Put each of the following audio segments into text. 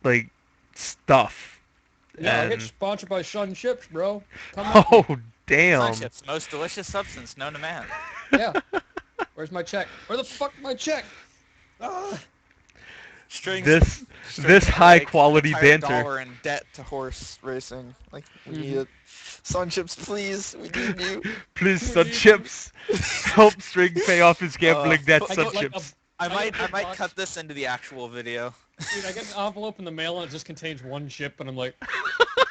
like stuff. Yeah, I'll get And sponsored by Sun Chips, bro. Come at me. oh damn. Sunship's the most delicious substance known to man. Yeah. Where's my check? Where the fuck my check? Ah. Strings, This strings this high like quality entire banter. dollar in debt to horse racing. Like we need Mhm. it. Sunchips, please. We need you. Please, We Sun need Chips, help String pay off his gambling debt. I Sun get like a, Chips. I I get a might box. cut this into the actual video. Dude, I get an envelope in the mail and it just contains one chip, and I'm like,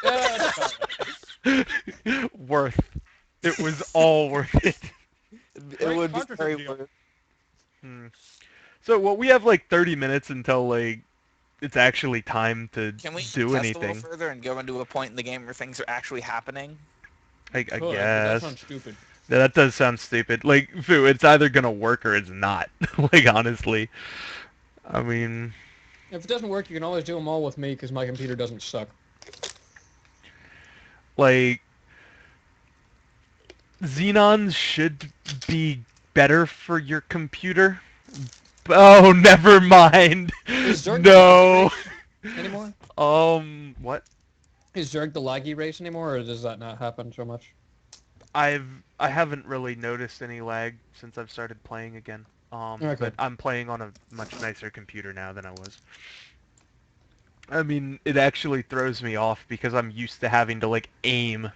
yeah, that's about right. Worth. It was all worth it. It Great would be sponsorship very deal. worth. Hmm. So, well, we have like 30 minutes until like it's actually time to Can we do test a anything. little further and go into a point in the game where things are actually happening? I Could, but that guess. sounds stupid. Yeah, that does sound stupid. Like, Fu, it's either gonna work or it's not. Like, honestly. I mean, If it doesn't work, you can always do them all with me because my computer doesn't suck. like, Xenons should be better for your computer. Oh, never mind. Is Zerg No. anymore? What? Is Zerg the laggy race anymore, or does that not happen so much? I haven't really noticed any lag since I've started playing again. Okay. But I'm playing on a much nicer computer now than I was. I mean, it actually throws me off because I'm used to having to like aim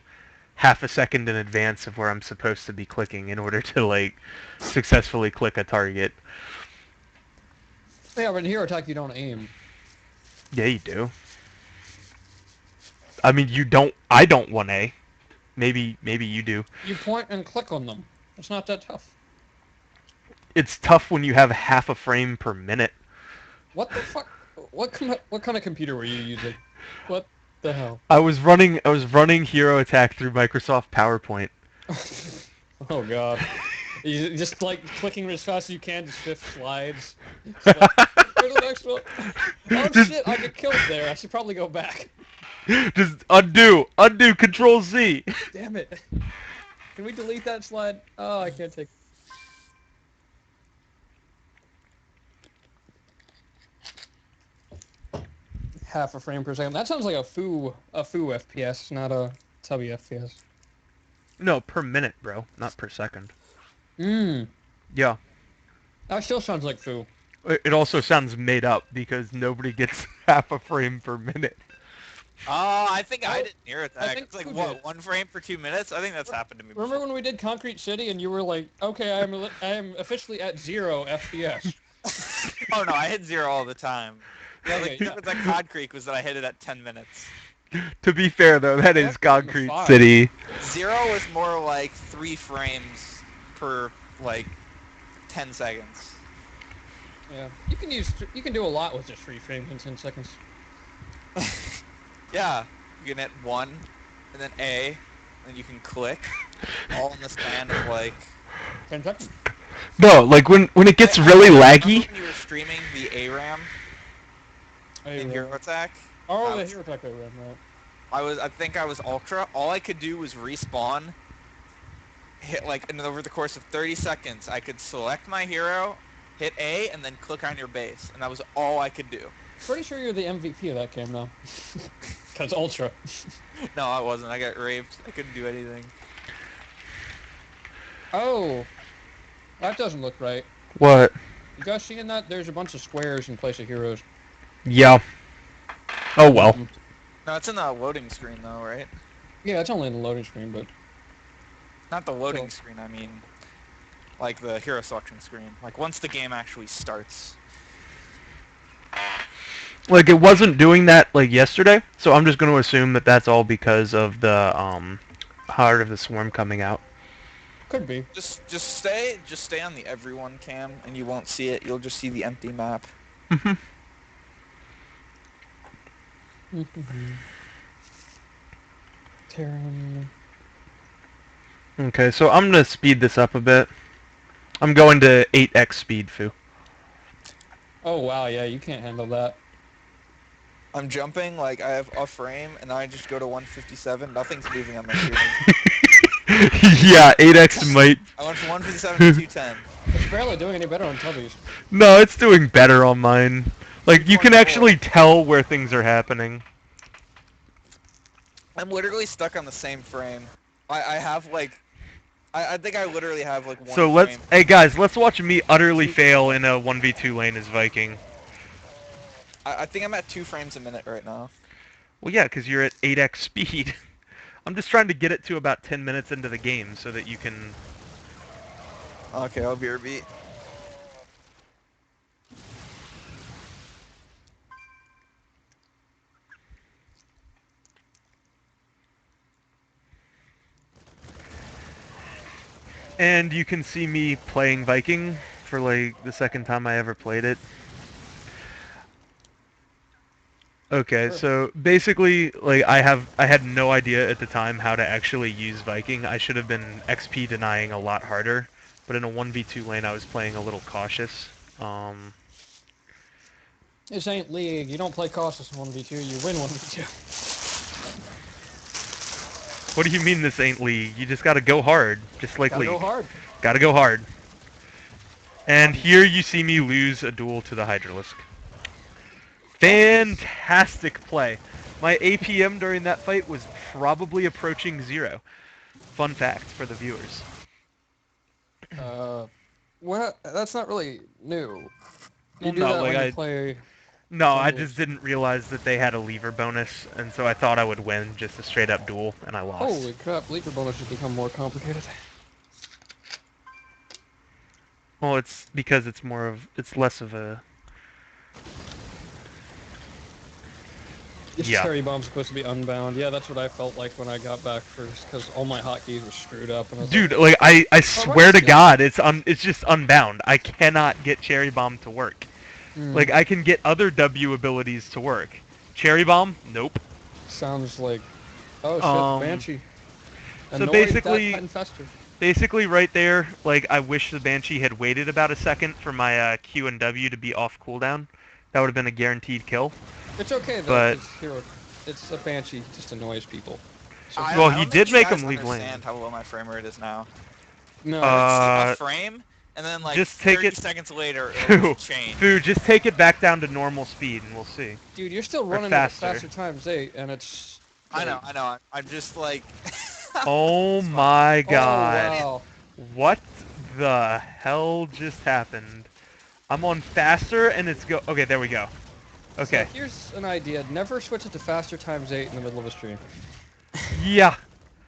half a second in advance of where I'm supposed to be clicking in order to like successfully click a target. Yeah, but in Hero Attack you don't aim. Yeah, you do. I mean, you don't. I don't 1A. Maybe you do. You point and click on them. It's not that tough. It's tough when you have half a frame per minute. What the fuck? What kind of computer were you using? What the hell? I was running Hero Attack through Microsoft PowerPoint. Oh god. You just like clicking as fast as you can, just shift slides. It's like, go to the next one. Oh Just- shit, I get killed there. I should probably go back. Just undo, Control Z. Damn it. Can we delete that slide? Oh, I can't take. Half a frame per second. That sounds like a foo FPS, not a tubby FPS. No, per minute, bro, not per second. Mmm. Yeah. That still sounds like foo. It also sounds made up because nobody gets half a frame per minute. Oh, I think I Oh, didn't hear it. I think It's like who what, did? 1 frame for 2 minutes? I think that's happened to me. Remember when we did Concrete City and you were like, okay, I am officially at 0 FPS. Oh no, I hit 0 all the time. Yeah, Okay, like the difference at Cod Creek was that I hit it at 10 minutes. To be fair, though, that is That's on the Concrete five. City. 0 was more like 3 frames per like 10 seconds. Yeah. You can do a lot with just 3 frames in 10 seconds. Yeah, you can hit 1, and then A, and you can click, all in the span of like. 10 seconds. No, like when it gets I really remember laggy. when you were streaming the ARAM Hey, in Hero Attack. Oh, I the was- Hero Attack right. I think I was Ultra. All I could do was respawn. Hit like, and over the course of 30 seconds, I could select my hero, hit A, and then click on your base, and that was all I could do. Pretty sure you're the MVP of that game now. Cause Ultra. No, I wasn't. I got raped. I couldn't do anything. Oh. That doesn't look right. What? You guys seeing that? There's a bunch of squares in place of heroes. Yeah. Oh well. No, it's in the loading screen though, right? Yeah, it's only in the loading screen, but Not the loading Cool. screen. I mean, like the hero selection screen. Like once the game actually starts. Like it wasn't doing that like yesterday, so I'm just going to assume that that's all because of the Heart of the Swarm coming out. could be. Just stay on the everyone cam, and you won't see it. You'll just see the empty map. Mhm. Terran. Okay, so I'm going to speed this up a bit. I'm going to 8x speed, Fu. Oh wow, yeah, you can't handle that. I'm jumping like I have a frame, and I just go to 157. Nothing's moving on my screen. Yeah, 8x might... I went from 157 to 210. It's barely doing any better on tubbies. No, it's doing better on mine. Like, you can 2.4. actually tell where things are happening. I'm literally stuck on the same frame. I have like, I think I literally have like one So frame. hey guys, let's watch me utterly fail in a 1v2 lane as Viking. I think I'm at 2 frames a minute right now. Well, yeah, because you're at 8x speed. I'm just trying to get it to about 10 minutes into the game so that you can... Okay, I'll be your beat. And you can see me playing Viking for like the second time I ever played it. Okay, Sure. so basically, like I had no idea at the time how to actually use Viking. I should have been XP denying a lot harder, but in a 1v2 lane I was playing a little cautious. This ain't League. You don't play cautious in 1v2. You win 1v2. What do you mean this ain't League? You just gotta go hard, just like Gotta League. go hard. Gotta go hard. And here you see me lose a duel to the Hydralisk. Fantastic play. My APM during that fight was probably approaching 0. Fun fact for the viewers. Well, that's not really new. You Well, do no, that like when you play. No, I jungles. just didn't realize that they had a lever bonus, and so I thought I would win just a straight up duel, and I lost. Holy crap! Leaper bonus has become more complicated. Well, it's because it's less of a... This Yeah. cherry bomb's supposed to be unbound. Yeah, that's what I felt like when I got back first, because all my hotkeys were screwed up. And I was Dude, like, I swear to yeah. God, it's just unbound. I cannot get Cherry Bomb to work. Like, I can get other W abilities to work. Cherry Bomb? Nope. Sounds like, oh shit, Banshee. So Annoyed basically, that infester. basically right there, like, I wish the Banshee had waited about a second for my Q and W to be off cooldown. That would have been a guaranteed kill. It's okay though, But- because hero, it's a Banshee. It just annoys people. So, I Well, don't he think did you make guys him leave lane. understand how low my frame rate is now. no, Uh, A frame, and then like just take 30 it- seconds later, Foo. it'll just change. Foo, just take it back down to normal speed, and we'll see. dude, you're still running at a faster. faster times 8, and it's. I know. I'm just like. Oh my God. Oh wow. What the hell just happened? I'm on faster and it's okay, there we go. Okay. So here's an idea. Never switch it to faster times 8 in the middle of a stream. Yeah.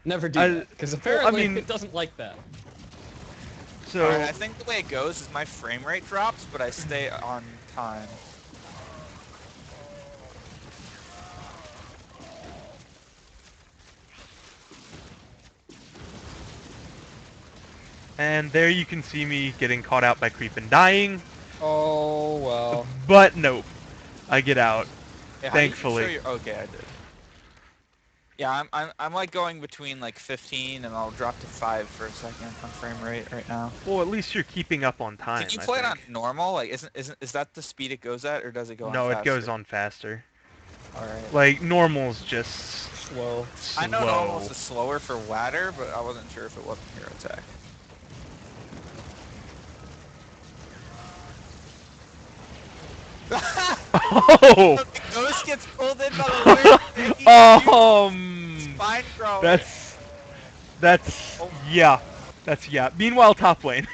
Never do I- that, because apparently mean- it doesn't like that. So Alright, I think the way it goes is my frame rate drops, but I stay on time. and there you can see me getting caught out by creep and dying, Oh well. but nope. I get out. Hey, how do you Thankfully. show your- okay, I did. Yeah, I'm like going between like 15 and I'll drop to 5 for a second on frame rate right now. Well, at least you're keeping up on time. Can you I play it on think. normal? Like, is that the speed it goes at, or does it go on No, faster? it goes on faster. All right. Like normal's just Slow. slow. I know normal is slower for ladder, but I wasn't sure if it wasn't hero attack. Oh. The ghost gets pulled in by the spine crawler. That's yeah. Meanwhile, top lane.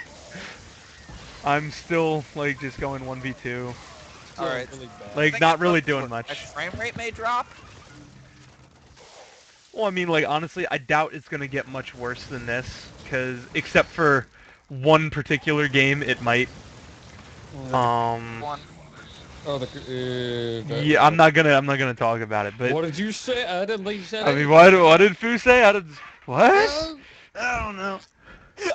I'm still like just going 1v2. All right. Really bad. Like, Think not it's really up doing to much. My frame rate may drop. Well, I mean, like honestly, I doubt it's gonna get much worse than this, because except for one particular game, it might. One. Oh, Yeah, I'm not gonna talk about it, but What did you say? I didn't think you said I mean, anything. what did Fu say? What? I don't know.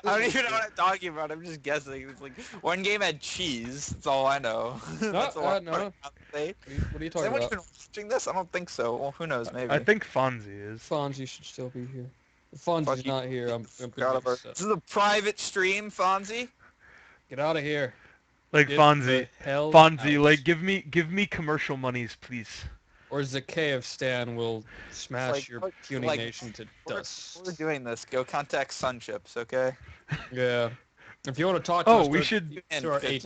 I don't even know what I'm talking about. I'm just guessing. It's like one game had cheese. That's all I know. That's all I'm no. about to say. What are you Is talking anyone about? even watching this? I don't think so. Well, who knows? Maybe. I think Fonzie is. Fonzie should still be here. If Fonzie's Fuck you. not here, I'm God, gonna this is a private stream, Fonzie. get out of here. Like Get Fonzie. the hell Fonzie, out. like give me commercial monies, please. Or Zakay of Stan will smash like- your like- puny like, nation to We're dust. doing this. Go contact Sunchips, okay? Yeah. If you want to talk to Oh, us, we go should to our agents.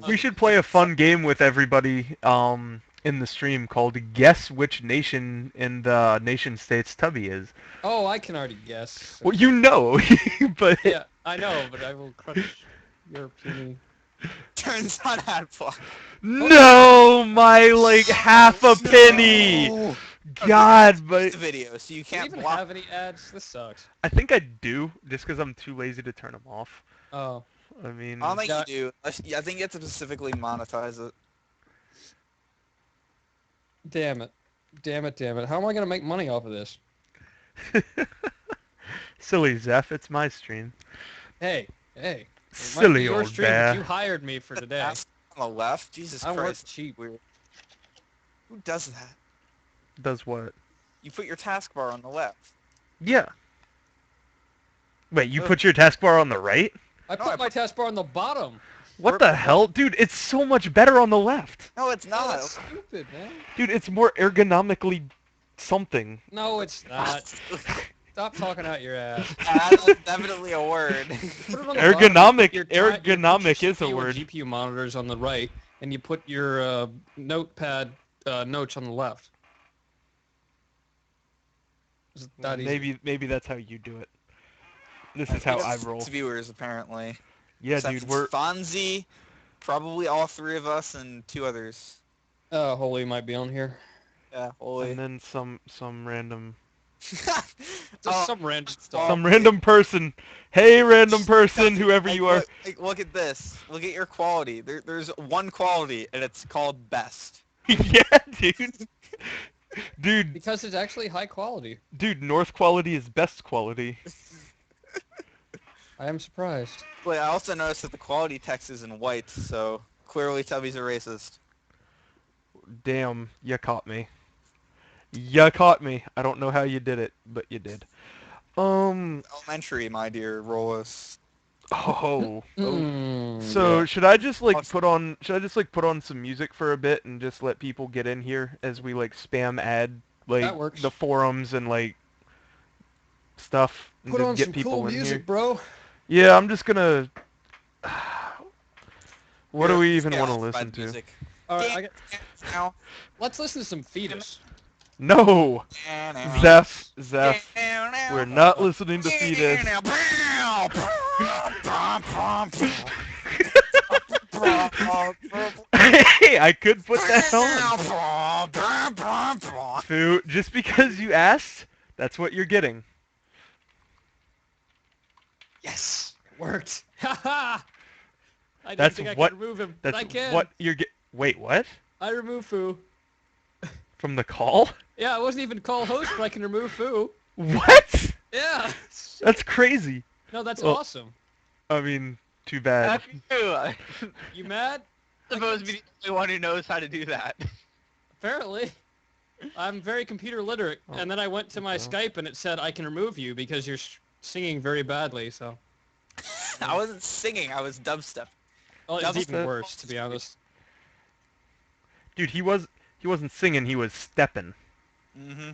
we should play a fun game with everybody in the stream called Guess Which Nation in the Nation States Tubby is. Oh, I can already guess. Well, you know, but Yeah, I know, but I will crush your puny. Turns on ad block. no, my like half a penny. No. God, The but video, so you Do you can't even block. have any ads? This sucks. I think I do, just because I'm too lazy to turn them off. Oh, I mean, I don't think Yeah. you do. I think you have to specifically monetize it. damn it. Damn it, damn it. How am I going to make money off of this? silly Zeph, it's my stream. Hey, hey. It might be Silly your old stream, but bear. you hired me for today. Task on the left. Jesus I work Christ. cheap. Weird. Who does that? Does what? You put your taskbar on the left. Yeah. Wait, you Ugh. put your taskbar on the right? I No, put I my taskbar on the bottom. What the hell? Dude, it's so much better on the left. No, it's Oh, not. that's stupid, man. Dude, it's more ergonomically something. No, it's not. Stop talking out your ass. That's definitely a word. Put it on the Ergonomic- bottom. ergonomic Your is a CPU or word. GPU monitors on the right, and you put your notepad notes on the left. Is that easy? Maybe that's how you do it. This is how I roll. Viewers apparently. Yeah, Except dude, it's we're Fonzie, probably all three of us, and two others. Holy might be on here. Yeah, holy. and then some random Just Oh, some random oh, stuff. some random person. Hey, random person, whoever Like, you are. look at this. Look at your quality. There's one quality, and it's called best. Yeah, dude. Dude, Because it's actually high quality. North quality is best quality. I am surprised. Wait, I also noticed that the quality text is in white, so clearly Tubby's a racist. Damn, you caught me. You caught me. I don't know how you did it, but you did. Elementary, my dear Rollis. Oh. Mm, So yeah. should I just like Awesome. put on some music for a bit and just let people get in here as we like spam ad like That works. the forums and like stuff and Put just on get some people cool in music, here? bro. Yeah, I'm just gonna. What do Here, we let's even get want to off by listen the to? music. All right, Now. let's listen to some Fetus. No, Zeph, we're not listening to Fetus. Hey, I could put that on. Foo, just because you asked, that's what you're getting. Yes, it worked. Haha. I didn't That's think I what- could remove him, but That's I can. what you're get. Wait, what? I remove Foo. From the call? Yeah, I wasn't even call host, but I can remove Foo. What? Yeah. That's crazy. No, that's Well- awesome. I mean, too bad. You mad? Supposed to be the only one who knows how to do that. Apparently. I'm very computer literate, Oh, and then I went to my okay. Skype and it said I can remove you because you're singing very badly. So, I wasn't singing, I was dubstep. well, it's even Dubstep. worse, to be honest. Dude, he wasn't singing, he was stepping. Mm-hmm.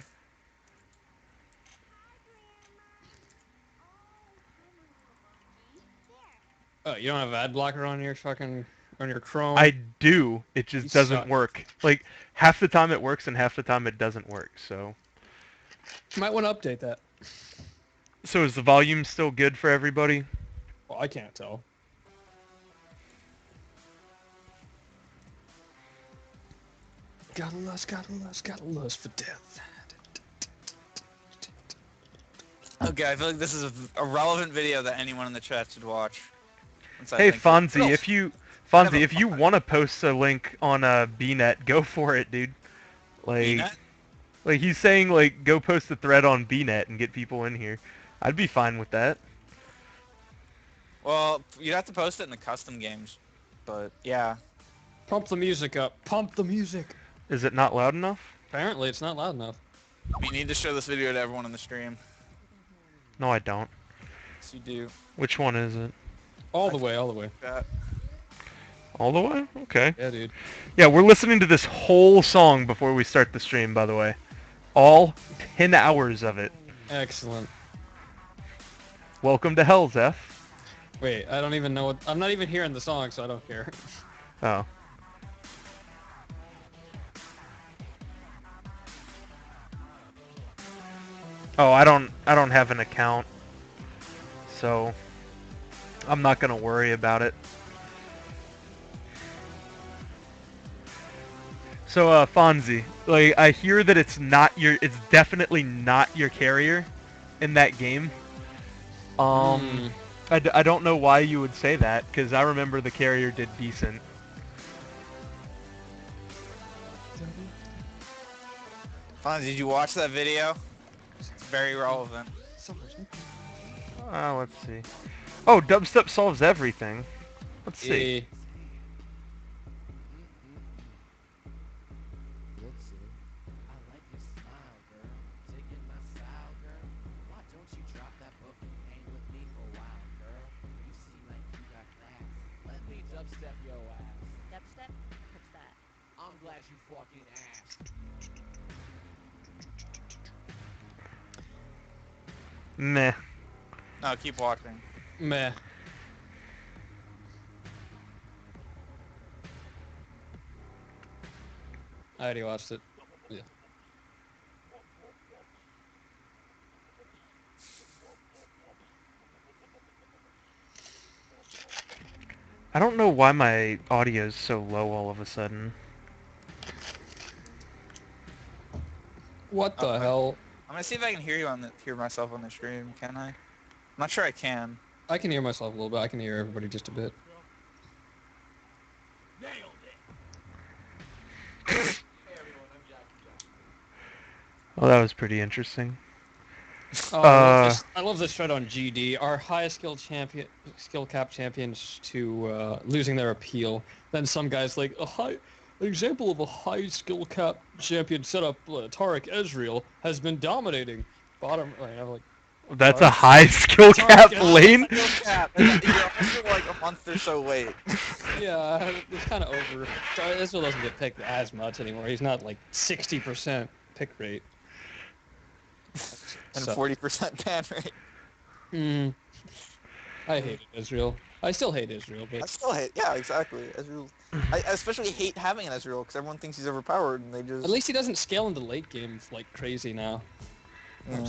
Oh, you don't have ad blocker on your Chrome? I do. It just You doesn't suck. work. Like half the time it works and half the time it doesn't work. So might want to update that. is the volume still good for everybody? Well, I can't tell. Gotta lust for death. Okay, I feel like this is a relevant video that anyone in the chat should watch. Once I Hey think- Fonzie, What if you Have a- want to post a link on BNet, go for it, dude. Like VNet? like he's saying like go post a thread on BNet and get people in here. I'd be fine with that. Well, you'd have to post it in the custom games, but yeah. Pump the music up. Pump the music. Is it not loud enough? Apparently, it's not loud enough. We need to show this video to everyone in the stream. No, I don't. Yes, you do. Which one is it? All the way, all the way. That. All the way? Okay. Yeah, dude. Yeah, we're listening to this whole song before we start the stream, by the way. All 10 hours of it. Excellent. Welcome to hell, Zeph. Wait, I don't even know what... I'm not even hearing the song, so I don't care. Oh. Oh, I don't have an account, so I'm not gonna worry about it. So, Fonzie, like, I hear that it's definitely not your carrier in that game. Hmm. I don't know why you would say that, because I remember the carrier did decent. Fonz, did you watch that video? It's very relevant. Let's see. Oh, dubstep solves everything. Let's see. Eh. Dubstep? What's that? Meh. No, keep watching. Meh. I already watched it. Yeah. I don't know why my audio is so low all of a sudden. What Oh, the hell? I'm gonna see if I can hear myself on the stream. Can I? I'm not sure I can. I can hear myself a little bit. I can hear everybody just a bit. Well, that was pretty interesting. Oh, I love this shred on GD. Our highest skill cap champions to losing their appeal. Then some guys like an example of a high skill cap champion setup. Tarek Ezreal has been dominating bottom. I'm like, That's Tarek? a high skill cap Tarek lane? Yeah, and you're also like a month or so late. Yeah, it's kind of over. Ezreal doesn't get picked as much anymore. He's not like 60% pick rate. And So, 40% ban rate. I hated Israel. I still hate Israel, I but still hate. Yeah, exactly. Ezreal. I especially hate having an Ezreal because everyone thinks he's overpowered, and they just. at least he doesn't scale into late game like crazy now. Yeah.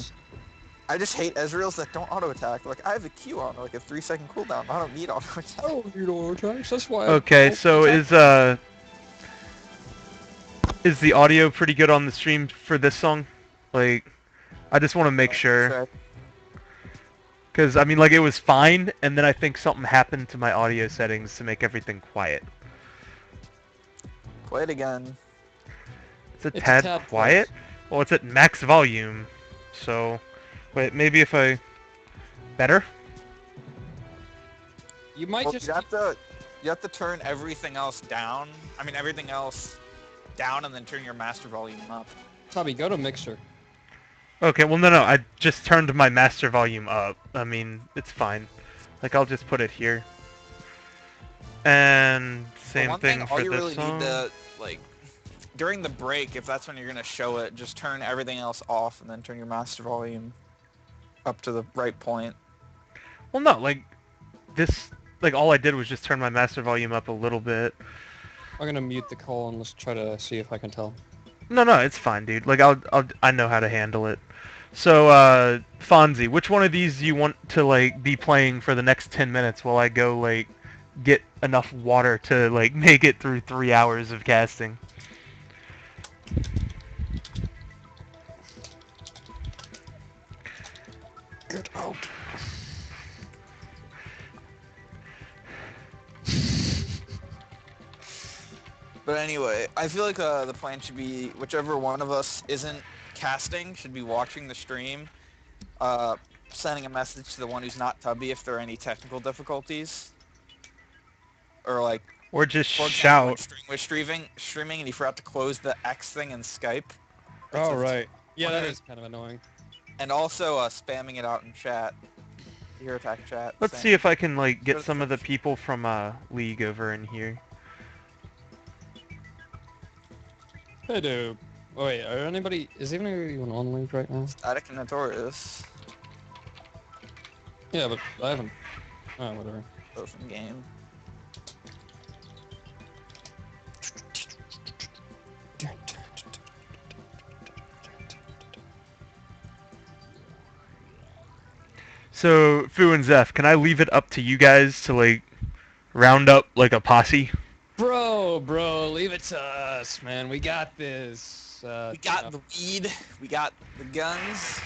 I just hate Ezreals that don't auto attack. Like I have a Q on, like a 3-second cooldown. I don't need auto attack. I don't need auto attacks. That's why. Okay, so is the audio pretty good on the stream for this song? Like, I just want to make sure. Check. Because, I mean, like, it was fine, and then I think something happened to my audio settings to make everything quiet. Play it again. It's a It's tad a tad quiet? close. Well, it's at max volume, so... Wait, maybe if I... Better? You might Well, just. you have to turn everything else down. I mean, everything else down, and then turn your master volume up. Tommy, go to mixer. Okay, well, no, I just turned my master volume up. I mean, it's fine. Like, I'll just put it here. And The same one thing thing, for all you this really song. need to, like, during the break, if that's when you're gonna show it, just turn everything else off, and then turn your master volume up to the right point. Well, no, like, this... Like, all I did was just turn my master volume up a little bit. I'm gonna mute the call and let's try to see if I can tell. No, it's fine, dude. Like, I know how to handle it. So, Fonzie, which one of these do you want to, like, be playing for the next 10 minutes while I go, like, get enough water to, like, make it through 3 hours of casting? Get out. But anyway, I feel like the plan should be whichever one of us isn't casting should be watching the stream, sending a message to the one who's not Tubby if there are any technical difficulties. Or like, Or just for example, when shout. Stream was streaming and he forgot to close the X thing in Skype. Oh, right. Yeah, that wondering- is kind of annoying. And also spamming it out in chat, your attack chat. Let's saying- see if I can, like, get Sure, some of the people from, League over in here. Hey, dude. Oh, wait, is anyone on Link right now? Static and Notorious. Yeah, but I haven't Oh, whatever. Open game. So, Fu and Zeph, can I leave it up to you guys to, like, round up, like, a posse? Bro, leave it to us, man. We got this. We got the weed. We got the guns.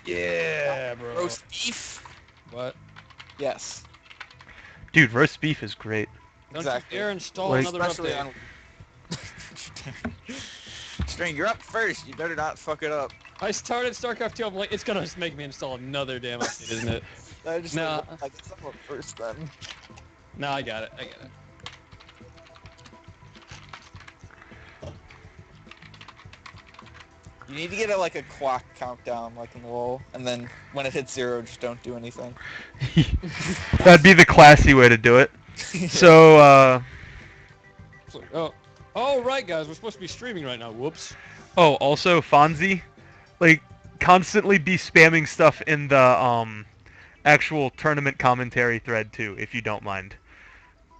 Yeah, bro. Roast beef. What? Yes. Dude, roast beef is great. Don't Exactly. you dare install Like- another Especially update. on. String, you're up first. You better not fuck it up. I started StarCraft 2. I'm like, it's gonna make me install another damn update, isn't it? I just Nah. I guess I'm up first then. No, I got it. You need to get like a clock countdown, like in LoL, and then when it hits 0, just don't do anything. That'd be the classy way to do it. So, Oh, right, guys. We're supposed to be streaming right now. Whoops. oh, also, Fonzie, like, constantly be spamming stuff in the, actual tournament commentary thread, too, if you don't mind.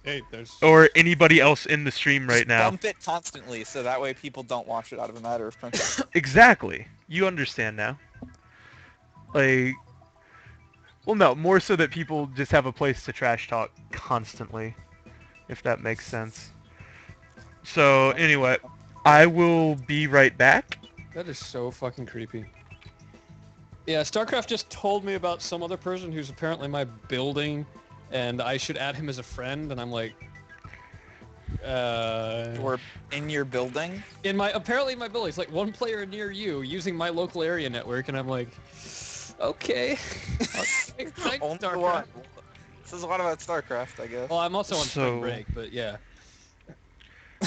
Hey, there's. Or anybody else in the stream right Just now. dump it constantly, so that way people don't watch it out of a matter of principle. Exactly. You understand now. Like, well, no, more so that people just have a place to trash talk constantly, if that makes sense. So, anyway, I will be right back. That is so fucking creepy. Yeah, StarCraft just told me about some other person who's apparently my building, and I should add him as a friend, and I'm like, Or in your building. apparently in my building, it's like one player near you using my local area network, and I'm like, okay. Thanks, Only StarCraft. one. Says a lot about StarCraft, I guess. Well, I'm also on spring So- break, but yeah.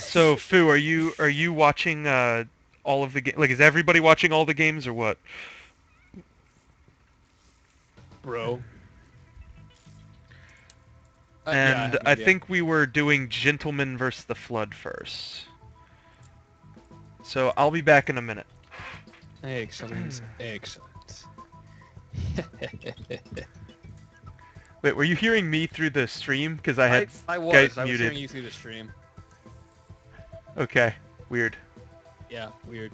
So, Fu, are you watching all of the like? Is everybody watching all the games or what? Bro. And yeah, I think we were doing Gentleman versus the Flood first. So I'll be back in a minute. Excellent. Excellent. Wait, were you hearing me through the stream? Because I had I was. guys I was muted. hearing you through the stream. Okay, weird. Yeah, weird.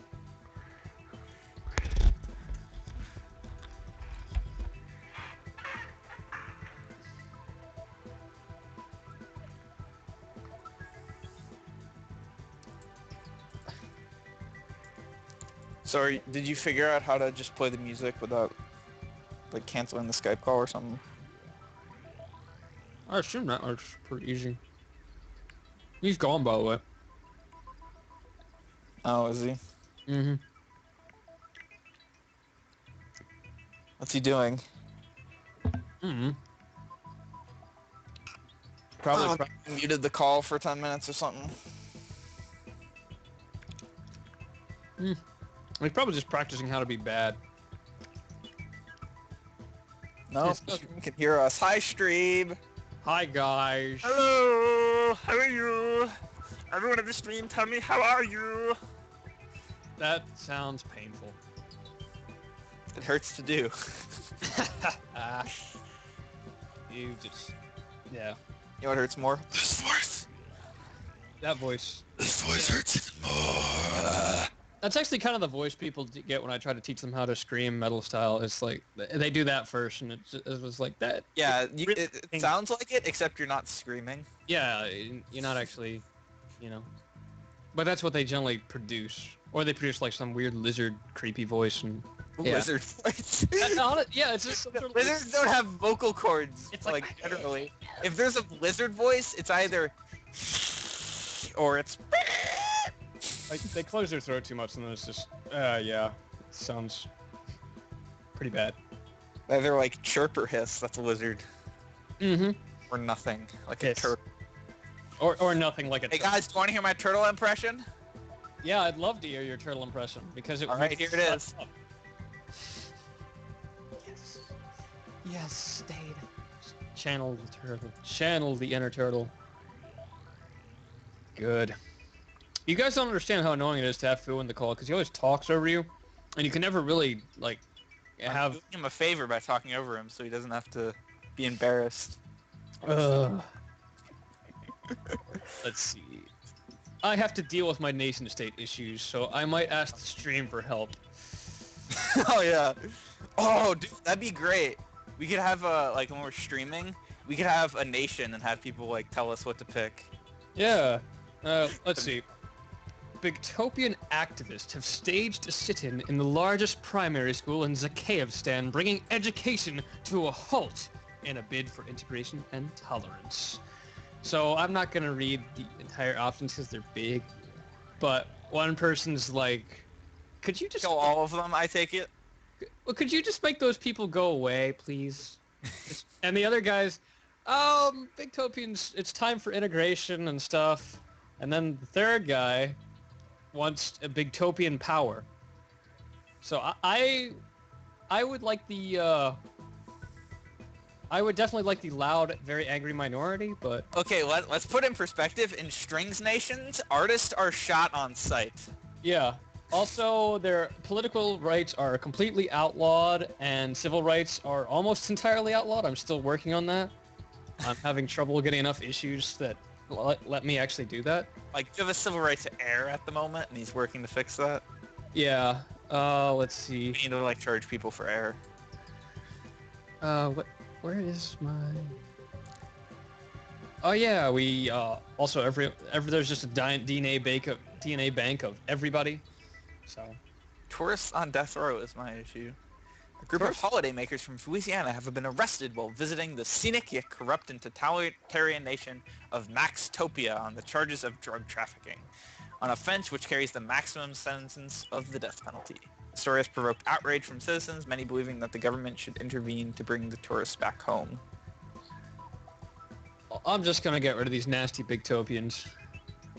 So did you figure out how to just play the music without like canceling the Skype call or something? I assume that was pretty easy. He's gone, by the way. Oh, is he? Mm-hmm. What's he doing? Mm-hmm. Probably. Muted the call for 10 minutes or something. He's probably just practicing how to be bad. No, Yes. you can hear us. Hi, stream. Hi, guys. Hello. How are you? Everyone in the stream, tell me how are you? That sounds painful. It hurts to do. You just... Yeah. You know what hurts more? This voice. That voice. This voice hurts more. That's actually kind of the voice people get when I try to teach them how to scream metal style. It's like, they do that first, and it was like that. Yeah, it sounds like it, except you're not screaming. Yeah, you're not actually, you know. But that's what they generally produce. Or they produce like some weird lizard creepy voice and... Yeah. Lizard voice. Yeah, it's just some sort of... Lizards don't have vocal cords. It's like like- generally. If there's a lizard voice, it's either or it's Like, they close their throat too much and then it's just... yeah. It sounds pretty bad. either like chirp or hiss. That's a lizard. Mm-hmm. Or nothing. Like Hiss. a turtle. Or nothing like a... Hey guys, do you want to hear my turtle impression? Yeah, I'd love to hear your turtle impression because it... All right, would here it shut is. up. Yes. Yes, stayed. Channel the turtle. Channel the inner turtle. Good. You guys don't understand how annoying it is to have Fu in the call because he always talks over you, and you can never really like I'm have. doing him a favor by talking over him, so he doesn't have to be embarrassed. Uh, let's see. I have to deal with my nation state issues, so I might ask the stream for help. Oh yeah. Oh, dude, that'd be great. We could have like when we're streaming, we could have a nation and have people like tell us what to pick. Yeah. Let's see. Bigtopian activists have staged a sit-in in the largest primary school in Zakhaevstan, bringing education to a halt in a bid for integration and tolerance. So I'm not gonna read the entire options because they're big, but one person's like, "Could you just Kill all of them, I take it. well, could you just make those people go away, please?" And the other guy's, Bigtopians, it's time for integration and stuff. And then the third guy wants a Bigtopian power. So I would like the I would definitely like the loud, very angry minority, but Okay, let's put in perspective. In Strings Nations, artists are shot on sight. yeah. Also, their political rights are completely outlawed, and civil rights are almost entirely outlawed. I'm still working on that. I'm having trouble getting enough issues that let me actually do that. Like, you have a civil right to air at the moment, and he's working to fix that. Yeah. Let's see. We need to like charge people for air. Where is my? Oh yeah, we also every there's just a DNA bank of everybody. So Tourists on death row is my issue. A group of holidaymakers from Louisiana have been arrested while visiting the scenic yet corrupt and totalitarian nation of Maxtopia on the charges of drug trafficking, an offense which carries the maximum sentence of the death penalty. The story has provoked outrage from citizens, many believing that the government should intervene to bring the tourists back home. I'm just gonna get rid of these nasty Bigtopians.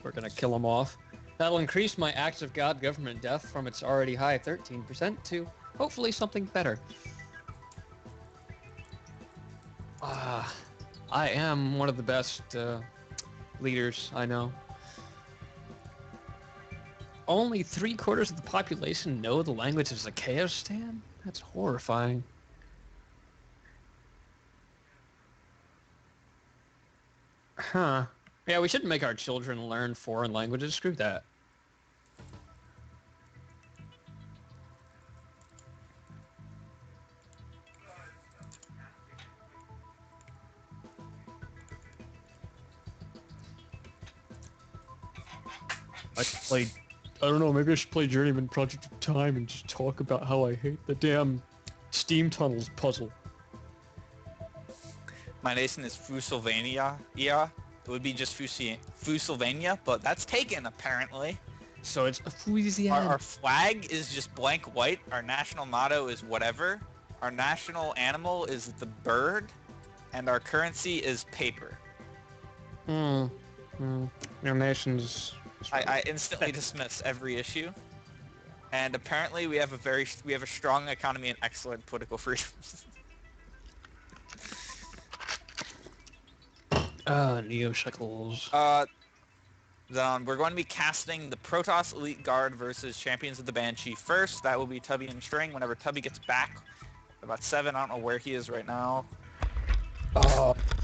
We're gonna kill them off. That'll increase my acts of God government death from its already high 13% to hopefully something better. I am one of the best leaders I know. Only 3/4 of the population know the language of Zakhaevstan? That's horrifying. Huh. Yeah, we shouldn't make our children learn foreign languages. Screw that. I don't know, maybe I should play Journeyman Project of Time and just talk about how I hate the damn steam tunnels puzzle. My nation is Fusylvania. Yeah, it would be just Fusylvania, but that's taken apparently. So it's a Louisiana. Our flag is just blank white. Our national motto is whatever. Our national animal is the bird, and our currency is paper. Your nation's... I instantly dismiss every issue. And apparently we have a strong economy and excellent political freedoms. Neo Shekels. Then we're going to be casting the Protoss Elite Guard versus Champions of the Banshee first. That will be Tubby and String. Whenever Tubby gets back, about 7. I don't know where he is right now.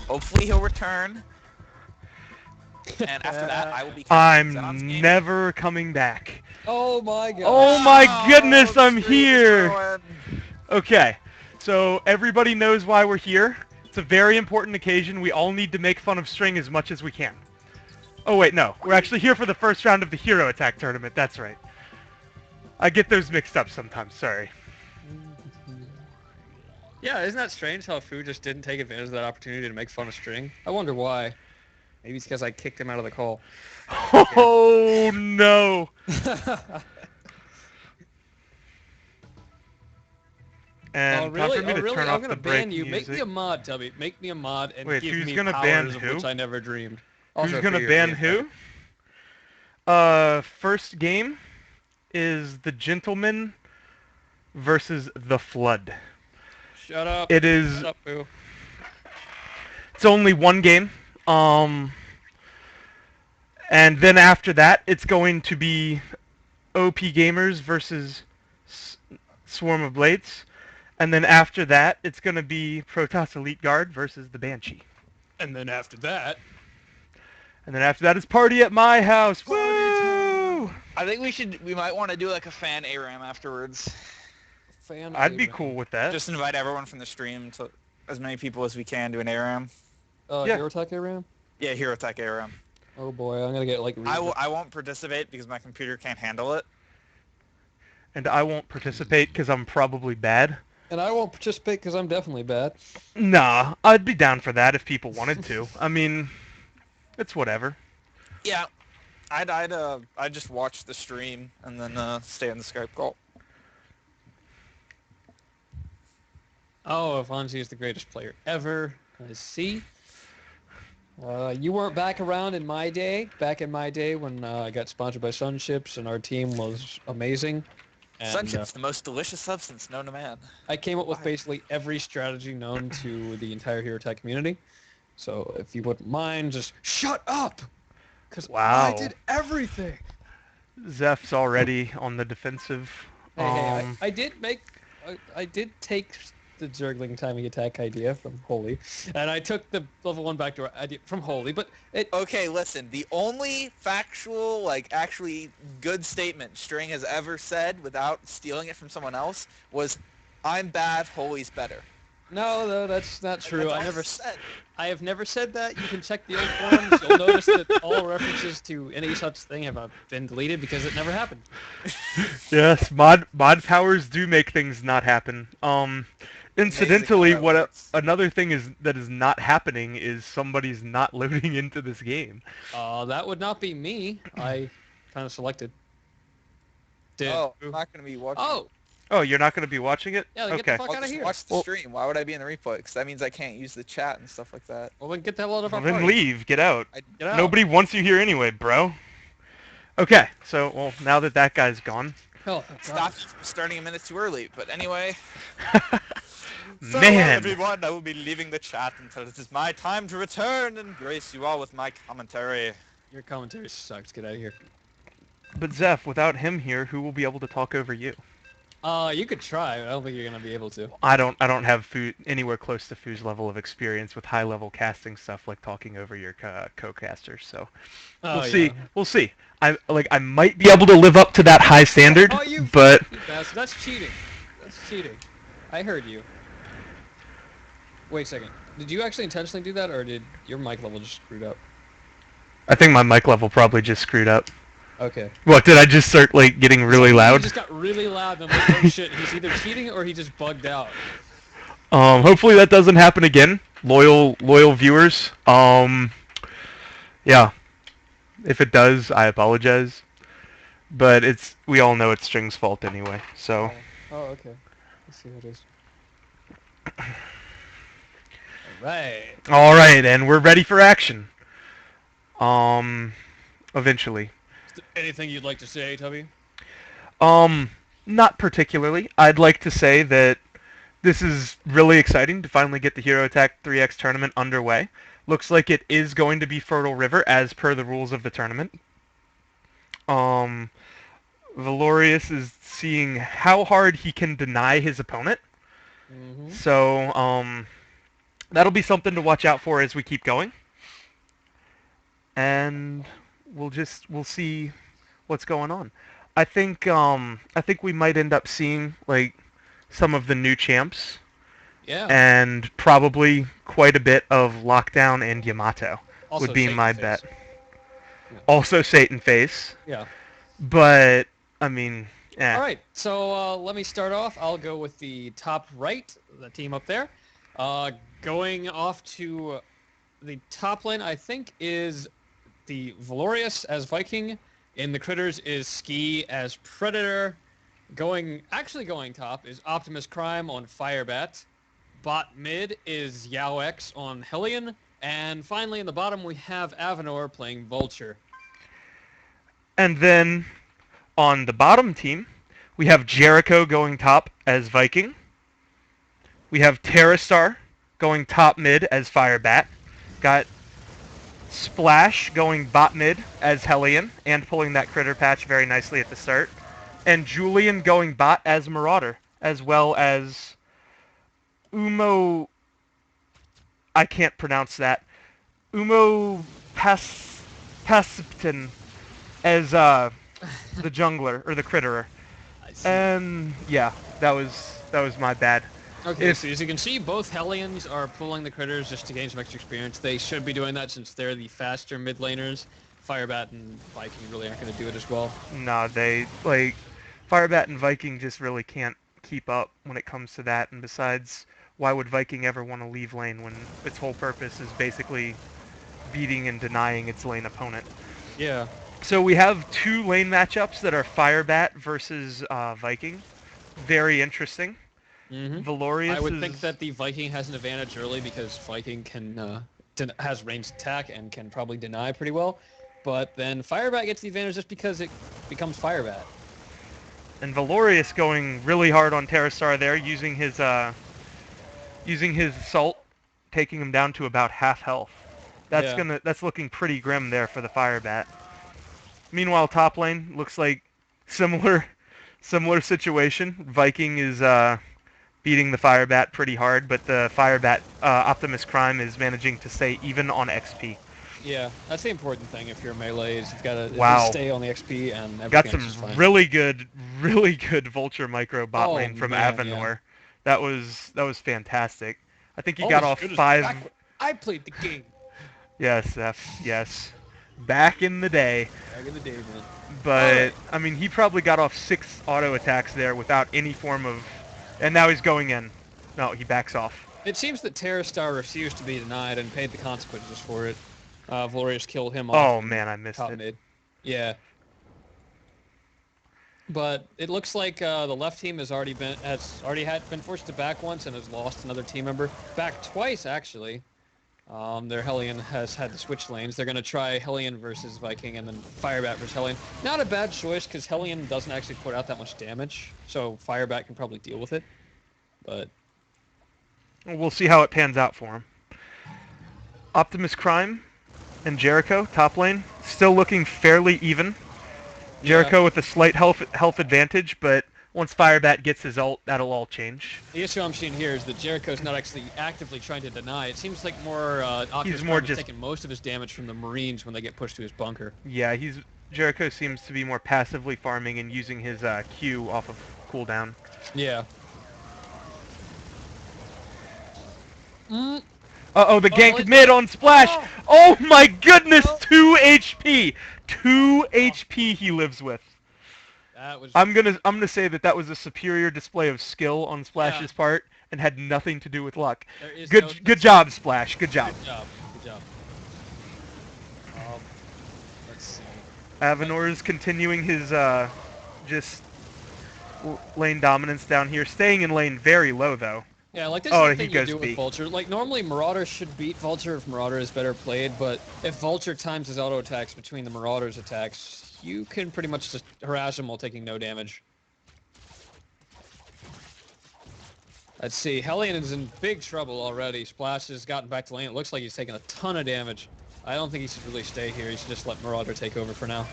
Hopefully he'll return. And after that, I will be casting I'm Xenon's game. never coming back. Oh my god. Oh my goodness, I'm Stream here! going. Okay, so everybody knows why we're here. It's a very important occasion. We all need to make fun of String as much as we can. Oh wait, no. We're actually here for the first round of the Hero Attack Tournament. That's right. I get those mixed up sometimes, sorry. Yeah, isn't that strange how Fu just didn't take advantage of that opportunity to make fun of String? I wonder why. Maybe it's because I kicked him out of the call. Oh no! And time for me to turn I'm off gonna the break ban you. music. Make me a mod, Tubby. Make me a mod and Wait, give who's me gonna powers ban of who? which I never dreamed. Who's Also gonna for your ban gameplay. who? First game is the Gentleman versus the Flood. Shut up. It is. Shut up, Fu. It's only one game. And then after that, it's going to be OP Gamers versus Swarm of Blades. And then after that, it's going to be Protoss Elite Guard versus the Banshee. And then after that, it's party at my house. Party Woo! I think we might want to do like a fan ARAM afterwards. fan. I'd be ARAM. cool with that. Just invite everyone from the stream to as many people as we can to an ARAM. Yeah. Hero Tech ARAM. Yeah, Hero Tech ARAM. Oh boy, I'm gonna get like. I won't participate because my computer can't handle it. And I won't participate because I'm probably bad. And I won't participate because I'm definitely bad. Nah, I'd be down for that if people wanted to. I mean, it's whatever. Yeah, I'd just watch the stream and then stay on the Skype call. Oh, Fonzie is the greatest player ever. I see. You weren't back around in my day. Back in my day when I got sponsored by Sunships and our team was amazing. And, Sunships, the most delicious substance known to man. I came up with basically every strategy known to the entire Hero Tech community. So if you wouldn't mind, just shut up! Because Wow. I did everything! Zeph's already on the defensive. Hey, I did take the Zergling timing attack idea from Holy, and I took the level 1 backdoor idea from Holy, but it... Okay, listen, the only factual, like, actually good statement String has ever said without stealing it from someone else was, I'm bad, Holy's better. No, that's not true. That's all he said. I have never said that. You can check the old forums. You'll notice that all references to any such thing have been deleted because it never happened. Yes, mod powers do make things not happen. Incidentally, Amazing how that works. another thing is not happening is somebody's not loading into this game. That would not be me. I kind of selected. Oh, I'm not going to be watching. Oh, Oh, you're not going to be watching it? yeah, then Okay. get the fuck I'll out of just here. watch the Well- stream. Why would I be in the replay? Because that means I can't use the chat and stuff like that. Well, then get the hell out of our Well, then party. leave. Get out. Get out. Nobody wants you here anyway, bro. Okay, so, well, now that that guy's gone. Hell, Stop starting a minute too early. But anyway, farewell, Man. everyone. I will be leaving the chat until it is my time to return and grace you all with my commentary. Your commentary sucks. Get out of here. But Zeph, without him here, who will be able to talk over you? You could try, but I don't think you're gonna be able to. I don't have anywhere close to Foo's level of experience with high level casting stuff like talking over your co-casters. So we'll see. Yeah. We'll see. I might be able to live up to that high standard, Oh, you but bastard. That's cheating. That's cheating. I heard you. Wait a second. Did you actually intentionally do that, or did your mic level just screwed up? I think my mic level probably just screwed up. Okay. What, did I just start like getting really He loud? just got really loud, and I'm like, oh shit, he's either cheating or he just bugged out. Hopefully that doesn't happen again. Loyal viewers. Yeah. If it does, I apologize. But we all know it's String's fault anyway. So Oh, okay. Let's see what it is. Alright. all right, and we're ready for action. Eventually. Anything you'd like to say, Tubby? Not particularly. I'd like to say that this is really exciting to finally get the Hero Attack 3X tournament underway. Looks like it is going to be Fertile River as per the rules of the tournament. Valorius is seeing how hard he can deny his opponent. Mm-hmm. So, that'll be something to watch out for as we keep going. And we'll see what's going on. I think we might end up seeing like some of the new champs Yeah. and probably quite a bit of Lockdown and Yamato Also would be Satan my Face. bet. Yeah. Also Satan Face, Yeah. but I mean, All right. So let me start off. I'll go with the top right, the team up there. Going off to the top lane, I think, is the Valorius as Viking. In the Critters is Ski as Predator. Going top is Optimus Crime on Firebat. Bot mid is HA3X on Hellion. And finally in the bottom we have Avenor playing Vulture. And then on the bottom team, we have Jericho going top as Viking. We have Terrastar going top mid as Firebat. Got Splash going bot mid as Hellion and pulling that critter patch very nicely at the start. And Julian going bot as Marauder, as well as Umo... I can't pronounce that. Umo Pasipton as the jungler or the critterer. I see. And yeah, that was my bad. Okay, so as you can see, both Hellions are pulling the critters just to gain some extra experience. They should be doing that since they're the faster mid laners. Firebat and Viking really aren't going to do it as well. Nah, they like Firebat and Viking just really can't keep up when it comes to that. And besides, why would Viking ever want to leave lane when its whole purpose is basically beating and denying its lane opponent? Yeah. So we have two lane matchups that are Firebat versus Viking. Very interesting. Mm-hmm. Valorius I would is... think that the Viking has an advantage early because Viking can has ranged attack and can probably deny pretty well. But then Firebat gets the advantage just because it becomes Firebat. And Valorius going really hard on Terrastar there, using his assault, taking him down to about half health. That's looking pretty grim there for the Firebat. Meanwhile, top lane looks like similar situation. Viking is beating the Firebat pretty hard, but the Firebat Optimus Prime is managing to stay even on XP. Yeah, that's the important thing if you're melee is you've got to stay on the XP and everything Got else some is fine. really good Vulture micro bot lane from man, Avenor. yeah. That was fantastic. I think he got off 5. I played the game. Yes, yes. Back in the day. Back in the day, man. But I mean, he probably got off 6 auto attacks there without any form of. And now he's going in. No, he backs off. It seems that Terrastar refused to be denied and paid the consequences for it. Valorius killed him off. Oh man, I missed it. Mid. Yeah. But it looks like the left team has already been forced to back once and has lost another team member. Back twice actually. Their Hellion has had to switch lanes. They're going to try Hellion versus Viking and then Firebat versus Hellion. Not a bad choice because Hellion doesn't actually put out that much damage, so Firebat can probably deal with it. But we'll see how it pans out for him. Optimus Prime and Jericho, top lane, still looking fairly even. Jericho with a slight health advantage, but once Firebat gets his ult, that'll all change. The issue I'm seeing here is that Jericho's not actually actively trying to deny. It seems like more Optimus more Prime is just taking most of his damage from the Marines when they get pushed to his bunker. Yeah, Jericho seems to be more passively farming and using his Q off of cooldown. Yeah. Uh-oh, the gank mid on Splash! Oh my goodness, 2 HP! 2 HP he lives with. That was... I'm gonna say that was a superior display of skill on Splash's part and had nothing to do with luck. Good job, Splash. Good job. Good job. Let's see. Avenor is continuing his just lane dominance down here, staying in lane very low though. Yeah, like this is the thing you do with Vulture. Like normally Marauder should beat Vulture if Marauder is better played, but if Vulture times his auto attacks between the Marauder's attacks, you can pretty much just harass him while taking no damage. Let's see, Hellion is in big trouble already. Splash has gotten back to lane. It looks like he's taking a ton of damage. I don't think he should really stay here. He should just let Marauder take over for now.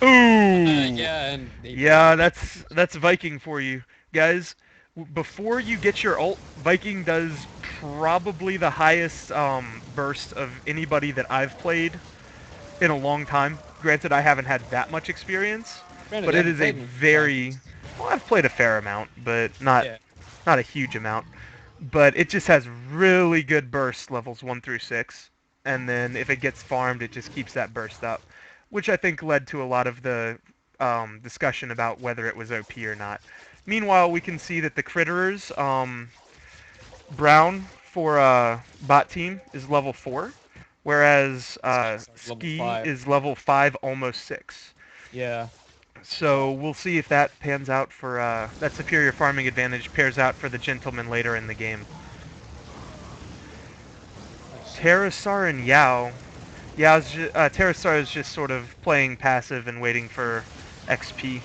Ooh! Yeah, that's Viking for you. Guys, before you get your ult, Viking does probably the highest burst of anybody that I've played in a long time. Granted, I haven't had that much experience, but it is a very... Well, I've played a fair amount, but not a huge amount. But it just has really good burst levels 1 through 6, and then if it gets farmed, it just keeps that burst up, which I think led to a lot of the discussion about whether it was OP or not. Meanwhile, we can see that the Critterers, Brown for bot team is level 4, whereas Ski is level 5, almost 6. Yeah. So we'll see if that pans out for that superior farming advantage pairs out for the Gentleman later in the game. Terrasar and Yao. Terrasar is just sort of playing passive and waiting for XP.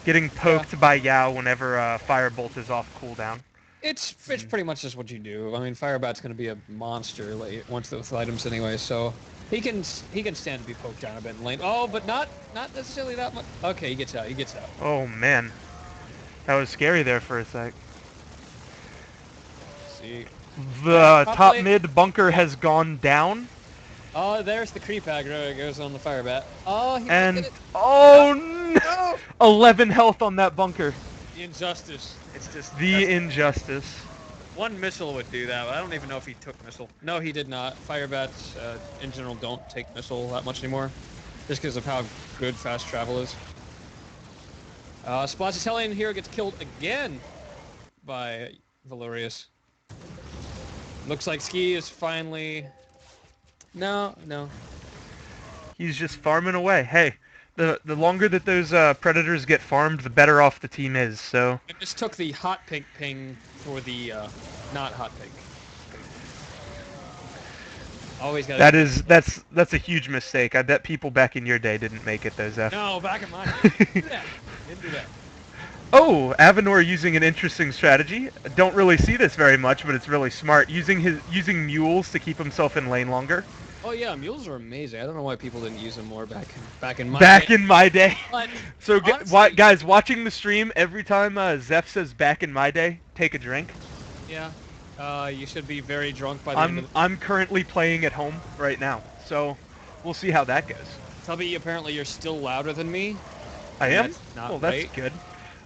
Getting poked by Yao whenever Firebolt is off cooldown. It's pretty much just what you do. I mean, Firebat's going to be a monster once with items anyway, so he can stand to be poked down a bit in lane. Oh, but not necessarily that much. Okay, he gets out. Oh man, that was scary there for a sec. Let's see, The top Probably. mid bunker has gone down, Oh, there's the creep aggro. It goes on the fire bat. Oh, he might get and it. oh no! No! 11 health on that bunker. The injustice. It's just The injustice. one missile would do that. But I don't even know if he took missile. No, he did not. Fire bats in general don't take missile that much anymore, just because of how good fast travel is. Splash's Hellion here gets killed again by Valorius. Looks like Ski is finally... No. He's just farming away. Hey, the longer that those predators get farmed, the better off the team is. So I just took the hot pink ping for the not hot pink. Always got. that's a huge mistake. I bet people back in your day didn't make it those F. No, back in my day. Didn't do that. Oh, Avenor using an interesting strategy. Don't really see this very much, but it's really smart. Using mules to keep himself in lane longer. Oh yeah, mules are amazing. I don't know why people didn't use them more back in my Back day. in my day. But So honestly, guys, watching the stream, every time Zeph says "back in my day," take a drink. yeah, you should be very drunk by the end of I'm currently playing at home right now, so we'll see how that goes. Tubby, apparently you're still louder than me. I am. That's not Well, that's right. good.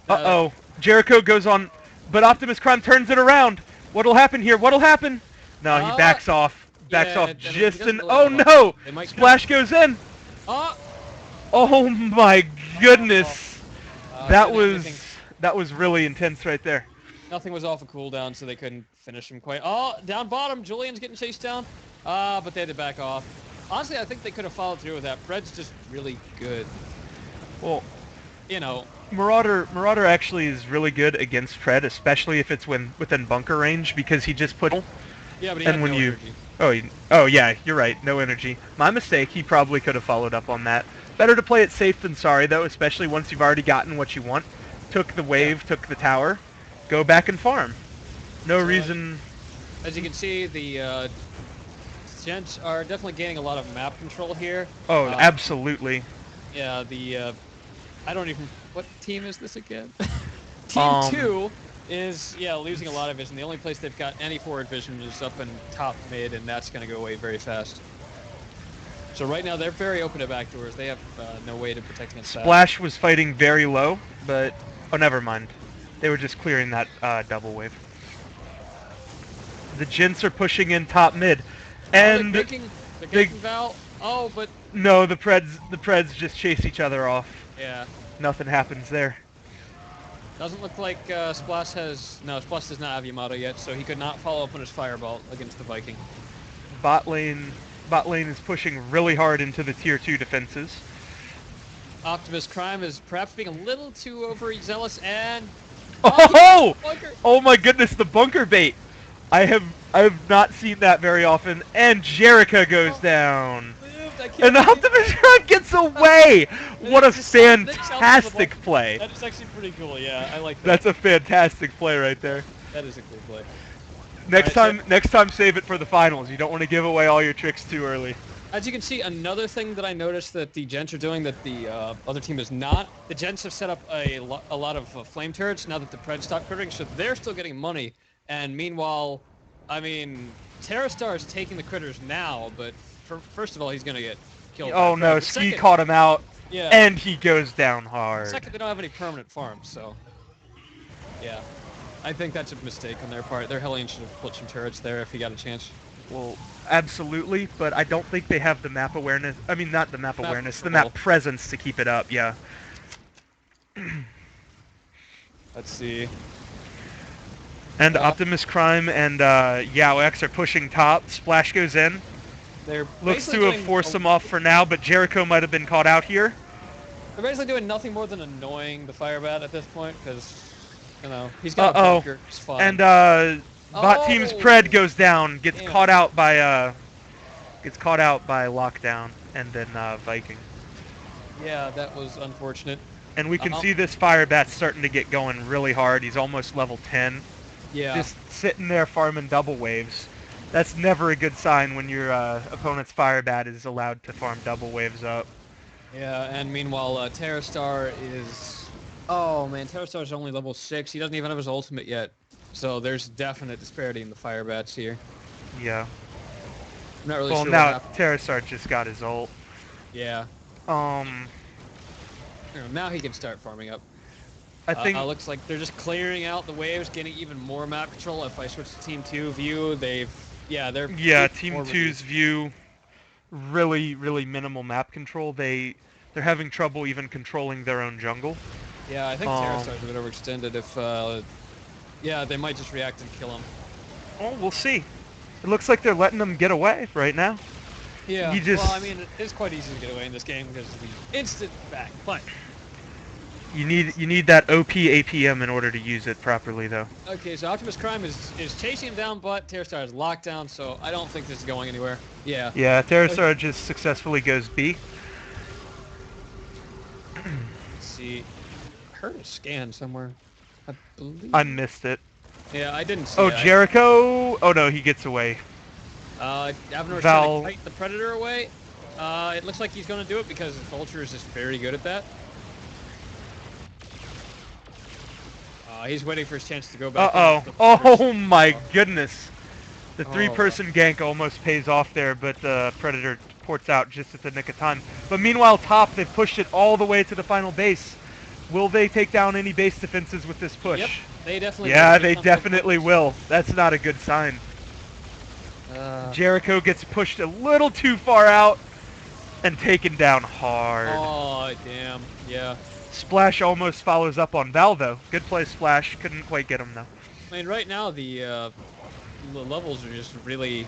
Uh-oh. Jericho goes on, but Optimus Prime turns it around. What'll happen here? What'll happen? No, he backs off. Backs yeah, off he just doesn't an... let Oh, him up. no! They might Splash goes in. Oh! Oh, my goodness. That anything. was really intense right there. Nothing was off a cooldown, so they couldn't finish him quite. Oh, down bottom, Julian's getting chased down. But they had to back off. Honestly, I think they could have followed through with that. Fred's just really good. Well, You know, Marauder actually is really good against Pred, especially if it's within bunker range, because he just put... yeah, but he And had when no you- energy. Oh yeah, you're right. No energy. My mistake. He probably could have followed up on that. Better to play it safe than sorry, though, especially once you've already gotten what you want. Took the wave, took the tower. Go back and farm. No So, reason... As you can see, the Gents are definitely gaining a lot of map control here. Oh, absolutely. Yeah, I don't even... What team is this again? Team 2 is, losing a lot of vision. The only place they've got any forward vision is up in top mid, and that's going to go away very fast. So right now, they're very open to backdoors. They have no way to protect against that. Splash was fighting very low, but... Oh, never mind. They were just clearing that double wave. The Gents are pushing in top mid. And... they're kicking Val. Oh, but... No, the Preds just chase each other off. Yeah. Nothing happens there. Doesn't look like Splash has... No, Splash does not have Yamato yet, so he could not follow up on his Fireball against the Viking. Bot lane is pushing really hard into the tier 2 defenses. Optimus Prime is perhaps being a little too overzealous, and... Oh! Bunker. Oh my goodness, the bunker bait! I have not seen that very often. And Jericho goes down. And Optimus Prime gets away! What a fantastic play. That is actually pretty cool, yeah. I like that. That's a fantastic play right there. That is a cool play. Next time save it for the finals. You don't want to give away all your tricks too early. As you can see, another thing that I noticed that the Gents are doing that the other team is not, the Gents have set up a lot of flame turrets now that the Pred stopped crittering, so they're still getting money. And meanwhile, I mean, Terrastar is taking the critters now, but first of all, he's going to get killed. Oh no, But Ski second, caught him out, yeah. and he goes down hard. Second, they don't have any permanent farms, so yeah. I think that's a mistake on their part. Their Hellion should have put some turrets there if he got a chance. Well, absolutely, but I don't think they have the map awareness. I mean, not the map awareness, the control. map presence to keep it up, yeah. Let's see. And Optimus Prime and HA3X are pushing top. Splash goes in. They're Looks basically to have doing forced them off for now, but Jericho might have been caught out here. They're basically doing nothing more than annoying the Firebat at this point, because, you know, he's got a bunker. It's fine. And bot team's Pred goes down, gets Damn. caught out by Lockdown, and then Viking. Yeah, that was unfortunate. And we can see this Firebat starting to get going really hard. He's almost level 10. Yeah. Just sitting there farming double waves. That's never a good sign when your opponent's Firebat is allowed to farm double waves up. Yeah, and meanwhile, Terrastar is... Oh, man, Terrastar's only level 6. He doesn't even have his ultimate yet. So there's definite disparity in the fire bats here. Yeah. I'm not really Well, sure what now happened. Terrasart just got his ult. Yeah. Um, Now he can start farming up. I think Looks like they're just clearing out the waves, getting even more map control. If I switch to Team 2 view, they're yeah, even Team more Two's reduced. view really minimal map control. They're having trouble even controlling their own jungle. Yeah, I think Um, Terrastar's a bit overextended. Yeah, they might just react and kill him. oh, we'll see. It looks like they're letting them get away right now. Yeah, You just well, I mean, it's quite easy to get away in this game because of the instant back. But you need that OP APM in order to use it properly, though. okay, so Optimus Prime is chasing him down, but Terrastar is locked down, so I don't think this is going anywhere. Yeah. Yeah, Okay. Terrasart just successfully goes B. Let's see. I heard a scan somewhere. I believe. I missed it. Yeah, I didn't see Oh, it. Jericho! Oh no, he gets away. Avanor's Val- trying to kite the Predator away. It looks like he's going to do it because Vulture is just very good at that. He's waiting for his chance to go back. Oh my goodness. The Oh. three-person gank almost pays off there, but the Predator ports out just at the nick of time. But meanwhile, top, they've pushed it all the way to the final base. Will they take down any base defenses with this push? Yep, they definitely. Yeah, will. they definitely will. That's not a good sign. Uh, Jericho gets pushed a little too far out and taken down hard. oh damn! Yeah. Splash almost follows up on Val, though. Good play, Splash. Couldn't quite get him, though. I mean, right now the levels are just really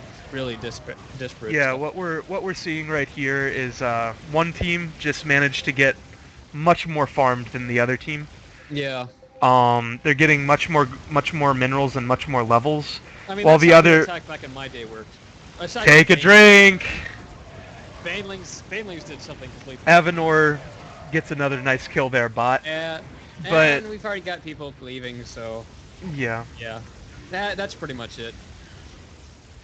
disparate. Yeah, what we're seeing right here is one team just managed to get much more farmed than the other team. Yeah. They're getting much more minerals and much more levels, I mean, while that's the how other attack back in my day worked. Aside take a from drink. Banelings did something completely. Avanor gets another nice kill there, bot. And But we've already got people leaving, so yeah, yeah, that's pretty much it.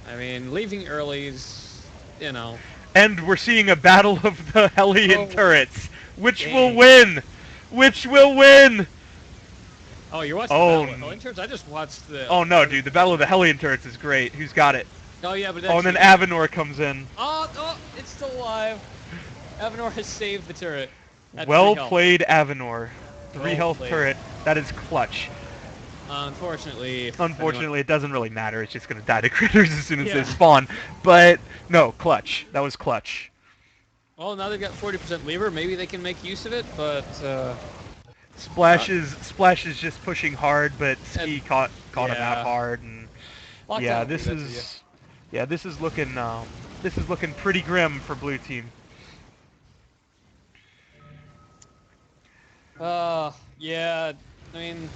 I mean, leaving early is, you know. and we're seeing a battle of the Hellion Oh, turrets. Which dang. will win? Which will win? Oh, you're watching Oh, the Battle of Hellion Turrets? I just watched the. Oh no, dude, the battle of the Hellion turrets is great. Who's got it? Oh yeah, but Oh, and then actually- Avanor comes in. Oh, it's still alive. Avanor has saved the turret. At Well 3 health. played, Avanor. 3 Well health played. turret. That is clutch. Unfortunately. Unfortunately, it doesn't really matter. It's just gonna die to critters as soon as Yeah. they spawn. But no, clutch. That was clutch. Well, now they've got 40% lever. Maybe they can make use of it, but Splash is just pushing hard, but Ski caught him yeah. out hard, and Lockdown yeah, will do this that to is looking pretty grim for blue team. you. Yeah. I mean,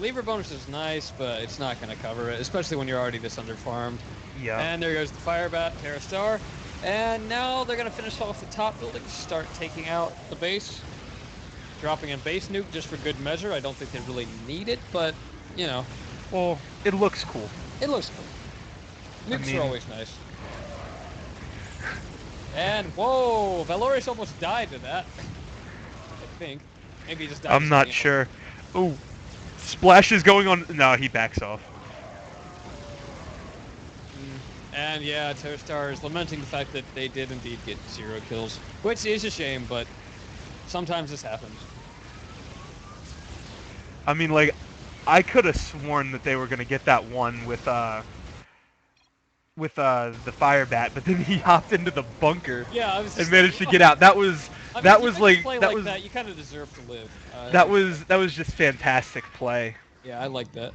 lever bonus is nice, but it's not going to cover it, especially when you're already this underfarmed. Yeah. And there goes the Fire Bat, Terrastar. And now they're going to finish off the top building, start taking out the base. Dropping a base nuke just for good measure. I don't think they really need it, but, you know, Well, it looks cool. it looks cool. Nukes mean- are always nice. And, whoa, Valorius almost died to that. I think. Maybe he just died. I'm to not something sure. Oh, Splash is going on. No, he backs off. And yeah, Terrastar is lamenting the fact that they did indeed get 0 kills, which is a shame, but sometimes this happens. I mean, like, I could have sworn that they were gonna get that one with the fire bat, but then he hopped into the bunker Yeah, I was and just managed to like, get out. That was I mean, that if was you're gonna like play that like was that. You kind of deserve to live. that was just fantastic play. Yeah, I like that.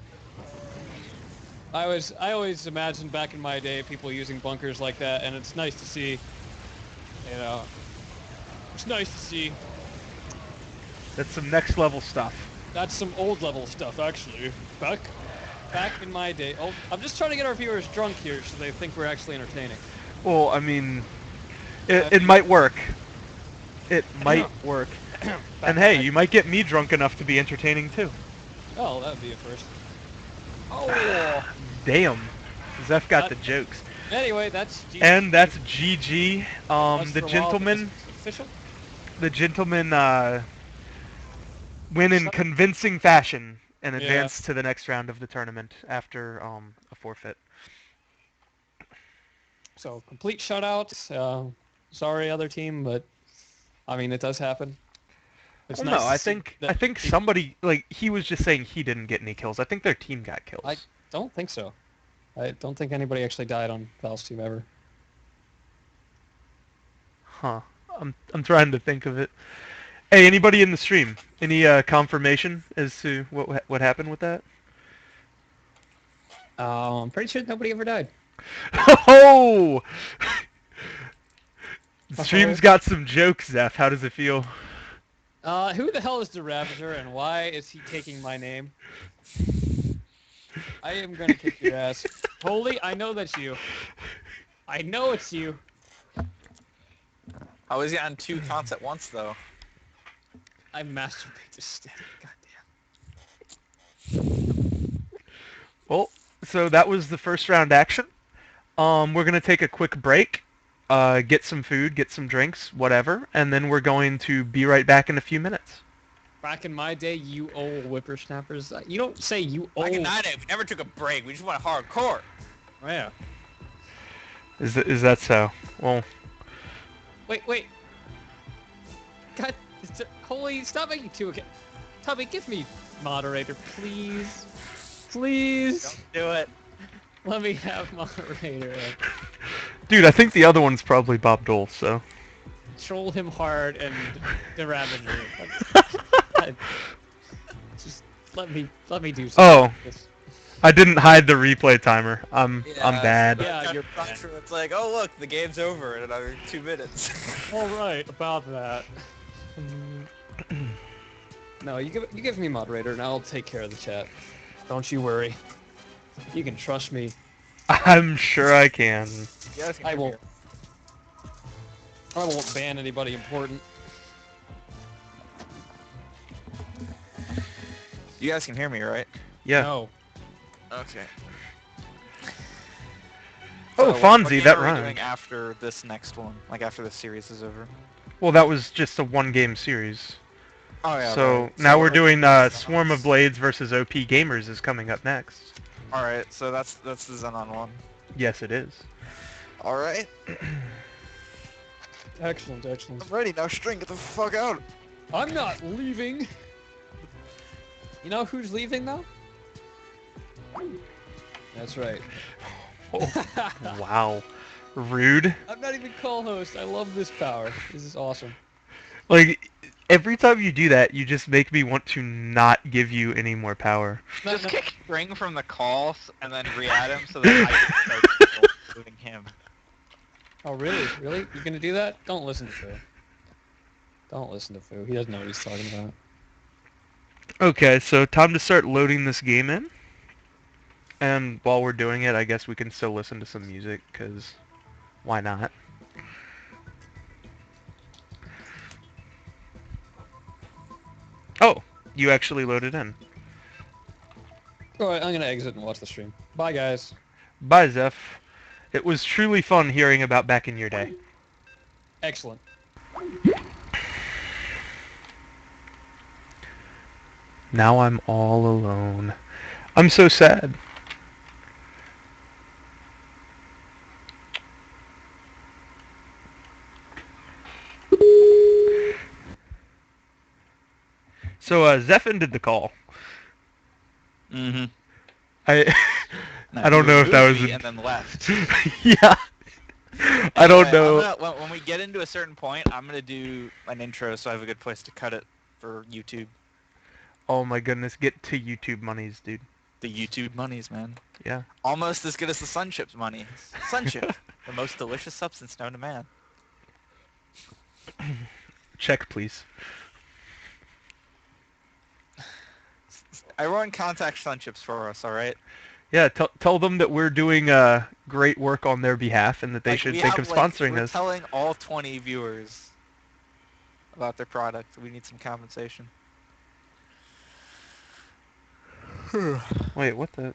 I always imagined back in my day people using bunkers like that, and it's nice to see. You know, it's nice to see. That's some next level stuff. That's some old level stuff, actually. Back in my day. Oh, I'm just trying to get our viewers drunk here, so they think we're actually entertaining. Well, I mean, it might work. It might work. And hey, you might get me drunk enough to be entertaining too. Oh, that would be a first. Oh. Damn, Zeph got the jokes. Anyway, that's GG. And that's GG. Once The for a while, but gentleman, it's official. win in convincing fashion. and Yeah. advance to the next round of the tournament after a forfeit. So complete shutout. Sorry, other team, but I mean it does happen. It's Well, nice no, to I see think that somebody like he was just saying he didn't get any kills. I think their team got kills. I don't think so. I don't think anybody actually died on Val's team ever. Huh. I'm trying to think of it. Hey, anybody in the stream? Any confirmation as to what happened with that? I'm pretty sure nobody ever died. Oh! The stream's got some jokes, Zeph. How does it feel? Who the hell is the Ravager and why is he taking my name? I am gonna kick your ass. Holy, I know that's you. I know it's you. I was on 2 counts at once though. I masturbate to steady. Goddamn. Well, so that was the first round action. We're gonna take a quick break, get some food, get some drinks, whatever, and then we're going to be right back in a few minutes. Back in my day, you old whippersnappers. You don't say you old. Back in my day, we never took a break. We just went hardcore. Oh, yeah. Is that so? Well, Wait. God, holy, stop making 2 again. Tubby, give me moderator, please. Please. Don't do it. Let me have moderator. dude, I think the other one's probably Bob Dole. So. Troll him hard and the Ravager. Just let me do something. Oh, I didn't hide the replay timer. I'm bad. Yeah, you're bad. It's like, oh look, the game's over in another 2 minutes. All right, about that. No, you give me moderator, and I'll take care of the chat. Don't you worry. You can trust me. I'm sure I can. Yes, I won't ban anybody important. You guys can hear me, right? Yeah. No. Okay. Oh, So, Fonzie, what game that are we rhymed. doing after this next one? Like after the series is over? Well, that was just a one-game series. Oh yeah. So right. now we're like, doing Xenon. Swarm of Blades versus OP Gamers is coming up next. All right, so that's the Xenon one. Yes, it is. All right. Excellent. I'm ready now. String, get the fuck out. I'm not leaving. You know who's leaving though? That's right. Oh, wow. Rude. I'm not even co-host. I love this power. This is awesome. Like, every time you do that, you just make me want to not give you any more power. Just kick String from the calls and then re-add him so that I can start including him. Oh really? Really? You're gonna do that? Don't listen to Fu. Don't listen to Fu. He doesn't know what he's talking about. Okay, so time to start loading this game in. And while we're doing it, I guess we can still listen to some music, because why not? Oh, you actually loaded in. Alright, I'm gonna exit and watch the stream. Bye guys. Bye, Zeph. It was truly fun hearing about back in your day. Excellent. Now I'm all alone. I'm so sad. So, Zeph ended the call. Mm-hmm. I don't know if that was and then left. yeah. I don't Anyway, know. When we get into a certain point, I'm gonna do an intro so I have a good place to cut it for YouTube. Oh my goodness, get to YouTube monies, dude. The YouTube monies, man. Yeah. Almost as good as the Sun Chips money. Sun Chip, the most delicious substance known to man. Check, please. Everyone contact Sun Chips for us, alright? Yeah, tell them that we're doing great work on their behalf and that they should think of sponsoring we're us. telling all 20 viewers about their product. We need some compensation. Wait, what the?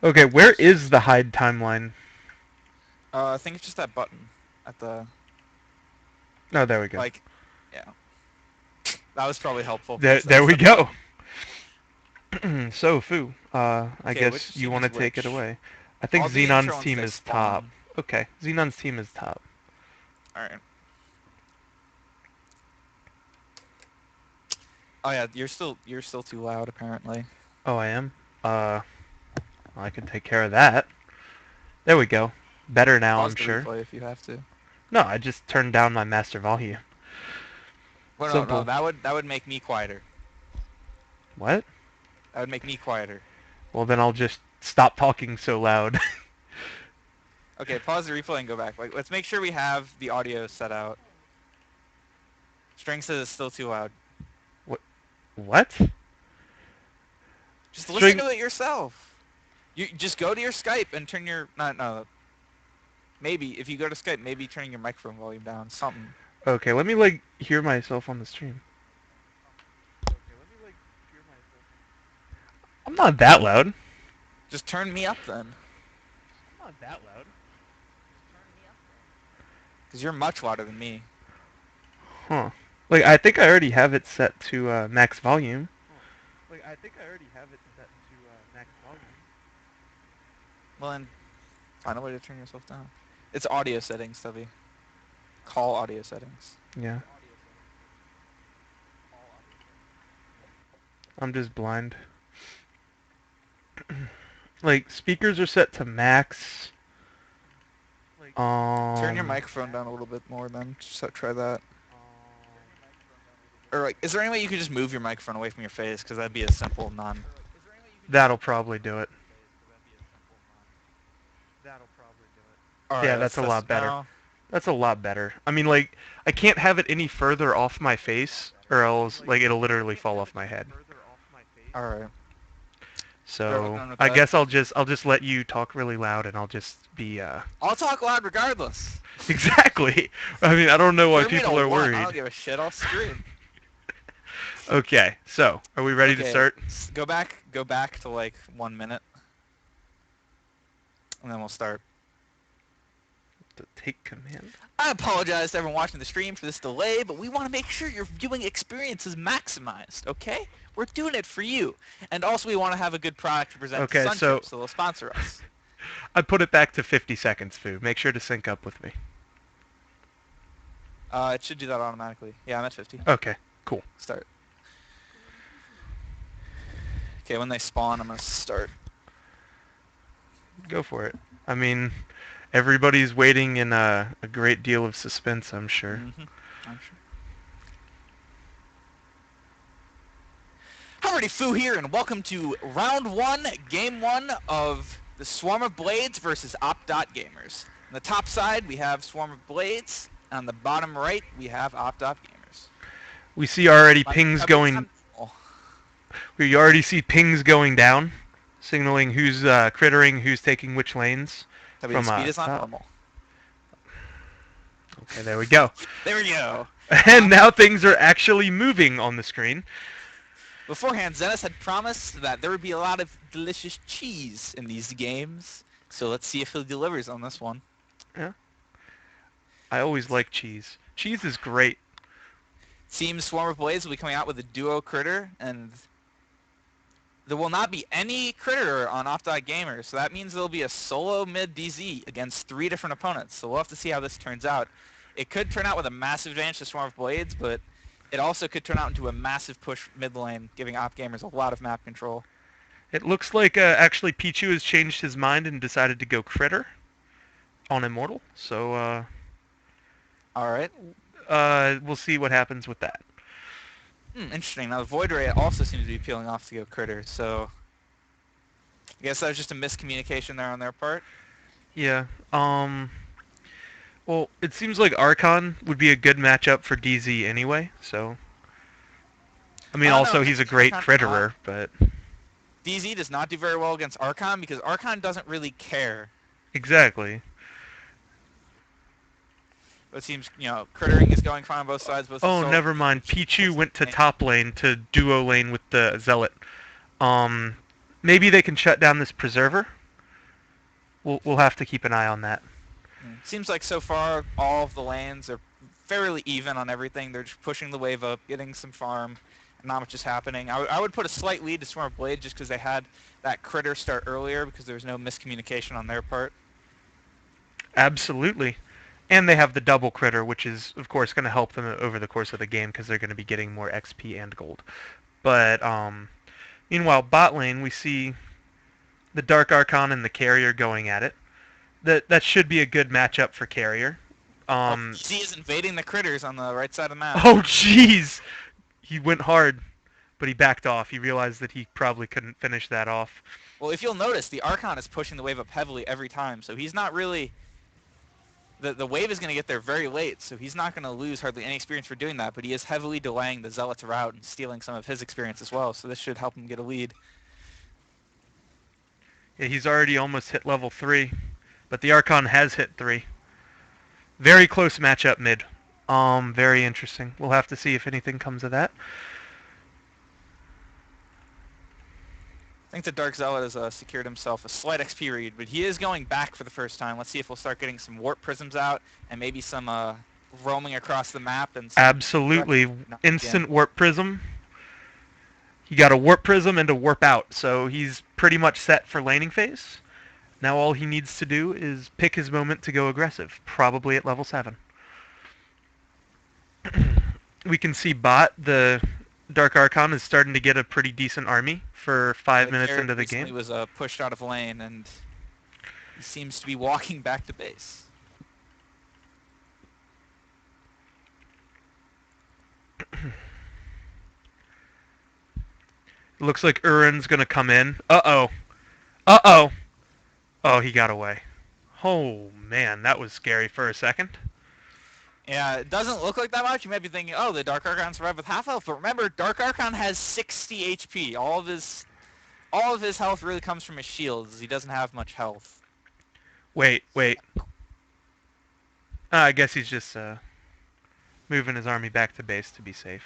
Okay, where is the hide timeline? I think it's just that button at the... Oh, there we go. Like, yeah. That was probably helpful. There we go. So, Fu, I Okay, which guess you team want is to take it which? away. I think I'll do the intro Xenon's once team they is top. spawn. Okay, Xenon's team is top. All right. Oh yeah, you're still too loud apparently. Oh, I am? I can take care of that. There we go. Better now, Pause I'm the sure. replay if you have to. No, I just turned down my master volume. Well, no, Simple. that would make me quieter. What? That would make me quieter. Well, then I'll just stop talking so loud. Okay, pause the replay and go back. Like, let's make sure we have the audio set out. String says it's still too loud. What? Just String... listen to it yourself. You just go to your Skype and turn your no. Maybe if you go to Skype, maybe turning your microphone volume down. Something. Okay, let me like hear myself on the stream. I'm not that loud. Just turn me up then. I'm not that loud. Because you're much louder than me. Huh. Like, I think I already have it set to max volume. Well then, find a way to turn yourself down. It's audio settings, Stubby. Call audio settings. Yeah. I'm just blind. Like, speakers are set to max. Turn your microphone down a little bit more then. Just try that. Or like, is there any way you could just move your microphone away from your face? Because that'd be a simple non. That'll probably do it. All Yeah, right, that's let's a lot test it better. now. That's a lot better. I mean, like, I can't have it any further off my face, or else, like, it'll literally fall off my head. All right. So, I guess I'll just let you talk really loud, and I'll just be, I'll talk loud regardless. Exactly! I mean, I don't know why Turn me to people are 1. worried. I don't give a shit. I'll scream. Okay, so, are we ready to start? Go back to like 1 minute. And then we'll start. To take command? I apologize to everyone watching the stream for this delay, but we want to make sure your viewing experience is maximized, okay? We're doing it for you. And also we want to have a good product to present to Sunchip, so they'll sponsor us. I put it back to 50 seconds, Fu. Make sure to sync up with me. It should do that automatically. Yeah, I'm at 50. Okay, cool. Start. Okay, when they spawn, I'm going to start. Go for it. I mean, everybody's waiting in a great deal of suspense, I'm sure. Mm-hmm. I'm sure. Alrighty, Fu here, and welcome to round 1, game 1 of the Swarm of Blades versus Op.Gamers. On the top side, we have Swarm of Blades. On the bottom right, we have Op.Gamers. We see already pings going... We already see pings going down, signaling who's crittering, who's taking which lanes. From speed is on normal. Okay, there we go. There we go. And now things are actually moving on the screen. Beforehand, Zenith had promised that there would be a lot of delicious cheese in these games. So let's see if he delivers on this one. Yeah. I always like cheese. Cheese is great. Seems Swarm of Blades will be coming out with a duo critter, and there will not be any critter on Off.Gamer, so that means there'll be a solo mid DZ against 3 different opponents. So we'll have to see how this turns out. It could turn out with a massive advantage to Swarm of Blades, but it also could turn out into a massive push mid lane, giving Op.Gamers a lot of map control. It looks like actually Pichu has changed his mind and decided to go critter on Immortal. So, Alright. We'll see what happens with that. Interesting. Now the Void Ray also seems to be peeling off to go critter, so I guess that was just a miscommunication there on their part. Yeah. Well, it seems like Archon would be a good matchup for DZ anyway, so... I mean, also he's a great critterer, but... DZ does not do very well against Archon because Archon doesn't really care. Exactly. It seems, crittering is going fine on both sides. Oh, never mind. Pichu went to top lane to duo lane with the Zealot. Maybe they can shut down this Preserver? We'll have to keep an eye on that. Seems like so far all of the lanes are fairly even on everything. They're just pushing the wave up, getting some farm, and not much is happening. I would put a slight lead to Swarm of Blade just because they had that critter start earlier because there was no miscommunication on their part. Absolutely. And they have the double critter, which is, of course, going to help them over the course of the game because they're going to be getting more XP and gold. But meanwhile, bot lane, we see the Dark Archon and the Carrier going at it. That should be a good matchup for Carrier. He is invading the critters on the right side of the map. Oh, jeez! He went hard, but he backed off. He realized that he probably couldn't finish that off. Well, if you'll notice, the Archon is pushing the wave up heavily every time, so he's not really... The wave is going to get there very late, so he's not going to lose hardly any experience for doing that, but he is heavily delaying the Zealot's route and stealing some of his experience as well, so this should help him get a lead. Yeah, he's already almost hit level 3, but the Archon has hit 3. Very close matchup mid. Very interesting. We'll have to see if anything comes of that. I think the Dark Zealot has secured himself a slight XP read, but he is going back for the first time. Let's see if we'll start getting some warp prisms out and maybe some roaming across the map. And absolutely. Instant warp prism. He got a warp prism and a warp out, so he's pretty much set for laning phase. Now all he needs to do is pick his moment to go aggressive, probably at level 7. We can see bot, the Dark Archon, is starting to get a pretty decent army for 5 minutes into the game. He was pushed out of lane, and he seems to be walking back to base. Looks like Urin's gonna come in. Uh-oh. Uh-oh. Oh, he got away. Oh, man, that was scary for a second. Yeah, it doesn't look like that much. You might be thinking, oh, the Dark Archon survived with half health, but remember, Dark Archon has 60 HP. All of his health really comes from his shields. He doesn't have much health. Wait. I guess he's just moving his army back to base to be safe.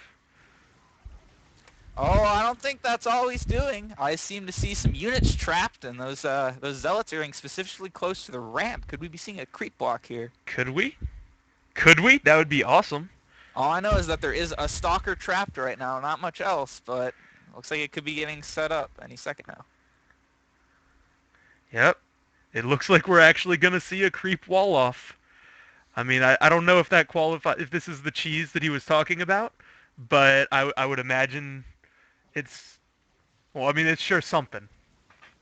Oh, I don't think that's all he's doing. I seem to see some units trapped, and those zealots are getting specifically close to the ramp. Could we be seeing a creep block here? Could we? Could we? That would be awesome. All I know is that there is a stalker trapped right now, not much else, but looks like it could be getting set up any second now. Yep. It looks like we're actually going to see a creep wall off. I mean, I don't know if that if this is the cheese that he was talking about, but I would imagine it's, well, I mean, it's sure something.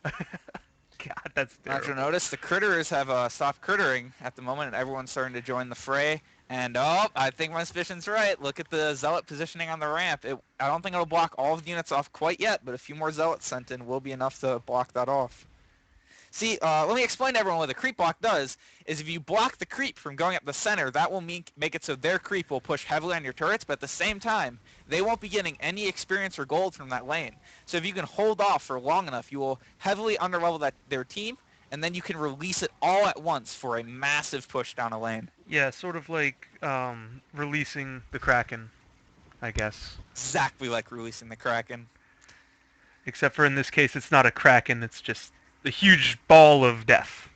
God, that's terrible. Not to notice, the critters have stopped crittering at the moment, and everyone's starting to join the fray. And, oh, I think my suspicion's right. Look at the Zealot positioning on the ramp. I don't think it'll block all of the units off quite yet, but a few more Zealots sent in will be enough to block that off. See, let me explain to everyone what the creep block does, is if you block the creep from going up the center, that will make it so their creep will push heavily on your turrets, but at the same time, they won't be getting any experience or gold from that lane. So if you can hold off for long enough, you will heavily underlevel their team, and then you can release it all at once for a massive push down a lane. Yeah, sort of like releasing the Kraken, I guess. Exactly like releasing the Kraken. Except for in this case, it's not a Kraken, it's just a huge ball of death.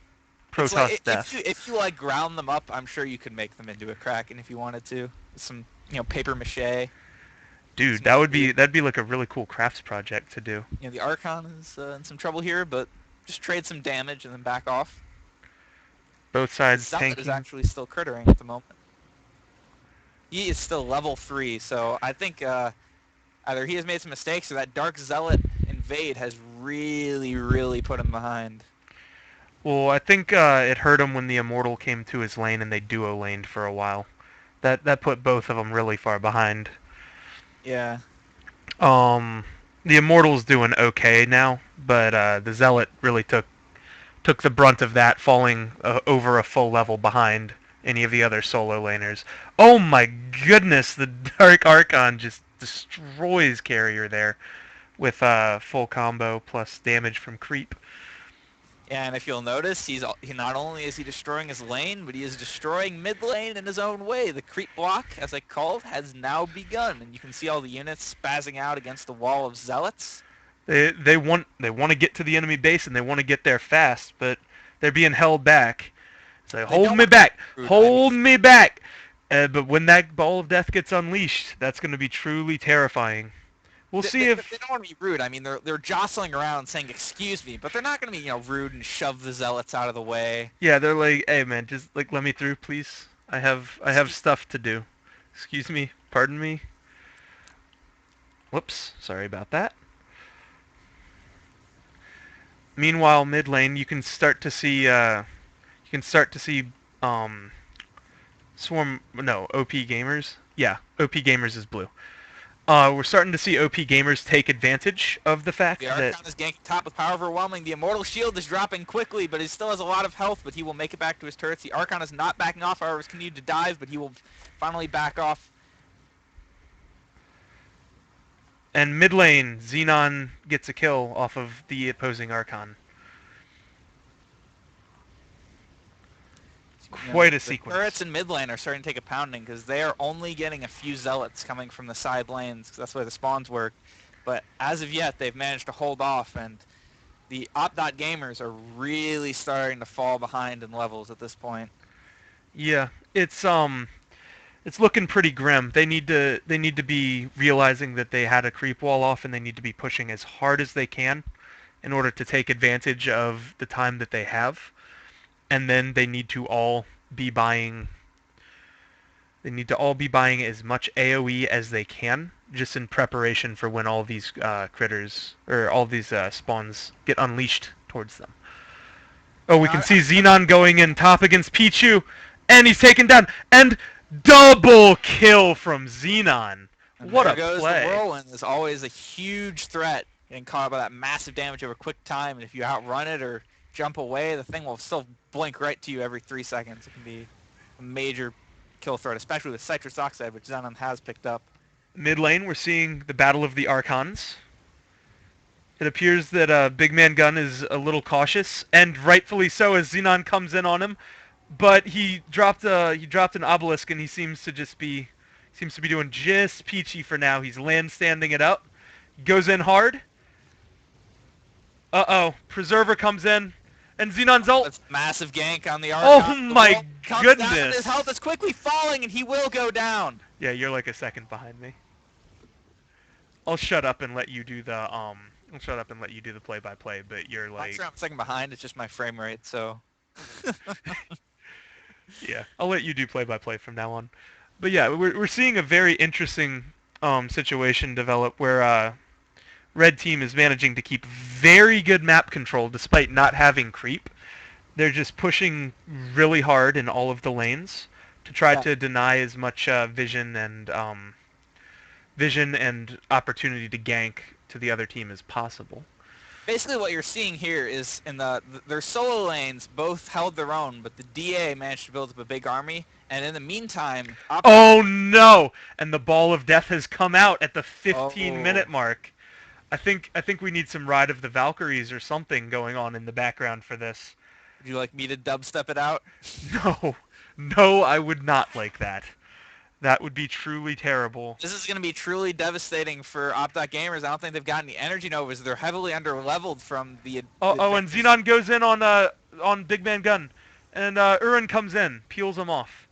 Protoss death. If you like ground them up, I'm sure you could make them into a Kraken if you wanted to. Some, paper mache. Dude, that'd be like a really cool crafts project to do. The Archon is in some trouble here, but just trade some damage and then back off. Both sides tanking. tanking. Is actually still crittering at the moment. He is still level 3, so I think either he has made some mistakes or that Dark Zealot invade has really, really put him behind. Well, I think it hurt him when the Immortal came to his lane and they duo laned for a while. That put both of them really far behind. Yeah. The Immortal's doing okay now, but the Zealot really took the brunt of that, falling over a full level behind any of the other solo laners. Oh my goodness, the Dark Archon just destroys Carrier there with full combo plus damage from creep. Yeah, and if you'll notice, he not only is he destroying his lane, but he is destroying mid lane in his own way. The creep block, as I called, has now begun, and you can see all the units spazzing out against the wall of Zealots. They want to get to the enemy base and they want to get there fast, but they're being held back. It's like, hold me back, hold me back. But when that ball of death gets unleashed, that's going to be truly terrifying. We'll They, see they, if... they don't want to be rude. I mean, they're jostling around saying "excuse me," but they're not going to be rude and shove the zealots out of the way. Yeah, they're like, hey man, just like let me through, please. I have stuff to do. Excuse me, pardon me. Whoops, sorry about that. Meanwhile, mid lane, you can start to see um swarm no OP gamers. Yeah, OP gamers is blue. We're starting to see OP gamers take advantage of the The fact that Archon is ganking top with power overwhelming. The Immortal Shield is dropping quickly, but he still has a lot of health, but he will make it back to his turrets. The Archon is not backing off, however, he's continued to dive, but he will finally back off. and mid lane Xenon gets a kill off of the opposing Archon. Quite a The sequence. turrets in mid lane are starting to take a pounding because they are only getting a few zealots coming from the side lanes, 'cause that's where the spawns work. But as of yet, they've managed to hold off, and the Op.Dot gamers are really starting to fall behind in levels at this point. Yeah, it's looking pretty grim. They need to be realizing that they had a creep wall off, and they need to be pushing as hard as they can in order to take advantage of the time that they have. And then be buying they need to all be buying as much AoE as they can, just in preparation for when all these critters or all these spawns get unleashed towards them. Oh, we can Now, see Xenon going in top against Pichu, and he's taken down. And double kill from Xenon. and What there a goes the play. Whirlwind. Is always a huge threat, getting caught by that massive damage over quick time, and if you outrun it or jump away, the thing will still blink right to you every 3 seconds. It can be a major kill threat, especially with Citrus Oxide, which Xenon has picked up. Mid lane, we're seeing the Battle of the Archons. It appears that Big Man Gun is a little cautious, and rightfully so, as Xenon comes in on him. But he dropped an obelisk, and he seems to be doing just peachy for now. He's land standing it up, goes in hard. Uh-oh, Preserver comes in, and Xenon's ult. That's a massive gank on the Oh Archon. The my Whirlwind comes down, and his goodness! health is quickly falling, and he will go down. Yeah, you're like a second behind me. I'll shut up and let you do the I'll shut up and let you do the play-by-play, but you're I'm like... sure I'm a second behind. It's just my frame rate, so. Yeah, I'll let you do play-by-play from now on. But yeah, we're seeing a very interesting situation develop where Red Team is managing to keep very good map control despite not having creep. They're just pushing really hard in all of the lanes to try Yeah. to deny as much vision and opportunity to gank to the other team as possible. Basically, what you're seeing here is in their solo lanes both held their own, but the DA managed to build up a big army, and in the meantime, Oh no! And the ball of death has come out at the 15-minute mark. I think we need some Ride of the Valkyries or something going on in the background for this. Would you like me to dubstep it out? No, I would not like that. That would be truly terrible. This is going to be truly devastating for Op.Dot gamers. I don't think they've gotten the energy novas. They're heavily under-leveled from the... Oh, and Xenon goes in on Big Man Gun, and Urin comes in, peels him off.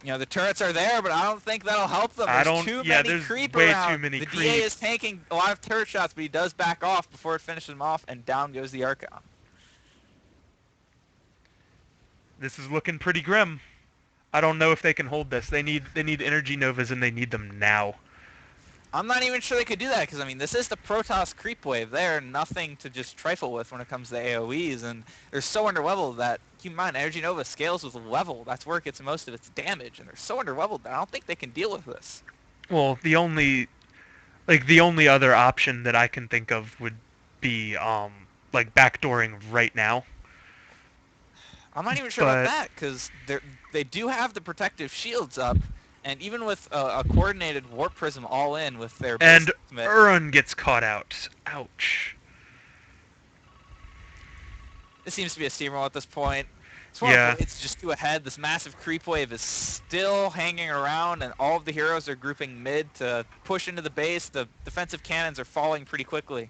The turrets are there, but I don't think that'll help them. There's too many there's creep way around. too many the creep. DA is tanking a lot of turret shots, but he does back off before it finishes him off, and down goes the Archon. This is looking pretty grim. I don't know if they can hold this. They need energy novas, and they need them now. I'm not even sure they could do that, because, I mean, this is the Protoss creep wave. They're nothing to just trifle with when it comes to AoEs, and they're so underleveled that, keep in mind, Energy Nova scales with level. That's where it gets most of its damage, and they're so underleveled that I don't think they can deal with this. Well, the only other option that I can think of would be backdooring right now. I'm not even sure about that, because they do have the protective shields up, and even with a coordinated warp prism all in with their... And Urin gets caught out. Ouch. This seems to be a steamroll at this point. Yeah. It's just too ahead. This massive creep wave is still hanging around, and all of the heroes are grouping mid to push into the base. The defensive cannons are falling pretty quickly.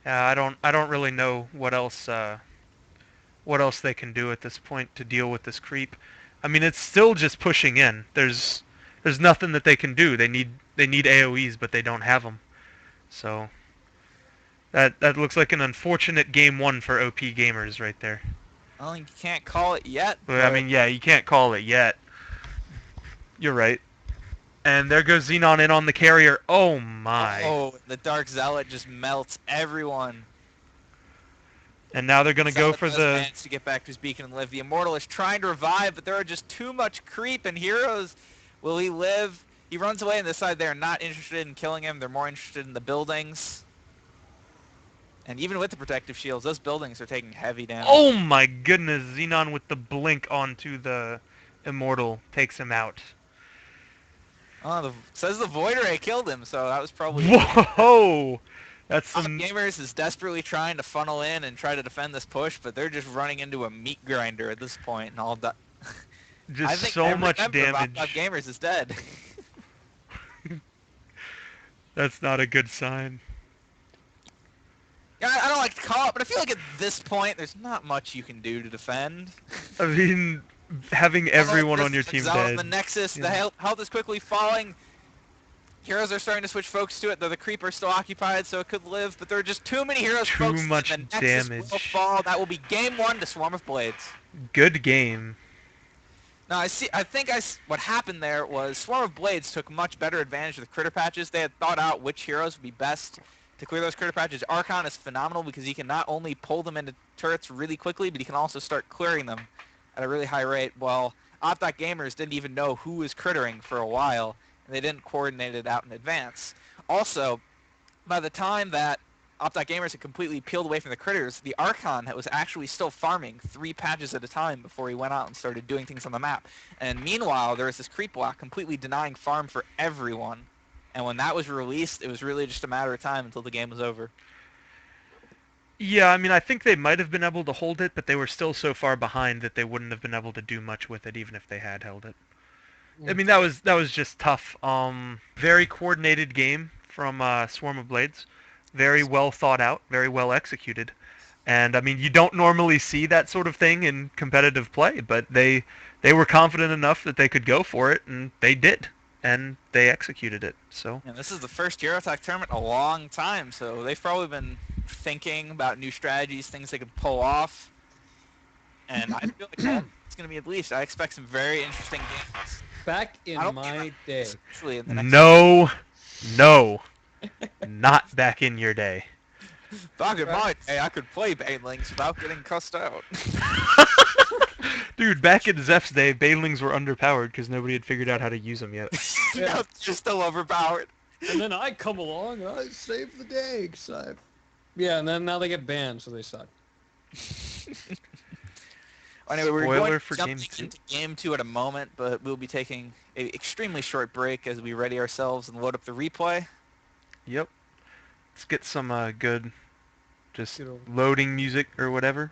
Yeah, I don't really know what else they can do at this point to deal with this creep. I mean, it's still just pushing in. There's nothing that they can do. They need AoEs, but they don't have them. So that looks like an unfortunate game one for OP gamers right there. Well, you can't call it yet, But I but mean, yeah, you can't call it yet. You're right. And there goes Xenon in on the carrier. Oh my. oh, the Dark Zealot just melts everyone. And now they're going to go Zealot for does the... manage to get back to his beacon and live. The Immortal is trying to revive, but there are just too much creep and heroes. Will he live? He runs away on this side. They're not interested in killing him. They're more interested in the buildings. And even with the protective shields, those buildings are taking heavy damage. Oh my goodness, Xenon with the blink onto the Immortal takes him out. Oh, says the Void Ray killed him, so that was probably... Whoa! That's some... Gamers is desperately trying to funnel in and try to defend this push, but they're just running into a meat grinder at this point, and all that. Just so much damage. Gamers is dead. That's not a good sign. Yeah, I don't like to call it, but I feel like at this point, there's not much you can do to defend. I mean, having everyone on your team dead. The Nexus, yeah. the health is quickly falling. Heroes are starting to switch focus to it, though the Creeper is still occupied, so it could live, but there are just too many heroes focused. Too much the Nexus damage. will fall. That will be game one to Swarm of Blades. Good game. Now, what happened there was Swarm of Blades took much better advantage of the critter patches. They had thought out which heroes would be best to clear those critter patches. Archon is phenomenal because he can not only pull them into turrets really quickly, but he can also start clearing them at a really high rate. Well, Optic Gamers didn't even know who was crittering for a while, and they didn't coordinate it out in advance. Also, by the time that Optic Gamers had completely peeled away from the critters, the Archon was actually still farming 3 patches at a time before he went out and started doing things on the map. And meanwhile, there was this creep block completely denying farm for everyone. And when that was released, it was really just a matter of time until the game was over. Yeah, I mean, I think they might have been able to hold it, but they were still so far behind that they wouldn't have been able to do much with it, even if they had held it. I mean, that was just tough. Very coordinated game from Swarm of Blades. Very well thought out, very well executed. And I mean, you don't normally see that sort of thing in competitive play, but they were confident enough that they could go for it, and they did. And they executed it. So. And this is the first Eurotalk tournament in a long time, so they've probably been thinking about new strategies, things they could pull off. And I feel like it's going to be at least. I expect some very interesting games. Back in my day. In the next no, not back in your day. Back in my day, I could play Banelings without getting cussed out. Dude, back in Zeph's day, Banelings were underpowered because nobody had figured out how to use them yet. Yeah, you're still overpowered. And then I come along and I save the day. Yeah, and then now they get banned, so they suck. Anyway, we're Spoiler going for to jump game 2. into game 2 at a moment, but we'll be taking an extremely short break as we ready ourselves and load up the replay. Yep. Let's get some good, just loading music or whatever.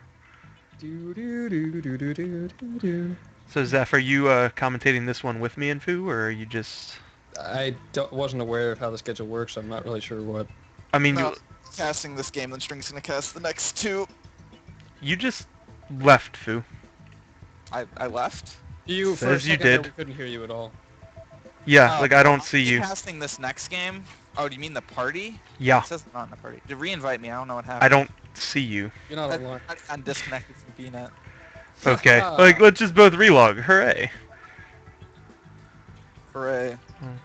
So Zeph, are you commentating this one with me and Fu, or are you just... I wasn't aware of how the schedule works, so I'm not really sure what... I mean, no, casting this game, then String's going to cast the next 2. You just left, Fu. I left? You, for a Says you second there, did. we couldn't hear you at all. Yeah, like I don't see you. Casting this next game? Oh, do you mean the party? Yeah, It says not in the party. To re-invite me, I don't know what happened. I don't see you. You're not online. I'm disconnected from VNet. Okay, like let's just both relog. Hooray! Hooray.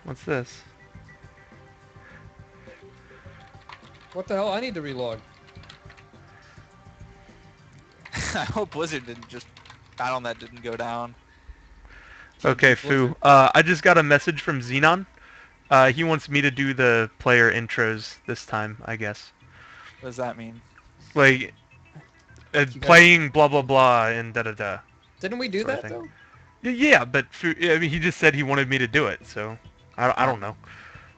What's this? What the hell? I need to relog. I hope Blizzard didn't just... Battle.net didn't go down. Okay, Fu. I just got a message from Xenon. He wants me to do the player intros this time, I guess. What does that mean? Like, playing blah blah blah and da da da. Didn't we do that, though? Yeah, but Fu, I mean, he just said he wanted me to do it, so I don't know.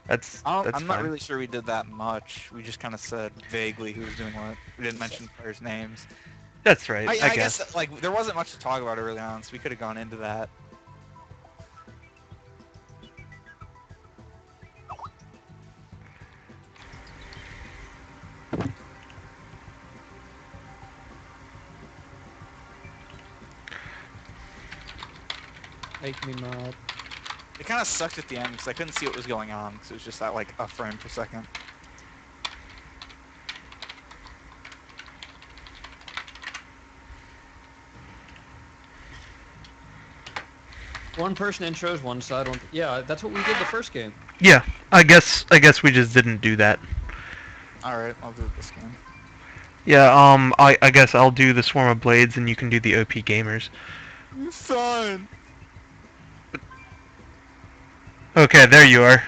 That's I'm fine. not really sure we did that much. We just kind of said vaguely who was doing what. We didn't mention players' names. That's right. I guess like there wasn't much to talk about early on, so we could have gone into that. Make me mad. It kind of sucked at the end because I couldn't see what was going on because it was just at like a frame per second. One person intros, one side, one. Yeah, that's what we did the first game. Yeah, I guess we just didn't do that. All right, I'll do it this game. Yeah, I guess I'll do the Swarm of Blades and you can do the OP Gamers. Fine. Okay, there you are.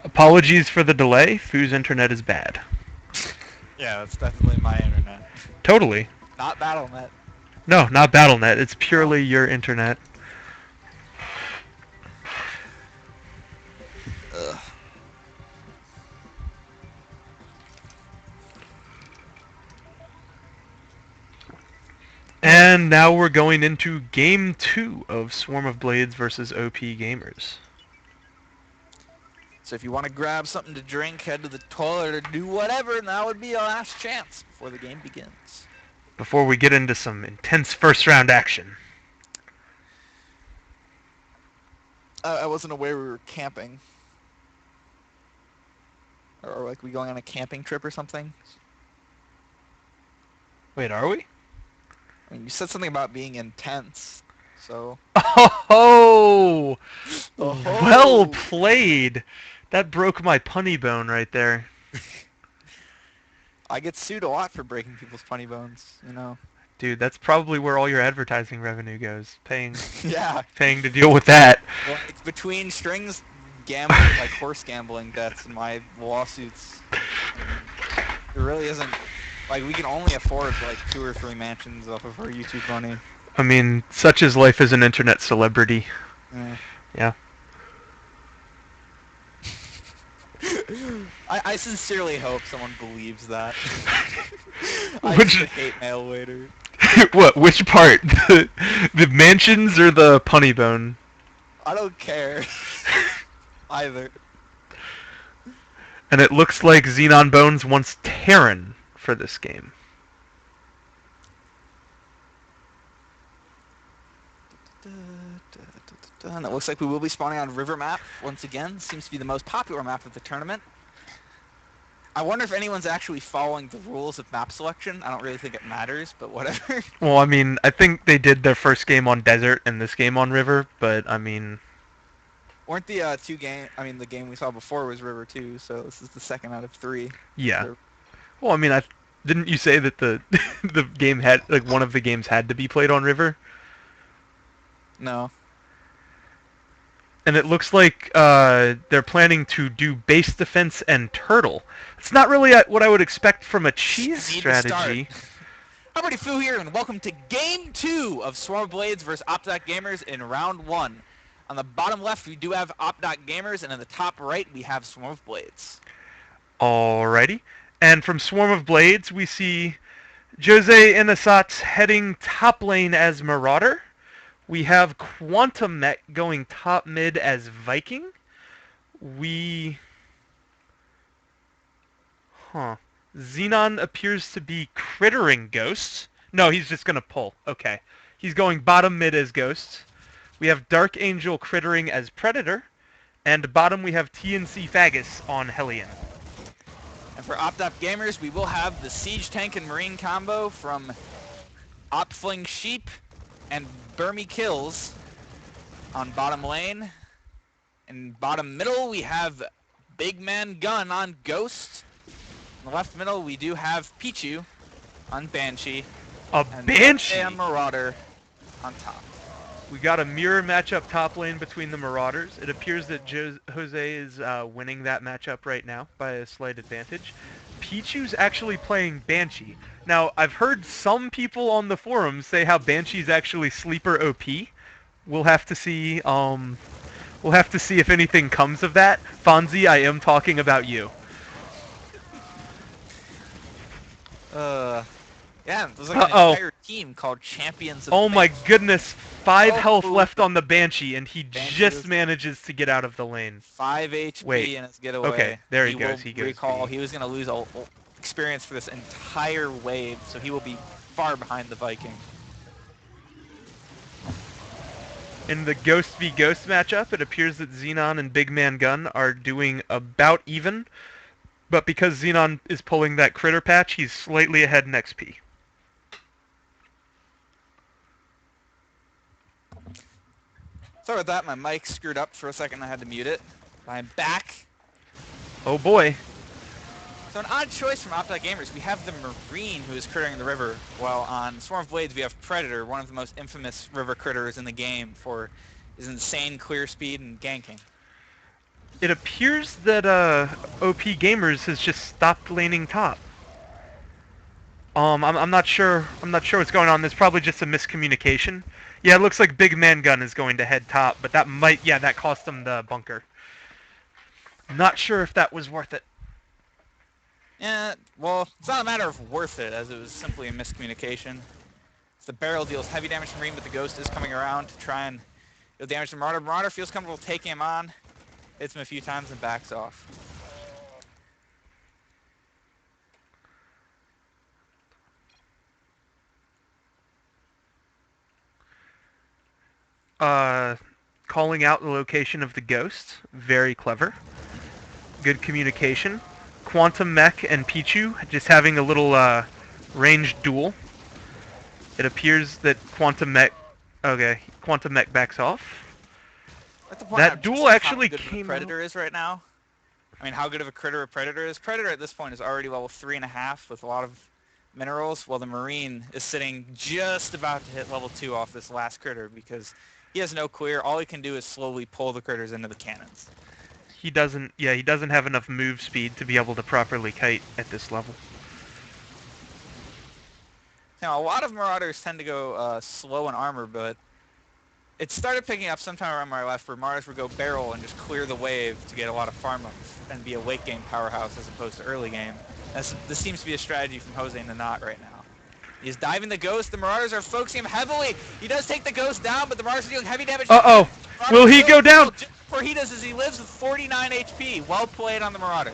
Apologies for the delay. Foo's internet is bad. Yeah, that's definitely my internet. Totally. Not BattleNet. No, not BattleNet. It's purely your internet. Ugh. And now we're going into Game 2 of Swarm of Blades versus OP Gamers. So if you want to grab something to drink, head to the toilet, or do whatever, now would be your last chance before the game begins. Before we get into some intense first round action. I wasn't aware we were camping. Or like we going on a camping trip or something. Wait, are we? I mean, you said something about being intense, so... Oh! Oh. Well played! That broke my punny bone right there. I get sued a lot for breaking people's funny bones, you know. Dude, that's probably where all your advertising revenue goes. Paying Yeah. paying to deal with that. Well, it's between strings gambling, like horse gambling debts and my lawsuits. There really isn't... Like, we can only afford, like, 2 or 3 mansions off of our YouTube money. I mean, such is life as an internet celebrity. Yeah. I sincerely hope someone believes that. I Which- just hate mail waiter. What? Which part? The mansions or the punny bone? I don't care. Either. And it looks like Xenon Bones wants Terran for this game. And it looks like we will be spawning on River Map once again. Seems to be the most popular map of the tournament. I wonder if anyone's actually following the rules of map selection. I don't really think it matters, but whatever. Well, I mean, I think they did their first game on desert and this game on river, but I mean... Weren't the the game we saw before was River 2, so this is the second out of 3. Yeah. So- Well, I mean, didn't you say that the the game had, like, one of the games had to be played on river? No. And it looks like they're planning to do base defense and turtle. It's not really what I would expect from a cheese Need to start. strategy. Everybody, Fu here, and welcome to Game 2 of Swarm of Blades vs. Opdot Gamers in Round 1. On the bottom left, we do have Opdot Gamers, and in the top right, we have Swarm of Blades. Alrighty. And from Swarm of Blades, we see Jose Inosat heading top lane as Marauder. We have Quantum Mech going top mid as Viking. Xenon appears to be crittering Ghost. No, he's just going to pull. Okay. He's going bottom mid as Ghost. We have Dark Angel crittering as Predator. And bottom we have TNC Fagus on Hellion. And for Opdot Gamers, we will have the Siege Tank and Marine combo from Opfling Sheep and Burmy Kills on bottom lane. In bottom middle, we have Big Man Gun on Ghost. In the left middle, we do have Pichu on Banshee. A And Banshee! And Marauder on top. We got a mirror matchup top lane between the Marauders. It appears that Jose is winning that matchup right now by a slight advantage. Pichu's actually playing Banshee. Now, I've heard some people on the forums say how Banshee's actually sleeper OP. We'll have to see. We'll have to see if anything comes of that. Fonzie, I am talking about you. Yeah, there's like an Uh-oh. entire team called Champions of Oh my Banshee. goodness! 5 Oh. health left on the Banshee, and he Banshee just is- manages to get out of the lane. 5 HP Wait. in his getaway. Okay, there he will goes, he goes recall B. he was going to lose experience for this entire wave, so he will be far behind the Viking. In the Ghost v Ghost matchup, it appears that Xenon and Big Man Gun are doing about even, but because Xenon is pulling that critter patch, he's slightly ahead in XP. Sorry about that, my mic screwed up for a second, I had to mute it. I'm back. Oh boy. So an odd choice from Optic Gamers. We have the Marine who is crittering the river, while on Swarm of Blades we have Predator, one of the most infamous river critters in the game for his insane clear speed and ganking. It appears that OP Gamers has just stopped laning top. I'm not sure. I'm not sure what's going on. There's probably just a miscommunication. Yeah, it looks like Big Man Gun is going to head top, but that might, yeah, that cost him the bunker. Not sure if that was worth it. Yeah, well, it's not a matter of worth it, as it was simply a miscommunication. The barrel deals heavy damage to Marine, but the Ghost is coming around to try and deal damage to Marauder. Marauder feels comfortable taking him on, hits him a few times, and backs off. Calling out the location of the Ghost. Very clever. Good communication. Quantum Mech and Pichu just having a little ranged duel. It appears that Quantum Mech backs off. That duel actually came. How good Predator is right now. I mean, how good of a critter a Predator is. Predator at this point is already level 3.5 with a lot of minerals, while the Marine is sitting just about to hit level 2 off this last critter because he has no clear. All he can do is slowly pull the critters into the cannons. He doesn't have enough move speed to be able to properly kite at this level. Now, a lot of Marauders tend to go slow in armor, but it started picking up sometime around my left where Marauders would go barrel and just clear the wave to get a lot of farm-ups and be a late game powerhouse as opposed to early game. This seems to be a strategy from Jose Nanat right now. He's diving the Ghost. The Marauders are focusing him heavily. He does take the Ghost down, but the Marauders are dealing heavy damage. Uh-oh. Will he go down? Just before he does is he lives with 49 HP. Well played on the Marauder.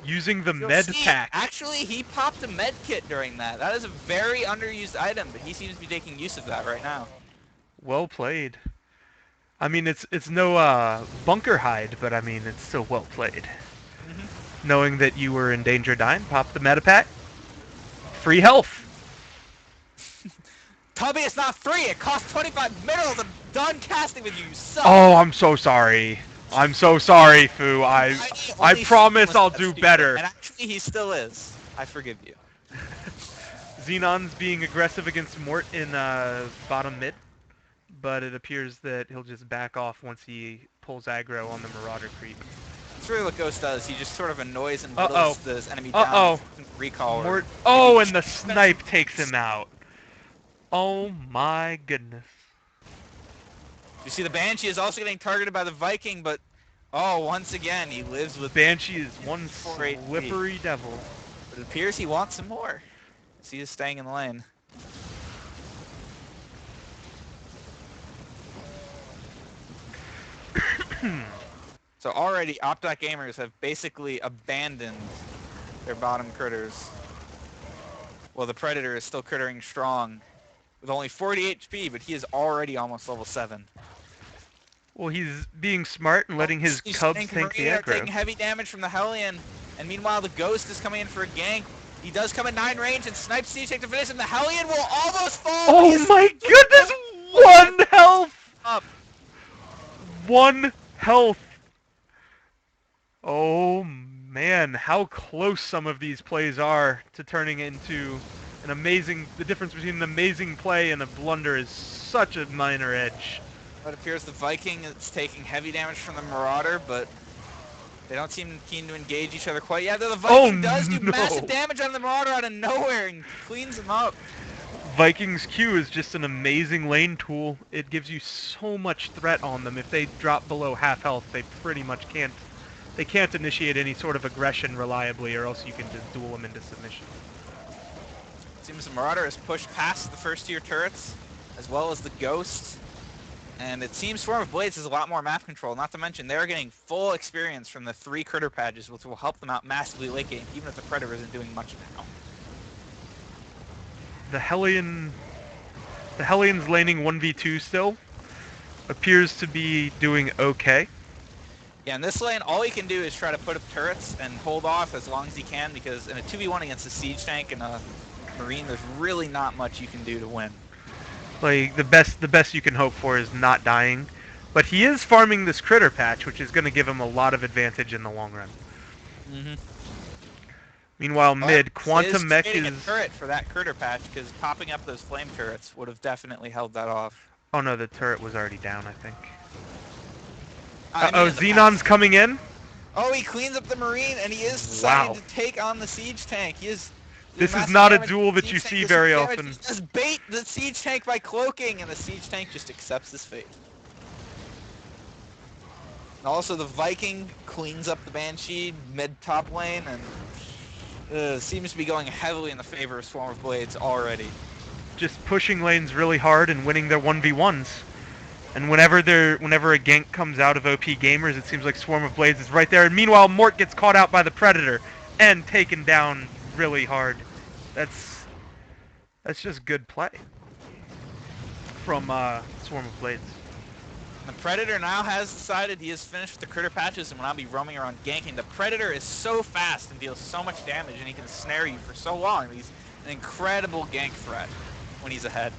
Using the med pack. Actually, he popped a med kit during that. That is a very underused item, but he seems to be taking use of that right now. Well played. I mean, it's no bunker hide, but I mean, it's still well played. Knowing that you were in danger of dying, pop the meta pack. Free health. Tubby, it's not free. It costs 25 minerals. I'm done casting with you. You suck. Oh, I'm so sorry. I'm so sorry, Fu. I promise I'll do better. And actually, he still is. I forgive you. Xenon's being aggressive against Mort in bottom mid, but it appears that he'll just back off once he pulls aggro on the Marauder creep. That's really what Ghost does. He just sort of annoys and whittles this enemy down. Recall. Mort. Oh, and the snipe takes him out. Oh my goodness. You see the Banshee is also getting targeted by the Viking, but once again he lives with Banshee is one slippery devil. But it appears he wants some more. So he is staying in the lane. So already Optic Gamers have basically abandoned their bottom critters. Well, the Predator is still crittering strong with only 40 HP, but he is already almost level 7. Well, he's being smart and letting his cubs tank the aggro. Taking heavy damage from the Hellion, and meanwhile the Ghost is coming in for a gank. He does come at 9 range and snipes Siege to finish him. The Hellion will almost fall! Oh my goodness! 1 health! Up. 1 health! Oh man, how close some of these plays are to turning into an amazing... The difference between an amazing play and a blunder is such a minor edge. It appears the Viking is taking heavy damage from the Marauder, but they don't seem keen to engage each other quite yet. The Viking does do massive damage on the Marauder out of nowhere and cleans him up. Viking's Q is just an amazing lane tool. It gives you so much threat on them. If they drop below half health, they pretty much can't... They can't initiate any sort of aggression reliably, or else you can just duel them into submission. Seems the Marauder has pushed past the first tier turrets, as well as the Ghost. And it seems Swarm of Blades is a lot more map control, not to mention they're getting full experience from the 3 critter patches, which will help them out massively late game, even if the Predator isn't doing much now. The Hellions laning 1v2 still appears to be doing okay. Yeah, in this lane, all he can do is try to put up turrets and hold off as long as he can, because in a 2v1 against a siege tank and a marine, there's really not much you can do to win. Like, the best you can hope for is not dying. But he is farming this critter patch, which is going to give him a lot of advantage in the long run. Mm-hmm. Meanwhile, mid, Quantum Quantum Mech is is... a turret for that critter patch, because popping up those flame turrets would have definitely held that off. Oh no, the turret was already down, I think. I Uh-oh, mean, Xenon's coming in? Oh, he cleans up the marine, and he is deciding to take on the siege tank. He is. This is not a duel that you see very often. He just bait the siege tank by cloaking, and the siege tank just accepts his fate. And also, the Viking cleans up the Banshee mid-top lane, and seems to be going heavily in the favor of Swarm of Blades already. Just pushing lanes really hard and winning their 1v1s. And whenever a gank comes out of OP gamers, it seems like Swarm of Blades is right there. And meanwhile, Mort gets caught out by the Predator and taken down really hard. That's just good play from Swarm of Blades. The Predator now has decided he is finished with the critter patches and will now be roaming around ganking. The Predator is so fast and deals so much damage, and he can snare you for so long. He's an incredible gank threat when he's ahead.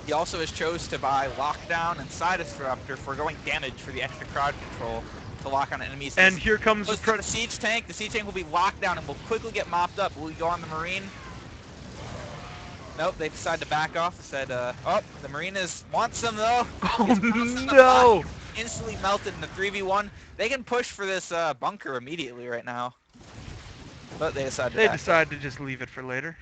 He also has chose to buy Lockdown and Side Disruptor for going damage for the extra crowd control to lock on enemies. And here comes the siege tank. The siege tank will be locked down and will quickly get mopped up. Will he go on the Marine? Nope, they decided to back off. They said, oh, the Marine wants them though. Oh no! Instantly melted in the 3v1. They can push for this bunker immediately right now. But they decided to just leave it for later.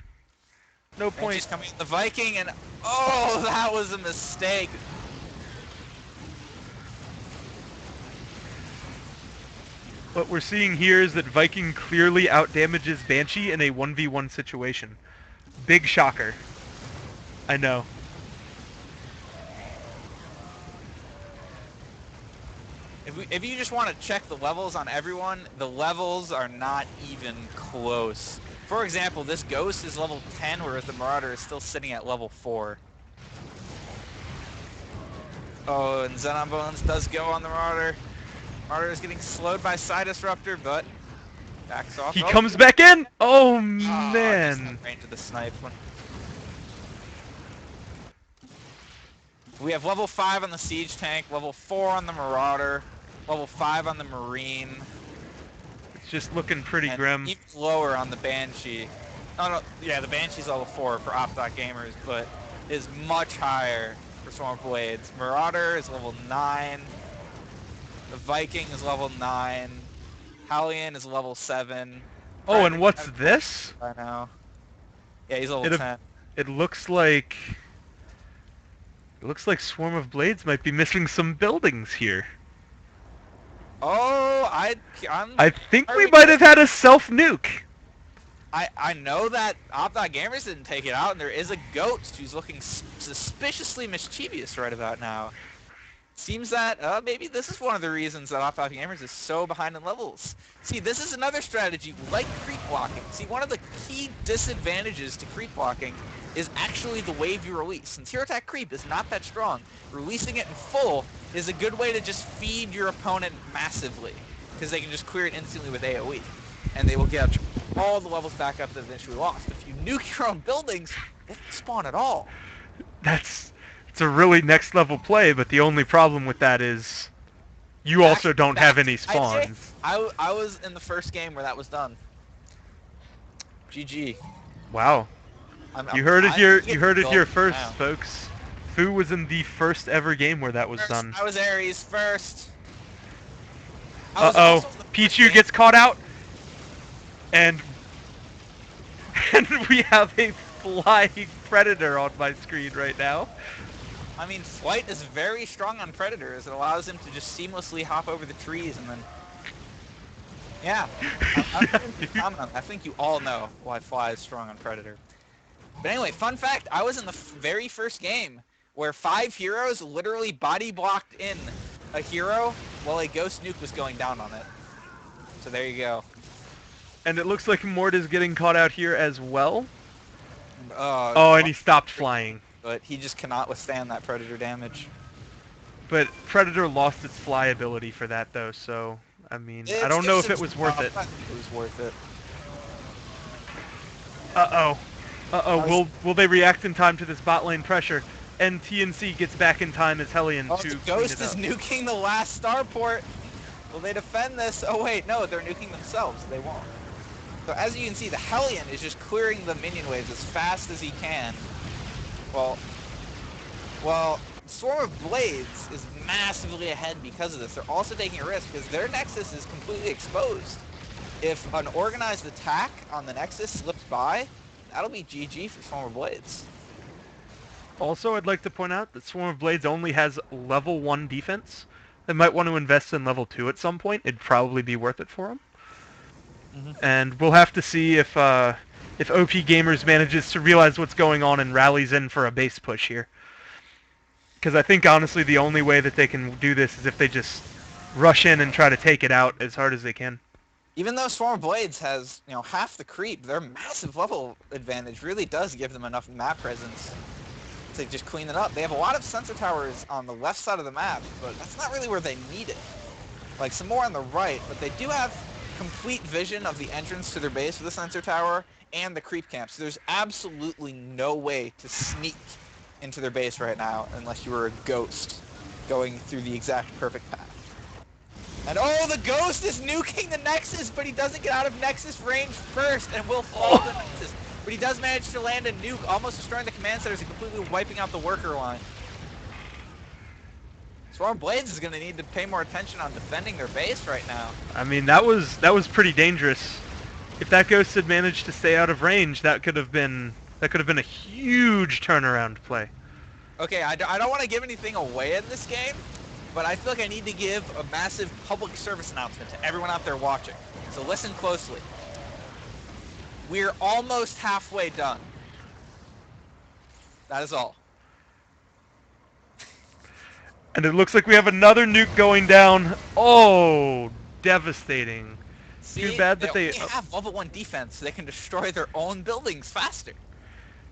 No point. She's coming the Viking, and oh, that was a mistake. What we're seeing here is that Viking clearly outdamages Banshee in a 1v1 situation. Big shocker. I know. If you just want to check the levels on everyone, the levels are not even close. For example, this Ghost is level 10, whereas the Marauder is still sitting at level 4. Oh, and Xenon Bones does go on the Marauder. Marauder is getting slowed by Side Disruptor, but backs off. He comes back in! Oh, man! Right into the snipe one. We have level 5 on the Siege Tank, level 4 on the Marauder, level 5 on the Marine. Just looking pretty grim. Even lower on the Banshee. Oh no, yeah, the Banshee's level 4 for Gamers, but is much higher for Swarm Blades. Marauder is level 9. The Viking is level 9. Hellion is level 7. Oh, and what's this? I know. Yeah, he's level 10. It looks like Swarm of Blades might be missing some buildings here. Oh, I think we might have had a self-nuke. I know that Gamers didn't take it out, and there is a ghost who's looking suspiciously mischievous right about now. Seems that maybe this is one of the reasons that Gamers is so behind in levels. See, this is another strategy like creep blocking. See, one of the key disadvantages to creep blocking is actually the wave you release. Since Hero Attack Creep is not that strong, releasing it in full is a good way to just feed your opponent massively, because they can just clear it instantly with AoE, and they will get all the levels back up that eventually lost. If you nuke your own buildings, they don't spawn at all. It's a really next level play, but the only problem with that is you also don't have any spawns. I was in the first game where that was done. GG. Wow. You heard it here first, folks. Fu was in the first ever game where that was done. I was Ares first. Uh-oh. Pichu gets caught out. And we have a flying Predator on my screen right now. I mean, Flight is very strong on Predators. It allows him to just seamlessly hop over the trees and then... Yeah. I think you all know why Fly is strong on Predator. But anyway, fun fact, I was in the very first game where 5 heroes literally body blocked in a hero while a ghost nuke was going down on it. So there you go. And it looks like Mort is getting caught out here as well. Oh, And he stopped flying. But he just cannot withstand that Predator damage. But Predator lost its fly ability for that, though, so, I mean, I It's don't know if just it was worth it. I think it was worth it. Uh-oh. Uh-oh, will they react in time to this bot lane pressure? And TNC gets back in time as Hellion to The clean Ghost it is up. nuking the last starport. Will they defend this? Oh wait, no, they're nuking themselves. They won't. So as you can see, the Hellion is just clearing the minion waves as fast as he can. Well, Swarm of Blades is massively ahead because of this. They're also taking a risk because their Nexus is completely exposed. If an organized attack on the Nexus slips by, that'll be GG for Swarm of Blades. Also, I'd like to point out that Swarm of Blades only has level 1 defense. They might want to invest in level 2 at some point. It'd probably be worth it for them. And we'll have to see if OP Gamers manages to realize what's going on and rallies in for a base push here. Because I think, honestly, the only way that they can do this is if they just rush in and try to take it out as hard as they can. Even though Swarm of Blades has, half the creep, their massive level advantage really does give them enough map presence to just clean it up. They have a lot of sensor towers on the left side of the map, but that's not really where they need it. Like, some more on the right, but they do have complete vision of the entrance to their base with the sensor tower and the creep camp. So there's absolutely no way to sneak into their base right now unless you were a ghost going through the exact perfect path. And the Ghost is nuking the Nexus, but he doesn't get out of Nexus range first and will fall to the Nexus. But he does manage to land a nuke, almost destroying the command centers and completely wiping out the worker line. Swarm Blades is going to need to pay more attention on defending their base right now. I mean, that was pretty dangerous. If that Ghost had managed to stay out of range, that could have been a huge turnaround play. Okay, I don't want to give anything away in this game, but I feel like I need to give a massive public service announcement to everyone out there watching. So listen closely. We're almost halfway done. That is all. And it looks like we have another nuke going down. Oh, devastating. See, Too bad that they have level 1 defense, so they can destroy their own buildings faster.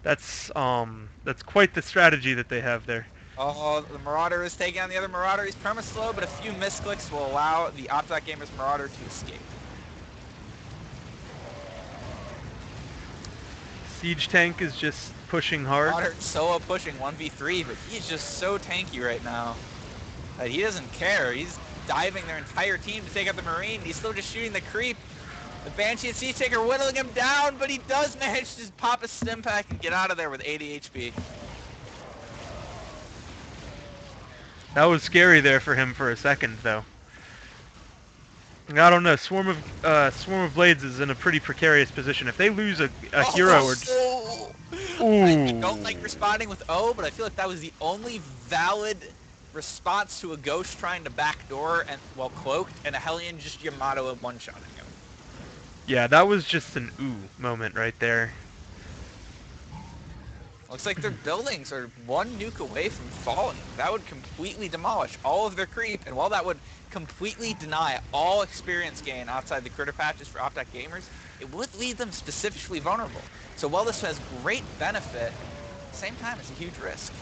That's quite the strategy that they have there. Oh, the Marauder is taking on the other Marauder. He's perma-slow, but a few misclicks will allow the Optic Gamers Marauder to escape. Siege Tank is just pushing hard. Marauder solo pushing 1v3, but he's just so tanky right now that he doesn't care. He's diving their entire team to take out the Marine. He's still just shooting the creep. The Banshee and Siege Tank are whittling him down, but he does manage to just pop a stim pack and get out of there with 80 HP. That was scary there for him for a second, though. I don't know. Swarm of Blades is in a pretty precarious position. If they lose a hero or just... I don't like responding with O, but I feel like that was the only valid response to a Ghost trying to backdoor and while cloaked, and a Hellion just Yamato and one-shotting him. Yeah, that was just an ooh moment right there. Looks like their buildings are one nuke away from falling. That would completely demolish all of their creep, and while that would completely deny all experience gain outside the critter patches for Optic Gamers, it would leave them specifically vulnerable. So while this has great benefit, at the same time it's a huge risk.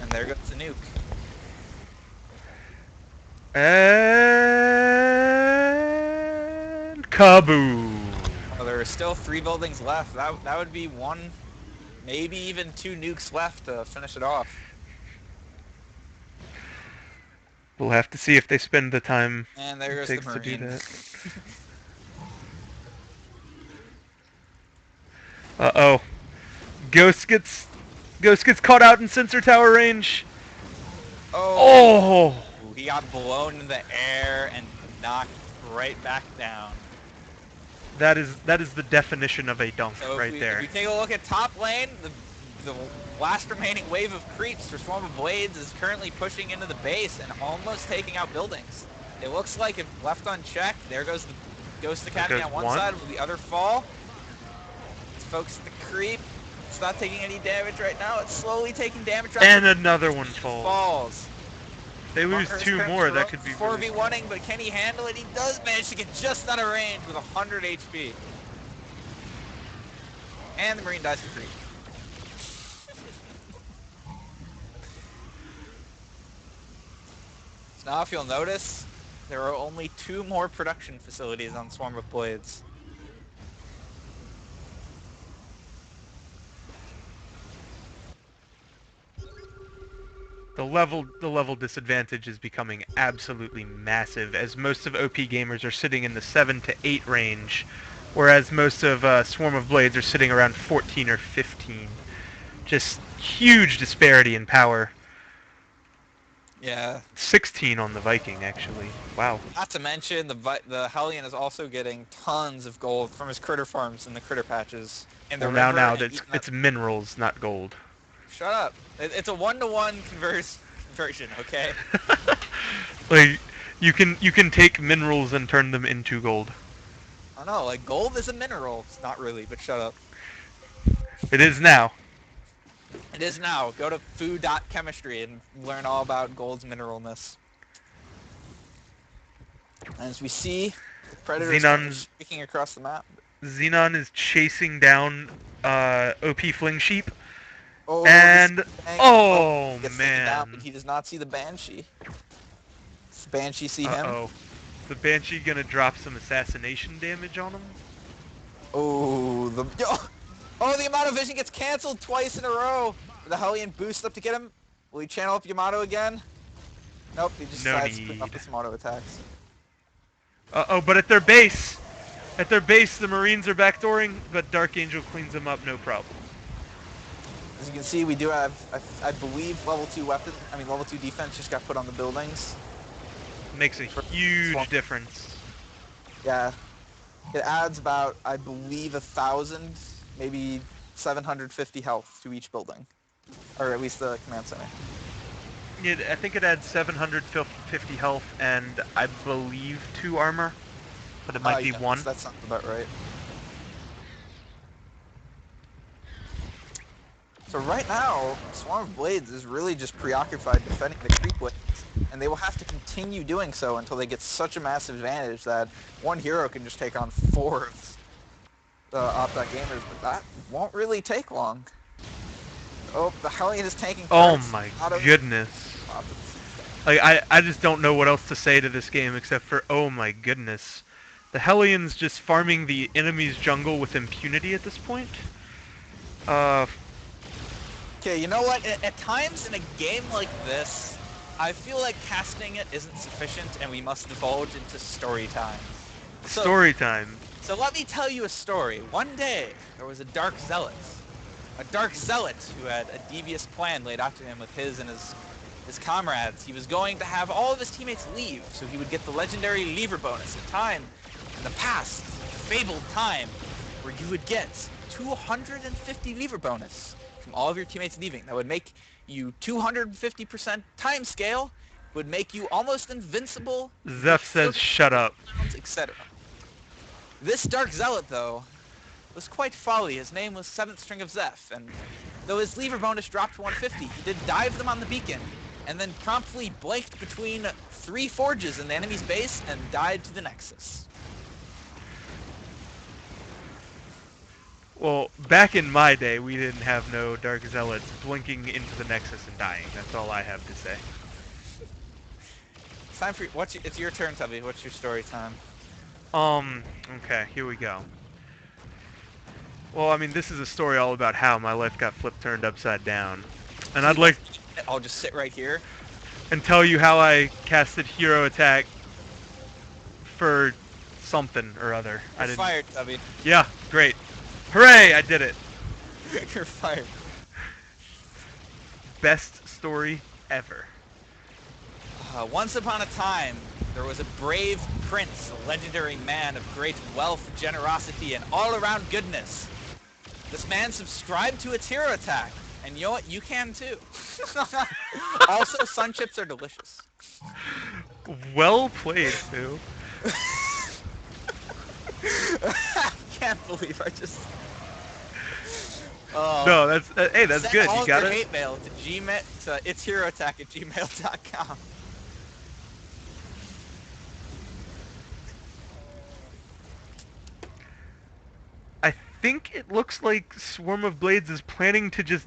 And there goes the nuke. And kaboom! Well, there are still 3 buildings left. That would be 1, maybe even 2 nukes left to finish it off. We'll have to see if they spend the time And there it goes the takes to do Marine. that. Uh-oh. Ghost gets caught out in sensor tower range. Oh! He got blown in the air and knocked right back down. That is the definition of a dunk So right there. If we take a look at top lane, the last remaining wave of creeps for Swarm of Blades is currently pushing into the base and almost taking out buildings. It looks like if left unchecked, there goes the Ghost Academy on one side, will the other fall? Let's focus the creep. It's not taking any damage right now. It's slowly taking damage. And another one falls. Falls. They lose Marner's 2 currently more, that could be really 4v1ing, but can he handle it? He does manage to get just out of range with 100 HP. And the Marine dies for free. So now if you'll notice, there are only 2 more production facilities on Swarm of Blades. The level disadvantage is becoming absolutely massive, as most of OP gamers are sitting in the 7 to 8 range, whereas most of Swarm of Blades are sitting around 14 or 15. Just huge disparity in power. Yeah. 16 on the Viking, actually. Wow. Not to mention, the Hellion is also getting tons of gold from his critter farms and the critter patches. In the Well, river now and it's minerals, not gold. Shut up. It's a 1-to-1 conversion, okay? Like, you can take minerals and turn them into gold. I know, like, gold is a mineral. It's not really, but shut up. It is now. It is now. Go to food.chemistry and learn all about gold's mineralness. As we see, the Predator is streaking across the map. Xenon is chasing down OP Fling Sheep. Oh, and gets taken down, man, but he does not see the Banshee. Does the Banshee see him? Uh-oh. The Banshee gonna drop some assassination damage on him? Oh, the amount of vision gets canceled twice in a row. The Hellion boosts up to get him. Will he channel up Yamato again? Nope, he just decides to pick up his auto attacks. Uh-oh, but at their base, the Marines are backdooring, but Dark Angel cleans them up, no problem. As you can see, we do have, I believe, level 2 defense just got put on the buildings. Makes a huge difference. Yeah. It adds about, I believe, 1,000, maybe 750 health to each building. Or at least the command center. I think it adds 750 health and I believe 2 armor, but it might be 1. That sounds about right. So right now, Swarm of Blades is really just preoccupied defending the creep waves, and they will have to continue doing so until they get such a massive advantage that one hero can just take on 4 of the Optic gamers, but that won't really take long. Oh, the Hellion is tanking. Oh my goodness. Like, I just don't know what else to say to this game except for, oh my goodness. The Hellion's just farming the enemy's jungle with impunity at this point. Okay, you know what? At times in a game like this, I feel like casting it isn't sufficient and we must divulge into story time. Story time. So let me tell you a story. One day, there was a Dark Zealot. A Dark Zealot who had a devious plan laid out to him with his and his comrades. He was going to have all of his teammates leave, so he would get the legendary lever bonus. A time in the past, fabled time, where you would get 250 lever bonus from all of your teammates leaving. That would make you 250% time scale, would make you almost invincible. Zeph says shut up. Etc. This Dark Zealot, though, was quite folly. His name was 7th String of Zeph, and though his lever bonus dropped to 150, he did dive them on the beacon, and then promptly blanked between 3 forges in the enemy's base and died to the Nexus. Well, back in my day, we didn't have no Dark Zealots blinking into the Nexus and dying. That's all I have to say. It's time for it's your turn, Tubby. What's your story time? Okay, here we go. Well, I mean, this is a story all about how my life got turned upside down. And I'd like... I'll just sit right here. And tell you how I casted Hero Attack for something or other. You're fired, Tubby. Yeah, great. Hooray, I did it. You're fired. Best story ever. Once upon a time, there was a brave prince, a legendary man of great wealth, generosity, and all-around goodness. This man subscribed to its hero attack, and you know what? You can too. Also, sun chips are delicious. Well played, Sue. Can't believe I just... No, that's hey, that's Send good. all You of your got it. hate mail to itsheroattack@gmail.com. I think it looks like Swarm of Blades is planning to just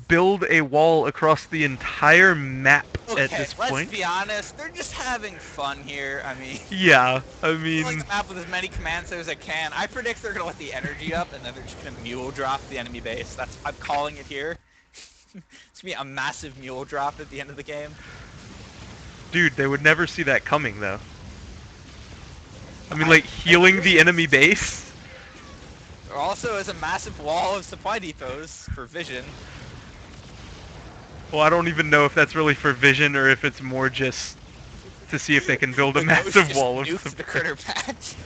build a wall across the entire map at Okay, this let's point. be honest. They're just having fun here. I mean, Yeah, I filling mean, the map with as many command centers as I can. I predict they're gonna let the energy up, and then they're just gonna mule drop the enemy base. I'm calling it here. It's gonna be a massive mule drop at the end of the game. dude, they would never see that coming, though. I mean, I like, healing agree. the enemy base? There also is a massive wall of supply depots for vision. Well, I don't even know if that's really for vision or if it's more just to see if they can build a The ghost massive just wall of nuked the supply. critter patch.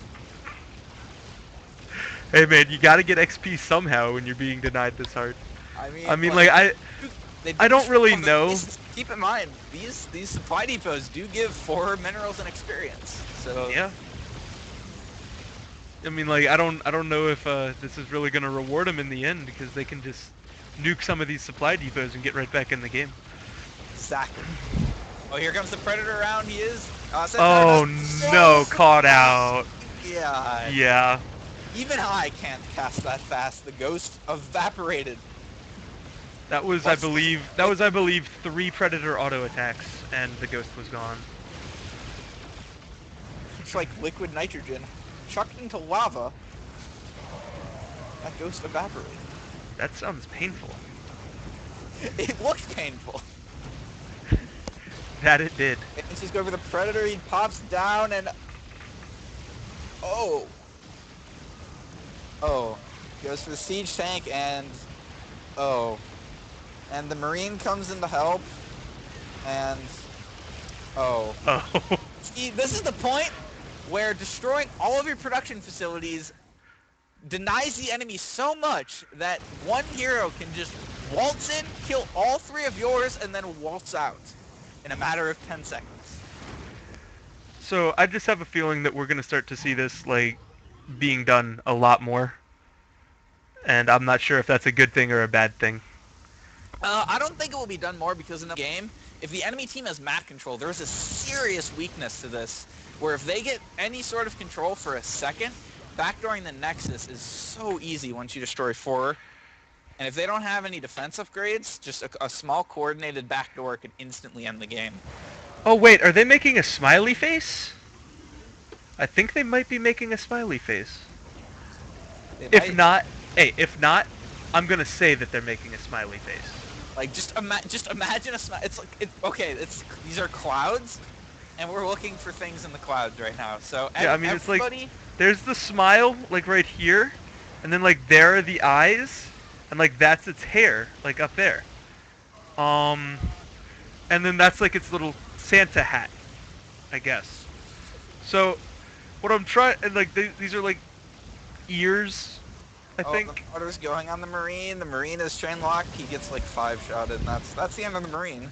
Hey man, you gotta get XP somehow when you're being denied this hard. I I mean, like, like, they do I don't really all the know. bases. Keep in mind, these supply depots do give 4 minerals and experience. So Yeah. I mean, like, I don't know if this is really gonna reward them in the end because they can just nuke some of these supply depots and get right back in the game. exactly. Oh, here comes the predator around. He is. Oh no, caught out. Yeah. Yeah. Even I can't cast that fast. The ghost evaporated. That was, I believe, 3 predator auto attacks, and the ghost was gone. It's like liquid nitrogen chucked into lava. That ghost evaporated. That sounds painful. It looked painful. That it did. Let's just go for the predator. He pops down and oh, goes for the siege tank and and the marine comes in to help and Oh. see, this is the point where destroying all of your production facilities denies the enemy so much that one hero can just waltz in, kill all 3 of yours, and then waltz out in a matter of 10 seconds. So I just have a feeling that we're gonna start to see this like being done a lot more, and I'm not sure if that's a good thing or a bad thing. I don't think it will be done more because in the game, if the enemy team has map control, there is a serious weakness to this, where if they get any sort of control for a second, backdooring the Nexus is so easy once you destroy 4. And if they don't have any defense upgrades, just a small coordinated backdoor could instantly end the game. Oh wait, are they making a smiley face? I think they might be making a smiley face. If not, I'm gonna say that they're making a smiley face. Like just imagine a smile. It's like okay. These are clouds, and we're looking for things in the clouds right now. So Yeah, I mean everybody, it's like there's the smile like right here, and then like there are the eyes, and like that's its hair like up there. And then that's like its little Santa hat, I guess. So what I'm trying, and like these are like ears, I think. the water's going on the marine. The marine is chain locked. He gets like 5-shotted, and that's the end of the marine.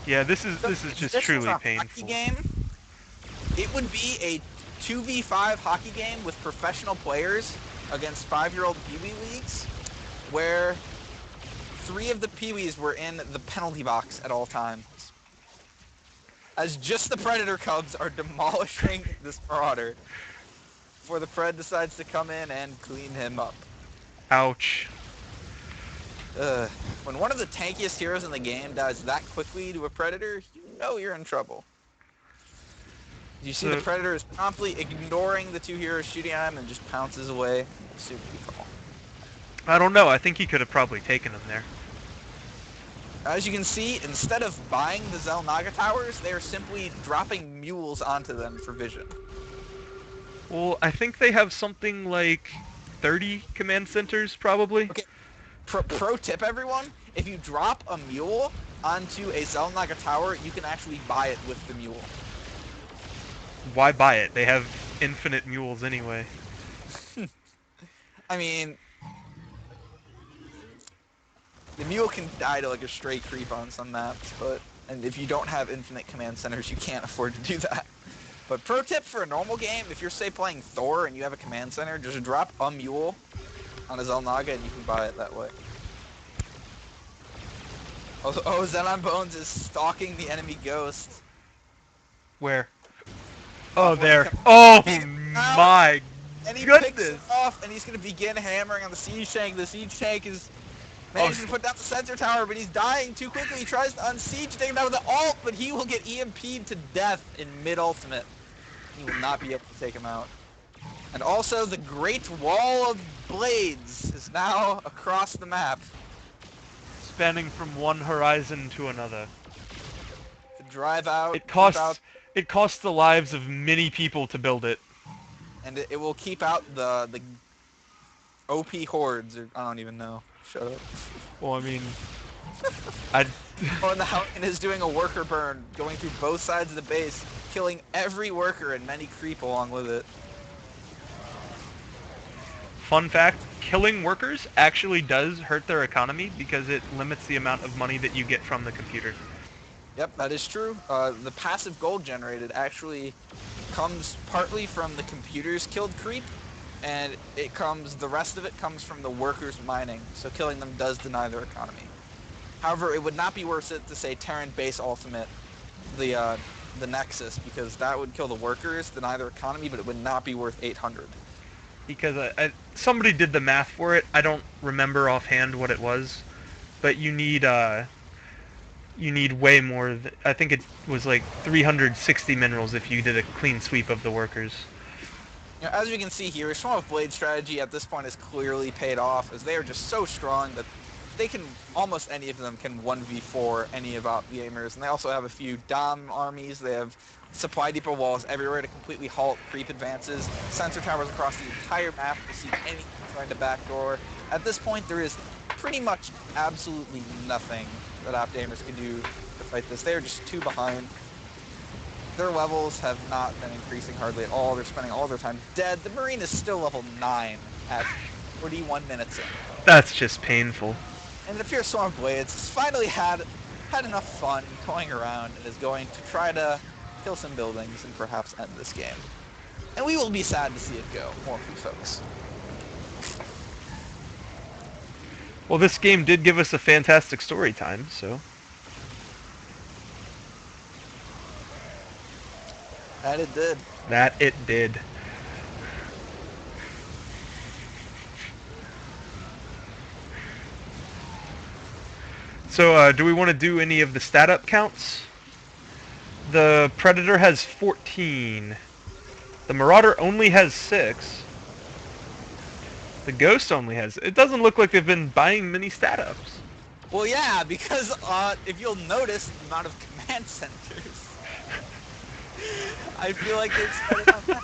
Yeah, this is just truly Hockey painful. game. It would be a 2v5 hockey game with professional players against 5-year-old Pee-wee leagues, where 3 of the Pee-wees were in the penalty box at all times. As just the Predator Cubs are demolishing this Marauder, before the Pred decides to come in and clean him up. Ouch. When one of the tankiest heroes in the game dies that quickly to a Predator, you know you're in trouble. You see the Predator is promptly ignoring the 2 heroes shooting at him and just pounces away. Super cool. I don't know. I think he could have probably taken him there. As you can see, instead of buying the Zelnaga towers, they are simply dropping mules onto them for vision. Well, I think they have something like 30 command centers, probably. Okay. Pro tip, everyone: if you drop a mule onto a Zelnaga tower, you can actually buy it with the mule. Why buy it? They have infinite mules anyway. I mean, the mule can die to like a stray creep on some maps, and if you don't have infinite command centers, you can't afford to do that. But pro tip for a normal game, if you're, say, playing Thor and you have a command center, just drop a mule on a Xel'Naga and you can buy it that way. Oh, Xenon Bones is stalking the enemy ghost. Where? Oh, where there. Oh Now, my and he goodness! picks it off, and he's going to begin hammering on the siege tank. The siege tank is managing to put down the sensor tower, but he's dying too quickly. He tries to unsiege, take him down with the ult, but he will get EMP'd to death in mid-ultimate. He will not be able to take him out. And also, the Great Wall of Blades is now across the map. Spanning from one horizon to another. To drive out, It costs the lives of many people to build it. and it will keep out the OP hordes, or I don't even know. Shut up. Well, I mean, I. Oh, and the Howkin is doing a worker burn, going through both sides of the base, killing every worker and many creep along with it. Fun fact, killing workers actually does hurt their economy because it limits the amount of money that you get from the computer. Yep, that is true. The passive gold generated actually comes partly from the computers killed creep, and the rest of it comes from the workers mining, so killing them does deny their economy. However, it would not be worth it to say Terran base ultimate the Nexus, because that would kill the workers, deny their economy, but it would not be worth 800. Because somebody did the math for it. I don't remember offhand what it was, but you need way more. I think it was like 360 minerals if you did a clean sweep of the workers. You know, as we can see here, Swarm of Blade strategy at this point has clearly paid off, as they are just so strong that they can, almost any of them can 1v4 any of Op gamers, and they also have a few Dom armies. They have supply depot walls everywhere to completely halt creep advances, sensor towers across the entire map to see anything trying to backdoor. At this point, there is pretty much absolutely nothing that Op gamers can do to fight this. They are just too behind. Their levels have not been increasing hardly at all. They're spending all their time dead. The Marine is still level 9 at 41 minutes in. That's just painful. And it appears Swarm of Blades has finally had enough fun going around and is going to try to kill some buildings and perhaps end this game. And we will be sad to see it go, won't we, folks? Well, this game did give us a fantastic story time, so. That it did. That it did. So, do we want to do any of the stat up counts? The Predator has 14. The Marauder only has 6. The Ghost only has... It doesn't look like they've been buying many stat ups. Well, yeah, because if you'll notice the amount of command centers, I feel like they've started on that.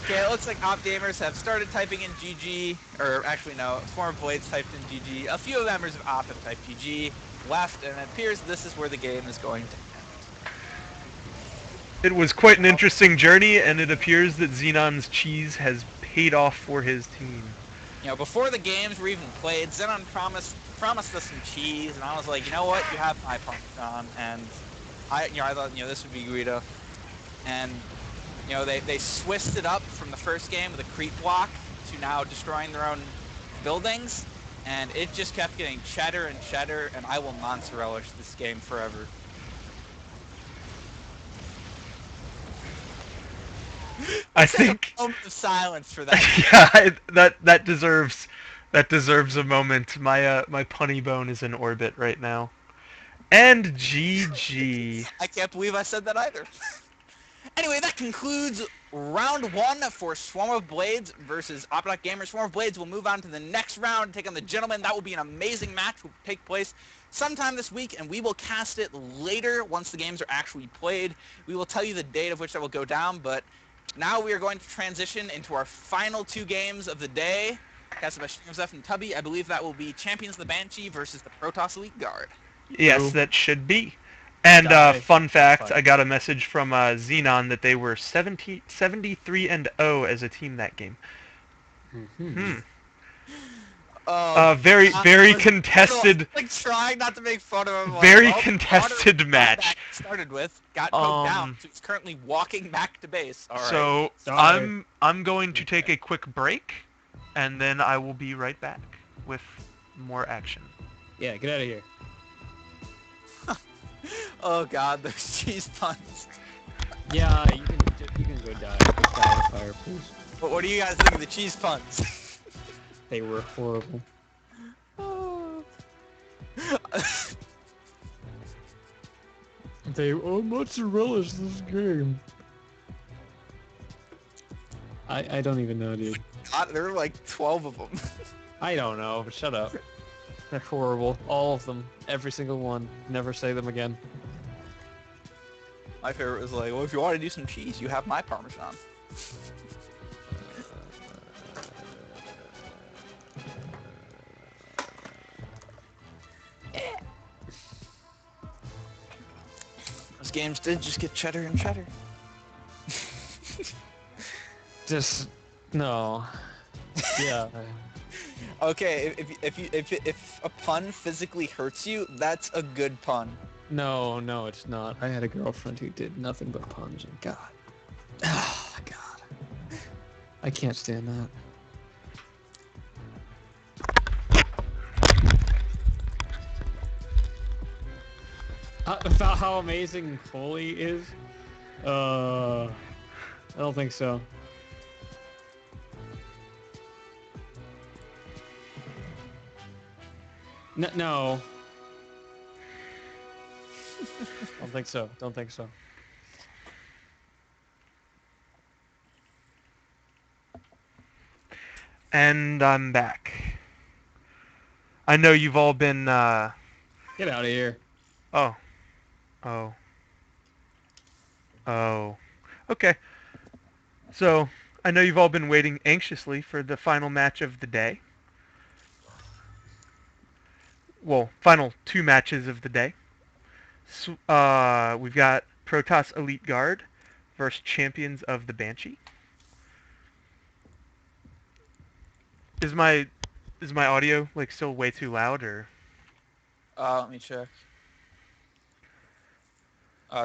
Okay, it looks like Op gamers have started typing in GG, or actually no, Swarm of Blades typed in GG. A few members of Op have typed GG, left, and it appears this is where the game is going to end. It was quite an interesting journey, and it appears that Xenon's cheese has paid off for his team. You know, before the games were even played, Xenon promised us some cheese, and I was like, you know what, you have my Parmesan, and I thought, this would be Guido, and they Swissed it up from the first game with a creep block to now destroying their own buildings, and it just kept getting cheddar and cheddar, and I will monster relish this game forever. I think A moment of silence for that. yeah, that deserves a moment. My my punny bone is in orbit right now. And GG. I can't believe I said that either. Anyway, that concludes round 1 for Swarm of Blades versus Optic Gamers. Swarm of Blades will move on to the next round and take on the Gentlemen. That will be an amazing match. Will take place sometime this week, and we will cast it later once the games are actually played. We will tell you the date of which that will go down, but now we are going to transition into our final 2 games of the day. Casted by Streamzef and Tubby. I believe that will be Champions of the Banshee versus the Protoss Elite Guard. Yes, that should be. And fun fact, I got a message from Xenon that they were 73-0 as a team that game. Very God, very I was contested. like trying not to make fun of him. Like, Very well, contested Otter got match. back started with got poked down, so he's currently walking back to base. All right. So Sorry. I'm going to take a quick break, and then I will be right back with more action. Yeah, get out of here. Oh God, those cheese puns. Yeah, you can go die. Go die in the fire, please. But what do you guys think of the cheese puns? They were horrible. They mozzarellas this game. I don't even know, dude. God, there were like 12 of them. I don't know, but shut up. They're horrible. All of them. Every single one. Never say them again. My favorite was like, well, if you want to do some cheese, you have my Parmesan. Those games did just get cheddar and cheddar. Just no. Yeah. Okay, if a pun physically hurts you, that's a good pun. No, it's not. I had a girlfriend who did nothing but puns, and God. Oh, God. I can't stand that. About how amazing Foley is? I don't think so. No. Don't think so. Don't think so. And I'm back. I know you've all been, Get out of here. Oh. Okay. So, I know you've all been waiting anxiously for the final match of the day. Well, final 2 matches of the day. So, we've got Protoss Elite Guard versus Champions of the Banshee. Is my audio like still way too loud, or? Let me check.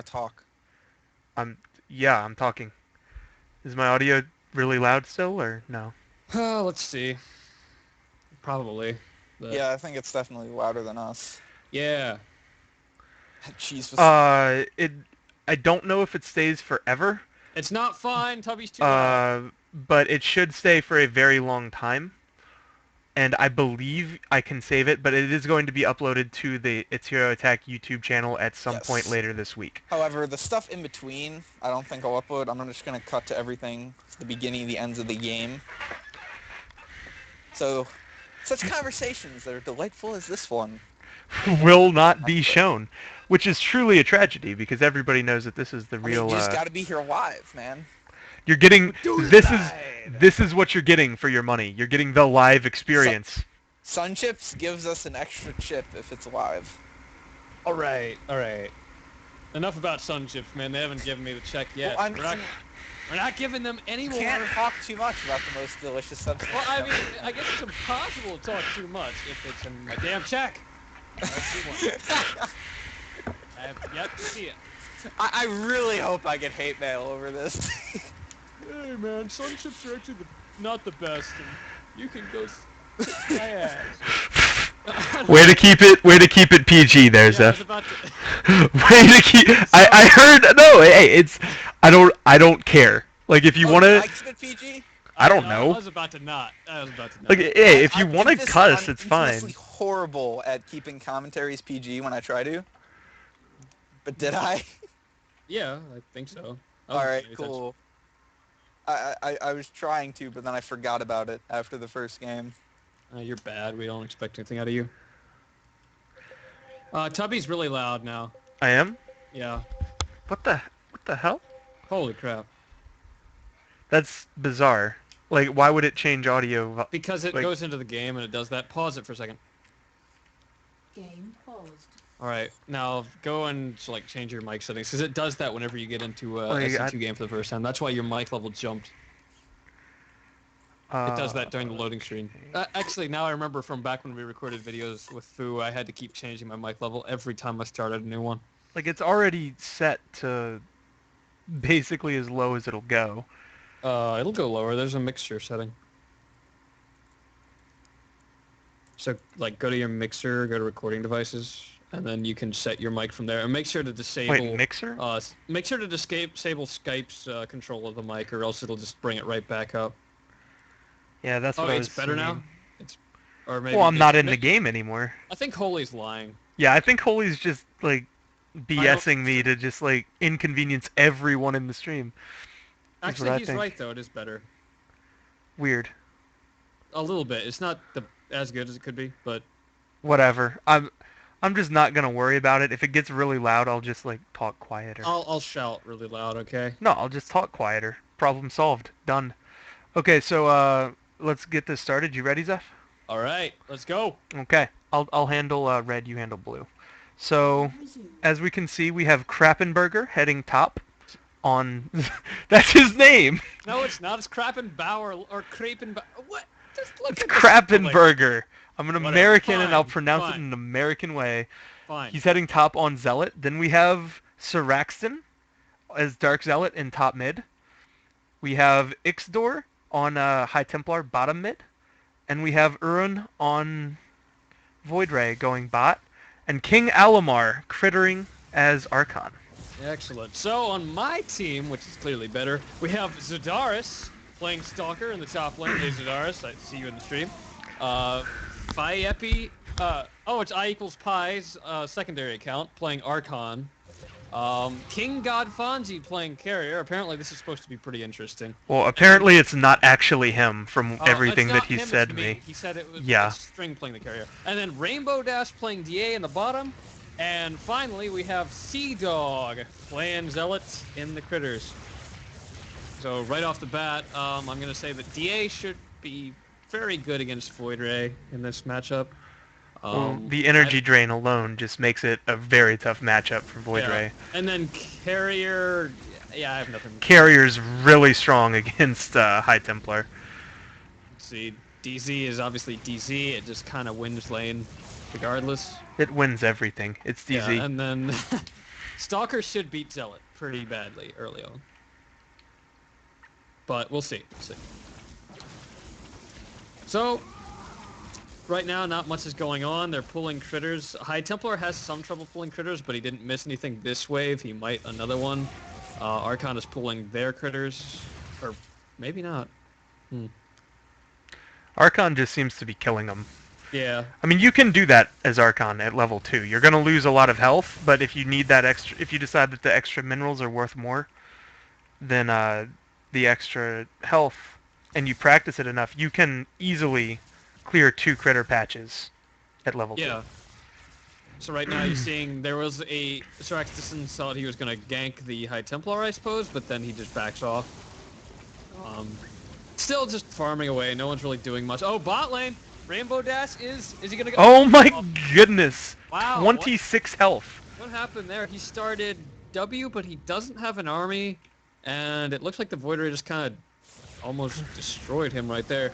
Talk. Yeah, I'm talking. Is my audio really loud still, or no? Let's see. Probably. But Yeah, I think it's definitely louder than us. yeah. Cheese was... I don't know if it stays forever. It's not fine. Tubby's too loud. But it should stay for a very long time. And I believe I can save it, but it is going to be uploaded to the It's Hero Attack YouTube channel at some point later this week. However, the stuff in between, I don't think I'll upload. I'm just going to cut to everything, the beginning, the ends of the game. So, such conversations that are delightful as this one will not be shown, which is truly a tragedy because everybody knows that this is the real. You just got to be here live, man. You're getting this is what you're getting for your money. You're getting the live experience. Sun Chips gives us an extra chip if it's live. All right. Enough about Sun Chips, man. They haven't given me the check yet. Well, we're not giving them any more. Can't talk too much about the most delicious substance. Well, I mean, I guess it's impossible to talk too much if it's in my damn check. I have yet to see it. I really hope I get hate mail over this. Hey man, Sun Chips are actually not the best, and you can go kick my ass. Way to keep it PG there, Zeph. Way to keep. I heard no. Hey, it's I don't care. Like if you want to. Keep it PG? I don't know. I was about to not. Like, hey, if you want to cuss, it's fine. I'm horrible at keeping commentaries PG when I try to. But did I? Yeah, I think so. All right, cool. I was trying to, but then I forgot about it after the first game. You're bad. We don't expect anything out of you. Tubby's really loud now. I am? Yeah. What the hell? Holy crap. That's bizarre. Like, why would it change audio? Because it goes into the game and it does that. Pause it for a second. Game paused. All right, now go and like change your mic settings because it does that whenever you get into a SC2 game for the first time. That's why your mic level jumped. It does that during the loading screen. Actually, now I remember from back when we recorded videos with Fu, I had to keep changing my mic level every time I started a new one. Like, it's already set to basically as low as it'll go. It'll go lower. There's a mixture setting. So, like, go to your mixer, go to recording devices, and then you can set your mic from there. And make sure to disable... Wait, mixer? Make sure to disable Skype's control of the mic, or else it'll just bring it right back up. Yeah, that's what I was it's better now? seeing. Or maybe Well, I'm not in the game anymore. I think Holy's lying. Yeah, I think Holy's just, like, BSing me to just, like, inconvenience everyone in the stream. Actually, he's right, though. It is better. Weird. A little bit. It's not as good as it could be, but... Whatever. I'm just not gonna worry about it. If it gets really loud, I'll just, like, talk quieter. I'll shout really loud, okay? No, I'll just talk quieter. Problem solved. Done. Okay, so, let's get this started. You ready, Zeph? All right, let's go. Okay. I'll handle red, you handle blue. So, as we can see, we have Krappenberger heading top on... That's his name! No, it's not. It's Krappenbauer or Krapenbauer. What? Just look It's at the Krappenberger. I'm an Whatever, American and I'll fine, pronounce it fine. in an American way. Fine. He's heading top on Zealot. Then we have Saraxton as Dark Zealot in top mid. We have Ixdor on High Templar bottom mid. And we have Urun on Void Ray going bot. And King Alamar crittering as Archon. Excellent. So on my team, which is clearly better, we have Zadaris playing Stalker in the top lane. Hey Zadaris, I see you in the stream. Phi-Epi, it's I equals Pi's secondary account playing Archon. King Godfonzi playing Carrier. Apparently this is supposed to be pretty interesting. Well, apparently it's not actually him from everything It's that not he him, said it's to me. He said it was Yeah. String playing the Carrier. And then Rainbow Dash playing DA in the bottom. And finally we have Sea Dog playing Zealots in the Critters. So right off the bat, I'm going to say that DA should be very good against Void Ray in this matchup. Well, the energy drain alone just makes it a very tough matchup for Void Ray. And then Carrier, yeah, I have nothing. Carrier's really strong against High Templar. See, DZ is obviously DZ. It just kind of wins lane regardless. It wins everything. It's DZ. Yeah, and then Stalker should beat Zealot pretty badly early on. But we'll see. So, right now, not much is going on. They're pulling critters. High Templar has some trouble pulling critters, but he didn't miss anything this wave. He might another one. Archon is pulling their critters. Or maybe not. Archon just seems to be killing them. Yeah. I mean, you can do that as Archon at level 2. You're going to lose a lot of health, but if you need that extra... If you decide that the extra minerals are worth more than the extra health, and you practice it enough, you can easily clear 2 critter patches at level 2. Yeah. So right now you're seeing there was a... Saraxton thought he was going to gank the High Templar, I suppose, but then he just backs off. Still just farming away. No one's really doing much. Oh, bot lane! Rainbow Dash is he going to go... Oh my goodness! Wow. 26 health. What happened there? He started W, but he doesn't have an army, and it looks like the Void Ray just kind of almost destroyed him right there.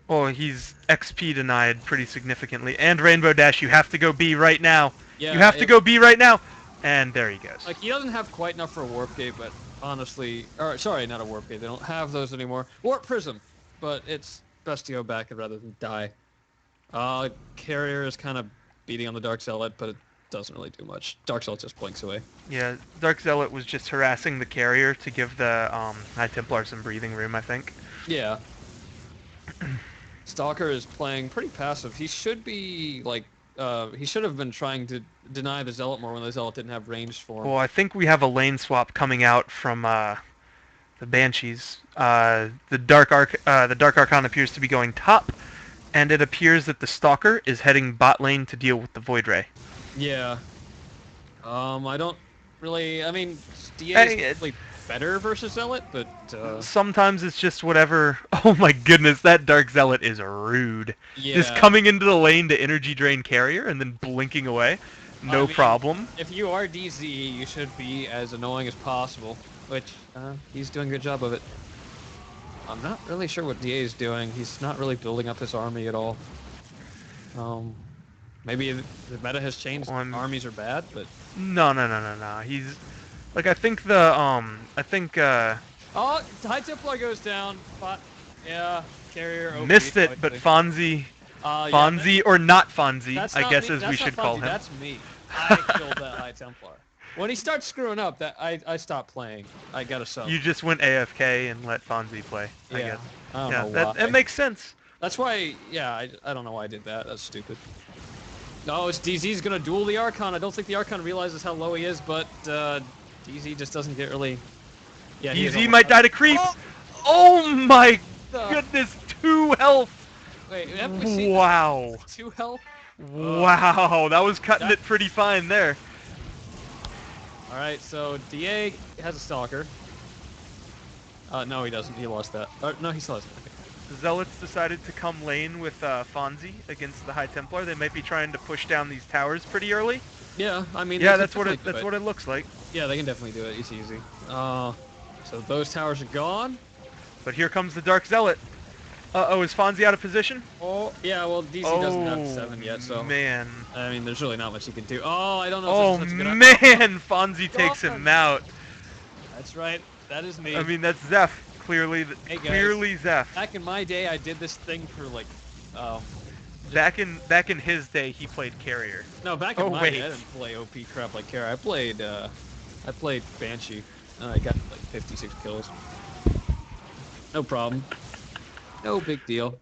Well, he's XP denied pretty significantly. And Rainbow Dash, you have to go B right now. Yeah, you have to go B right now. And there he goes. Like, he doesn't have quite enough for a Warp Gate, but honestly... Or, sorry, not a Warp Gate. They don't have those anymore. Warp Prism, but it's best to go back rather than die. Carrier is kind of beating on the Dark Zealot, but it doesn't really do much. Dark Zealot just blinks away. Yeah, Dark Zealot was just harassing the carrier to give the High Templar some breathing room, I think. Yeah. Stalker is playing pretty passive. He should be, like, he should have been trying to deny the Zealot more when the Zealot didn't have range for him. Well, I think we have a lane swap coming out from the Banshees. The Dark Archon appears to be going top, and it appears that the Stalker is heading bot lane to deal with the Void Ray. Yeah. I don't really... I mean, DA is probably better versus Zealot, but... Sometimes it's just whatever... Oh my goodness, that Dark Zealot is rude. Yeah. Just coming into the lane to energy drain carrier and then blinking away. No problem. If you are DZ, you should be as annoying as possible, which he's doing a good job of it. I'm not really sure what DA is doing. He's not really building up his army at all. Maybe the meta has changed. Armies are bad, but No. He's like, I think the oh, High Templar goes down. But yeah, carrier OP. missed it, but obviously. Fonzie, Yeah, or not Fonzie, that's I not guess me. as That's we not should call Fonzie, him. That's me. I killed that High Templar. When he starts screwing up, that I stopped playing. I got a sub. You just went AFK and let Fonzie play, I Yeah, guess. I don't Yeah, know that, why. that makes sense. That's why. Yeah, I don't know why I did that. That's stupid. No, it's DZ's gonna duel the Archon. I don't think the Archon realizes how low he is, but DZ just doesn't get really. Yeah, he is DZ almost might out. die to creep. Oh! Oh my The- goodness, 2 health. Wait, haven't we seen Wow. 2 health? Wow, that was cutting That- it pretty fine there. All right, so DA has a Stalker. No, he doesn't. He lost that. No, he still has it. Okay. The Zealots decided to come lane with Fonzie against the High Templar. They might be trying to push down these towers pretty early. Yeah, I mean. Yeah, they that's can what definitely it do what it looks like. Yeah, they can definitely do it. It's easy. So those towers are gone. But here comes the Dark Zealot. Uh-oh, is Fonzie out of position? Oh, yeah. Well, DC doesn't have 7 yet, so. Man. I mean, there's really not much he can do. Oh, I don't know. Oh if this is such a good man, Fonzie takes him out. That's right. That is me. I mean, that's Zeph. Clearly, Hey, guys. clearly Zeph. Back in my day, I did this thing for like, Back in his day, he played carrier. no, back in Oh, my wait. day, I didn't play OP crap like Kara. I played Banshee. I got like 56 kills. No problem. No big deal.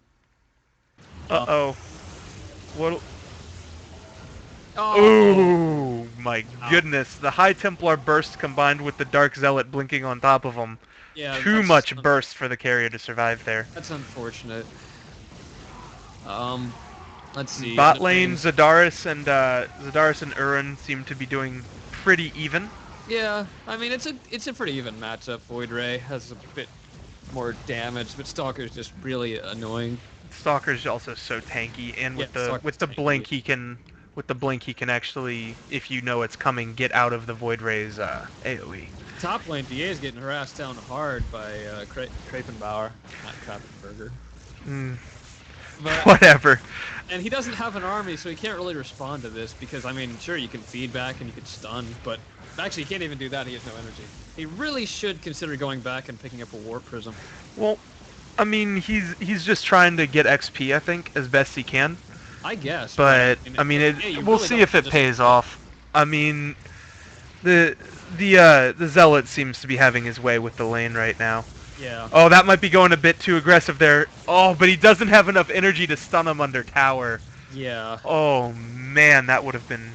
Uh-oh. What? Oh, Oh my goodness! The High Templar burst combined with the Dark Zealot blinking on top of him. yeah. Too much burst for the carrier to survive there. That's unfortunate. Let's see. Bot lane, Zadaris and Urun seem to be doing pretty even. Yeah, I mean it's a pretty even matchup. Void Ray has a bit more damage, but Stalker's just really annoying. Stalker's also so tanky, and with Yeah, the Stalker's blink tanky. he can actually, if you know it's coming, get out of the Void Ray's AoE. Top lane, DA is getting harassed down hard by Krapenbauer, not Krapenberger. But, Whatever. and he doesn't have an army, so he can't really respond to this because, I mean, sure, you can feedback and you can stun, but actually, he can't even do that. He has no energy. He really should consider going back and picking up a Warp Prism. Well, I mean, he's just trying to get XP, I think, as best he can. I guess. But I mean, we'll really see don't if it just- pays off. I mean, the Zealot seems to be having his way with the lane right now. Yeah. Oh, that might be going a bit too aggressive there. Oh, but he doesn't have enough energy to stun him under tower. Yeah. Oh man, that would have been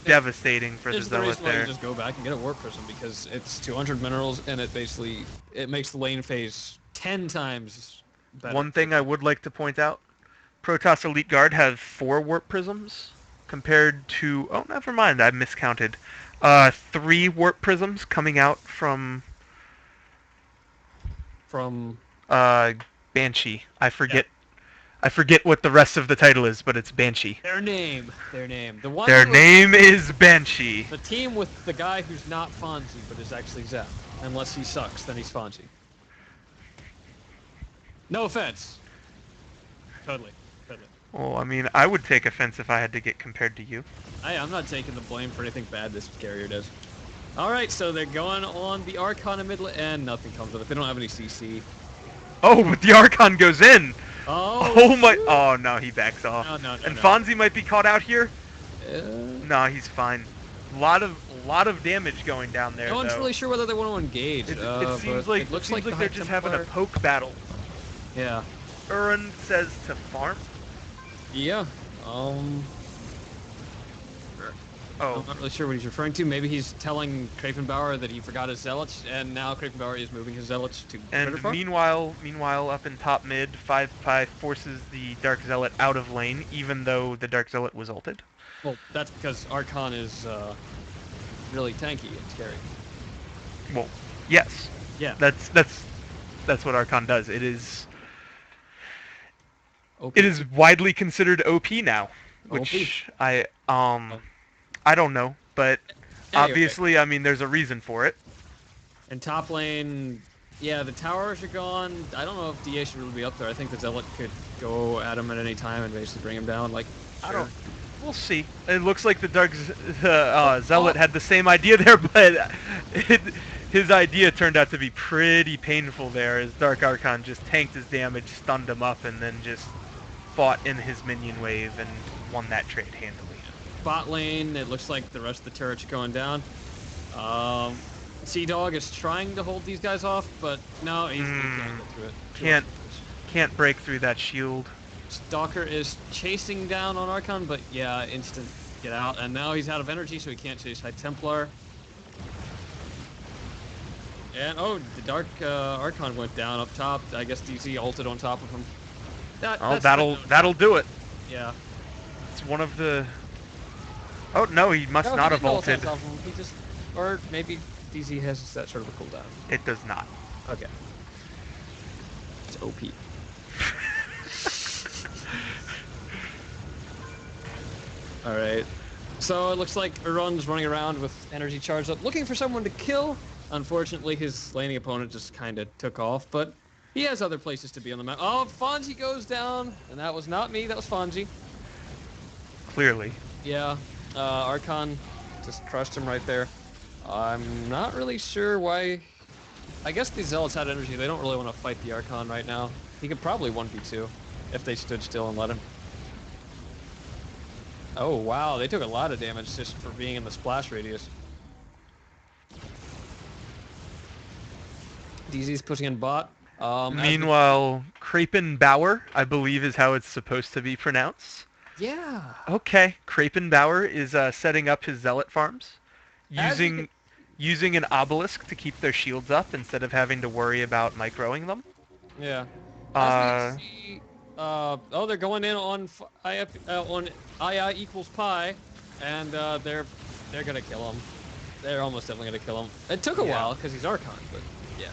devastating for the There's the Zealot reason why you there. just go back and get a Warp Prism because it's 200 minerals and it makes the lane phase 10 times better. One thing I would like to point out, Protoss Elite Guard have 4 Warp Prisms compared to, oh, never mind, I miscounted. 3 Warp Prisms coming out from Banshee. I forget what the rest of the title is, but it's Banshee. Their name. The one. Their name is Banshee. The team with the guy who's not Fonzie, but is actually Zep. Unless he sucks, then he's Fonzie. No offense. Totally. Well, I mean, I would take offense if I had to get compared to you. I'm not taking the blame for anything bad this carrier does. Alright, so they're going on the Archon in mid and nothing comes of it. They don't have any CC. Oh, but the Archon goes in! Oh, Oh my! Oh no, he backs off. No, And Fonzie might be caught out here. Uh, No, he's fine. Lot of damage going down there. no one's though. really sure whether they want to engage. It but seems like it looks seems like the they're High just having a Templar- poke battle. Yeah. Urun says to farm. Yeah. Oh, I'm not really sure what he's referring to. Maybe he's telling Krapenbauer that he forgot his zealots, and now Krapenbauer is moving his zealots to and Critter Farm? meanwhile, up in top mid, 5-5 forces the Dark Zealot out of lane, even though the Dark Zealot was ulted. Well, that's because Archon is really tanky and scary. Well, yes, Yeah. that's what Archon does. It is OP. widely considered OP now, which I don't know, but Anyway. obviously, I mean, there's a reason for it. And top lane, Yeah, the towers are gone. I don't know if DA should really be up there. I think the Zealot could go at him at any time and basically bring him down. Like, I don't. We'll see. It looks like the Zealot Oh. had the same idea there, but his idea turned out to be pretty painful there as Dark Archon just tanked his damage, stunned him up, and then just fought in his minion wave and won that trade handily. Bot lane, it looks like the rest of the turrets are going down. Sea Dog is trying to hold these guys off, but no, he can't get through it. Can't break through that shield. Stalker is chasing down on Archon, but yeah, instant get out. And now he's out of energy, so he can't chase High Templar. And oh, the Dark Archon went down up top. I guess DC ulted on top of him. That'll do it. Yeah. It's one of the. Oh no, he must No, not he have didn't ult on ulted. top of him. He just, or maybe DZ has that sort of a cooldown. It does not. Okay. It's OP. Alright. So it looks like Arun's running around with energy charged up, looking for someone to kill. Unfortunately, his laning opponent just kind of took off, but he has other places to be on the map. Oh, Fonzie goes down, and that was not me, that was Fonzie. Clearly. Yeah, Archon just crushed him right there. I'm not really sure why. I guess these Zealots had energy. They don't really want to fight the Archon right now. He could probably 1v2 if they stood still and let him. Oh, wow. They took a lot of damage just for being in the splash radius. DZ's pushing in bot. Meanwhile, Krapenbauer, I believe is how it's supposed to be pronounced. Yeah. Okay, Krapenbauer is setting up his Zealot farms, As we using an obelisk to keep their shields up instead of having to worry about microing them. Yeah. As we see, oh, they're going in on on II equals pi, and they're gonna kill him. They're almost definitely gonna kill him. It took a while because he's Archon, but yeah.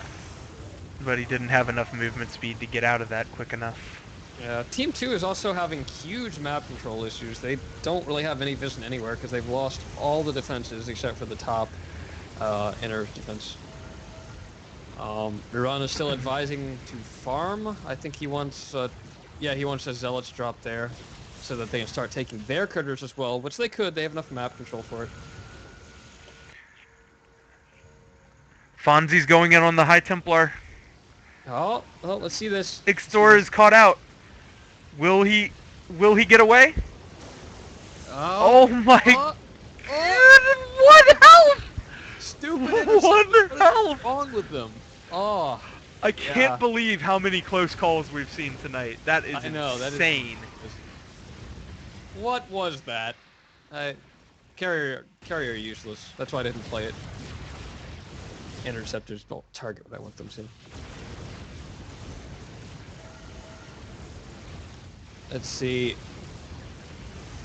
But he didn't have enough movement speed to get out of that quick enough. Yeah. Team 2 is also having huge map control issues. They don't really have any vision anywhere because they've lost all the defenses except for the top inner defense. Miran is still advising to farm. I think he wants, he wants the Zealots drop there so that they can start taking their critters as well, which they could. They have enough map control for it. Fonzie's going in on the High Templar. Oh, well, let's see this. Ixtor is caught out. Will he get away? Oh my god! What health? Stupid! What health? Wrong with them? Oh, I can't believe how many close calls we've seen tonight. That is insane. What was that? Carrier useless. That's why I didn't play it. Interceptors don't target what I want them to. Let's see.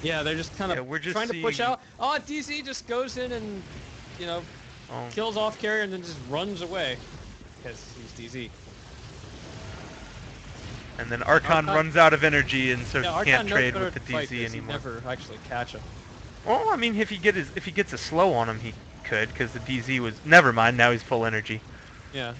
Yeah, they're just kind of trying to push out. Oh, DC just goes in and, kills off carrier and then just runs away. Because he's DZ. And then Archon runs out of energy and so he can't trade with the DZ DZ anymore. Never actually catch him. Well, I mean, if he gets a slow on him, he could, because the DZ was... Never mind, now he's full energy. Yeah.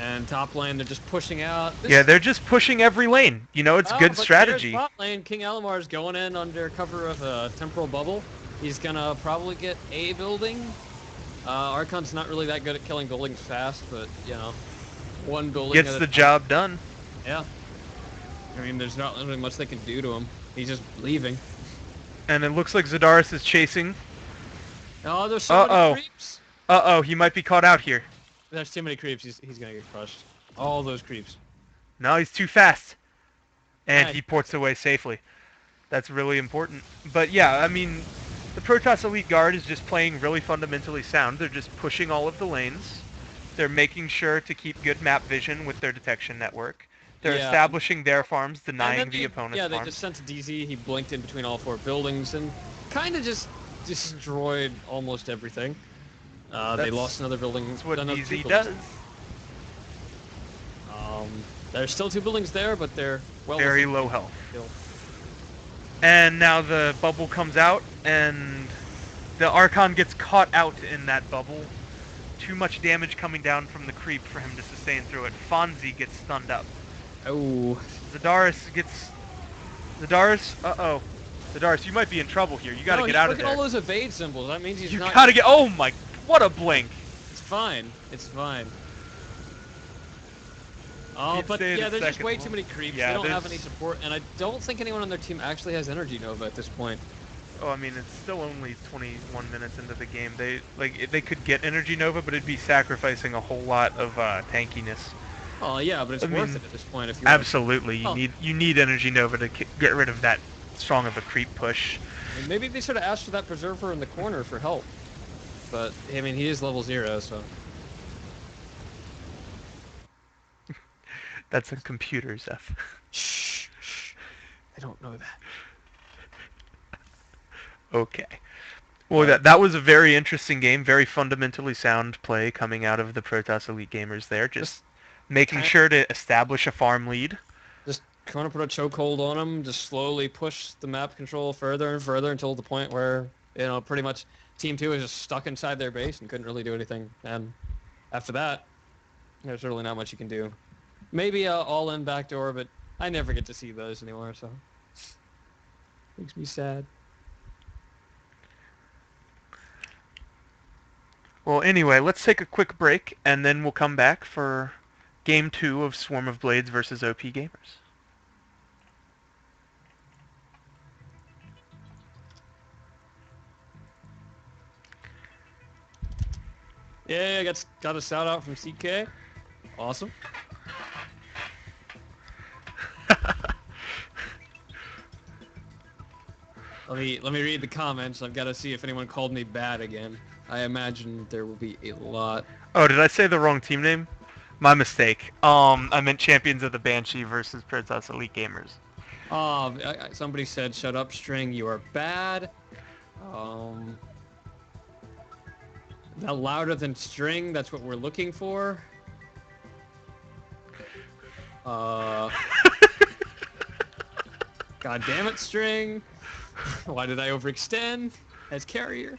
And top lane, they're just pushing out. Yeah, they're just pushing every lane. It's good strategy. Top lane, King Alamar's going in under cover of a temporal bubble. He's gonna probably get a building. Archon's not really that good at killing buildings fast, but, one building gets the job done. Yeah. I mean, there's not really much they can do to him. He's just leaving. And it looks like Zadaris is chasing. Oh, there's so many creeps. Uh-oh, he might be caught out here. There's too many creeps. He's gonna get crushed. All those creeps. No, he's too fast. And he ports away safely. That's really important. But yeah, I mean, the Protoss Elite Guard is just playing really fundamentally sound. They're just pushing all of the lanes. They're making sure to keep good map vision with their detection network. They're establishing their farms, denying the opponent's farms. Yeah, they just sent to DZ. He blinked in between all 4 buildings and kind of just destroyed almost everything. They lost another building. That's what DZ does. There's still 2 buildings there, but they're very low health. And now the bubble comes out, and The Archon gets caught out in that bubble. Too much damage coming down from the creep for him to sustain through it. Fonzie gets stunned up. Oh. Zadaris gets... Zadaris? Uh-oh. Zadaris, you might be in trouble here. You gotta No, get out of look there. at all those evade symbols. That means he's You not... gotta get... Oh my... What a blink. It's fine. It's fine. Oh, He'd but stay in yeah, a there's just second. way too many creeps. Yeah, They don't have there's- any support, and I don't think anyone on their team actually has Energy Nova at this point. Oh, I mean, it's still only 21 minutes into the game. They could get Energy Nova, but it'd be sacrificing a whole lot of tankiness. Oh yeah, but it's I worth mean, it at this point if you Absolutely, Oh. you need Energy Nova to get rid of that strong of a creep push. I mean, maybe they should have asked for that Preserver in the corner for help. But, I mean, he is level 0, so... That's a computer, Zeph. Shh. I don't know that. Okay. Well, that was a very interesting game, very fundamentally sound play coming out of the Protoss Elite Gamers there. Just making sure to establish a farm lead. Just trying to put a chokehold on him, just slowly push the map control further and further until the point where, you know, pretty much Team 2 is just stuck inside their base and couldn't really do anything. And after that, there's really not much you can do. Maybe a all-in backdoor, but I never get to see those anymore, so... Makes me sad. Well, anyway, let's take a quick break, and then we'll come back for Game 2 of Swarm of Blades versus OP Gamers. Yeah, got a shout out from CK. Awesome. Let me read the comments. I've got to see if anyone called me bad again. I imagine there will be a lot. Oh, did I say the wrong team name? My mistake. I meant Champions of the Banshee versus Protoss Elite Gamers. Somebody said, "Shut up, String. You are bad." That louder than String. That's what we're looking for. God damn it, String. Why did I overextend as carrier?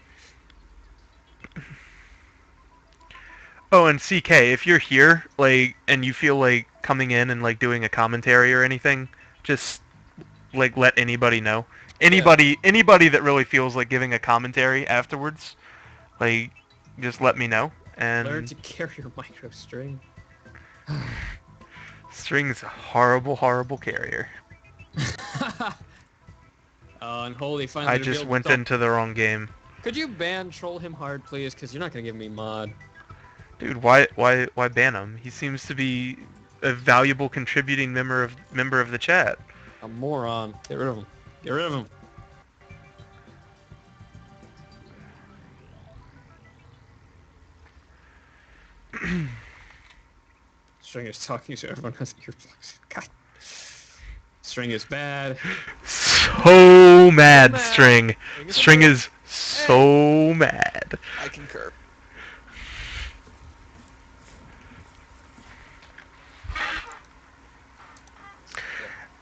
Oh, and CK, if you're here, like, and you feel like coming in and like doing a commentary or anything, just like let anybody know. Anybody that really feels like giving a commentary afterwards, like, just let me know. Learn And to carry your micro String. String's a horrible, horrible carrier. And holy, finally I just revealed went the- into the wrong game. Could you ban Troll Him Hard, please? Because you're not gonna give me mod. Dude, why ban him? He seems to be a valuable contributing member of the chat. A moron. Get rid of him. Get rid of him. String is talking so everyone has earplugs. God. String is bad. So mad, mad. String. String is so mad. I concur.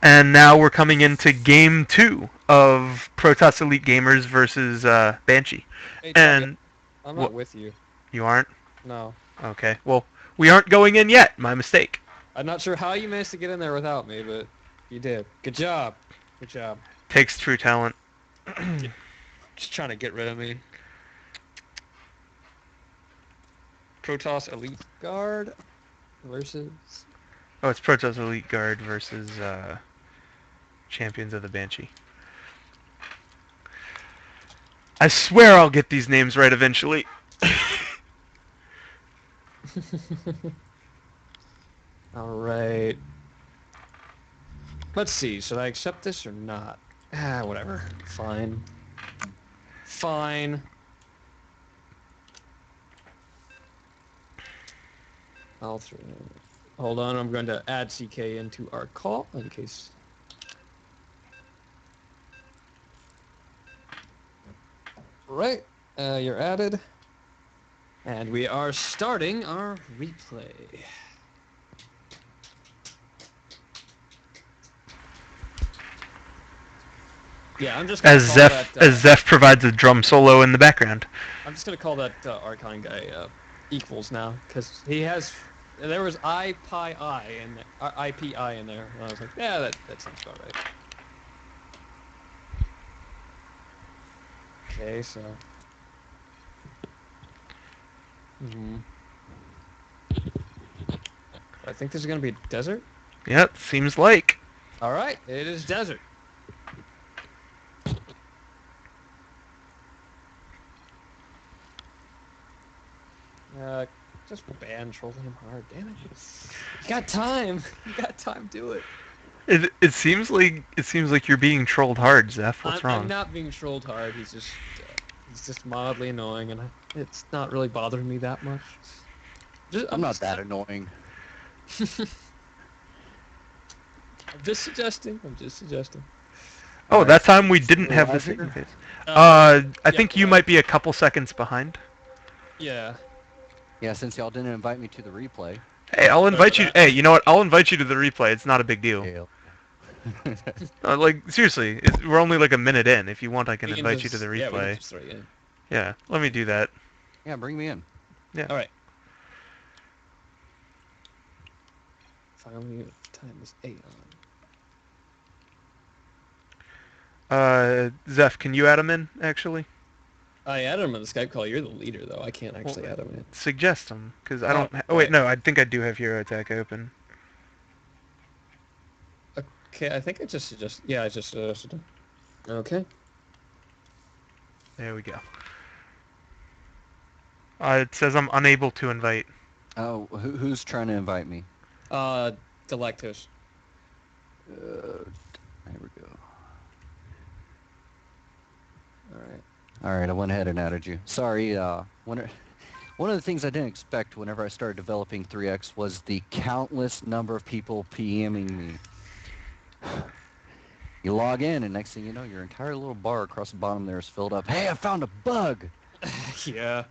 And now we're coming into Game 2 of Protoss Elite Gamers versus Banshee. Hey, And I'm what- not with you. you aren't? No. Okay. Well, we aren't going in yet. My mistake. I'm not sure how you managed to get in there without me, but you did. Good job. Good job. Takes true talent. Just trying to get rid of me. Protoss Elite Guard versus... Oh, it's Protoss Elite Guard versus Champions of the Banshee. I swear I'll get these names right eventually. Alright. Let's see, should I accept this or not? Ah, whatever. Fine. Fine. Hold on, I'm going to add CK into our call in case... Right, you're added. And we are starting our replay. Yeah, I'm just gonna As call Zeph that. as Zeph provides a drum solo in the background. I'm just gonna call that Archon guy equals now, because he has. There was IPI in there, IPI in there, and I was like, yeah, that seems about right. Okay, so. I think this is gonna be desert. Yep, seems like. All right, it is desert. Just ban trolling him hard. Damn it! You got time. You got time. Do it. It seems like you're being trolled hard, Zeph. What's wrong? I'm not being trolled hard. He's just mildly annoying, and it's not really bothering me that much. I'm not that annoying. I'm just suggesting. Oh, Alright, that time we didn't have the live saving here? phase. Yeah, I think you might be a couple seconds behind. Yeah. Yeah, since y'all didn't invite me to the replay. Hey, I'll invite you. that. Hey, you know what? I'll invite you to the replay. It's not a big deal. Hail. Like seriously, we're only like a minute in. If you want, I can We can invite you just- to the Yeah, we can replay. just throw you in. Yeah, let me do that. Yeah, bring me in. All right. Finally, time is 8 on. Zeph, can you add him in actually? I added him on the Skype call. You're the leader, though. I can't actually add him in. Suggest him, because I Oh, don't. Oh wait, right. no, I think I do have Hero Attack open. Okay, I think I just suggested. Yeah, I just suggested him. Okay. There we go. It says I'm unable to invite. Oh, who's trying to invite me? Delectus. There we go. All right. All right, I went ahead and added you. Sorry, one of the things I didn't expect whenever I started developing 3X was the countless number of people PMing me. You log in, and next thing you know, your entire little bar across the bottom there is filled up. Hey, I found a bug! Yeah.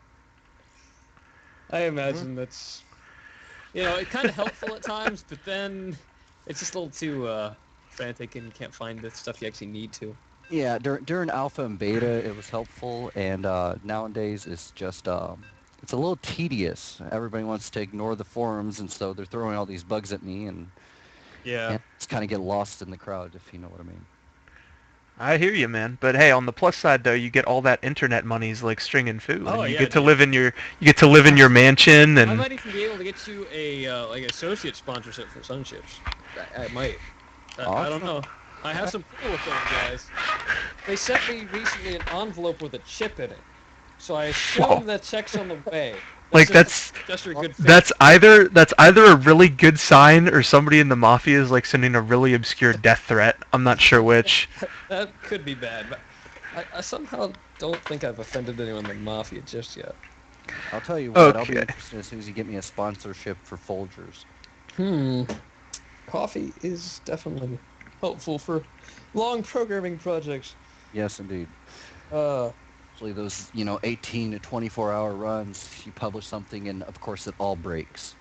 I imagine that's, it's kind of helpful at times, but then it's just a little too frantic and you can't find the stuff you actually need to. Yeah, during alpha and beta, it was helpful, and nowadays it's just it's a little tedious. Everybody wants to ignore the forums, and so they're throwing all these bugs at me, and it's kind of get lost in the crowd, if you know what I mean. I hear you, man. But hey, on the plus side though, you get all that internet money's like stringing food. Oh, and you yeah, get to dude. live in your mansion I and might even be able to get you a like associate sponsorship for Sunships. I might. I don't know. I have some pull with those guys. They sent me recently an envelope with a chip in it, so I assume Whoa. that check's on the way. like just for good faith. that's either a really good sign or somebody in the mafia is like sending a really obscure death threat. I'm not sure which. That could be bad, but I somehow don't think I've offended anyone in the mafia just yet. I'll tell you what, I'll be Okay. interested as soon as you get me a sponsorship for Folgers. Coffee is definitely helpful for long programming projects. Yes, indeed. Usually those, 18 to 24-hour runs, you publish something, and of course it all breaks.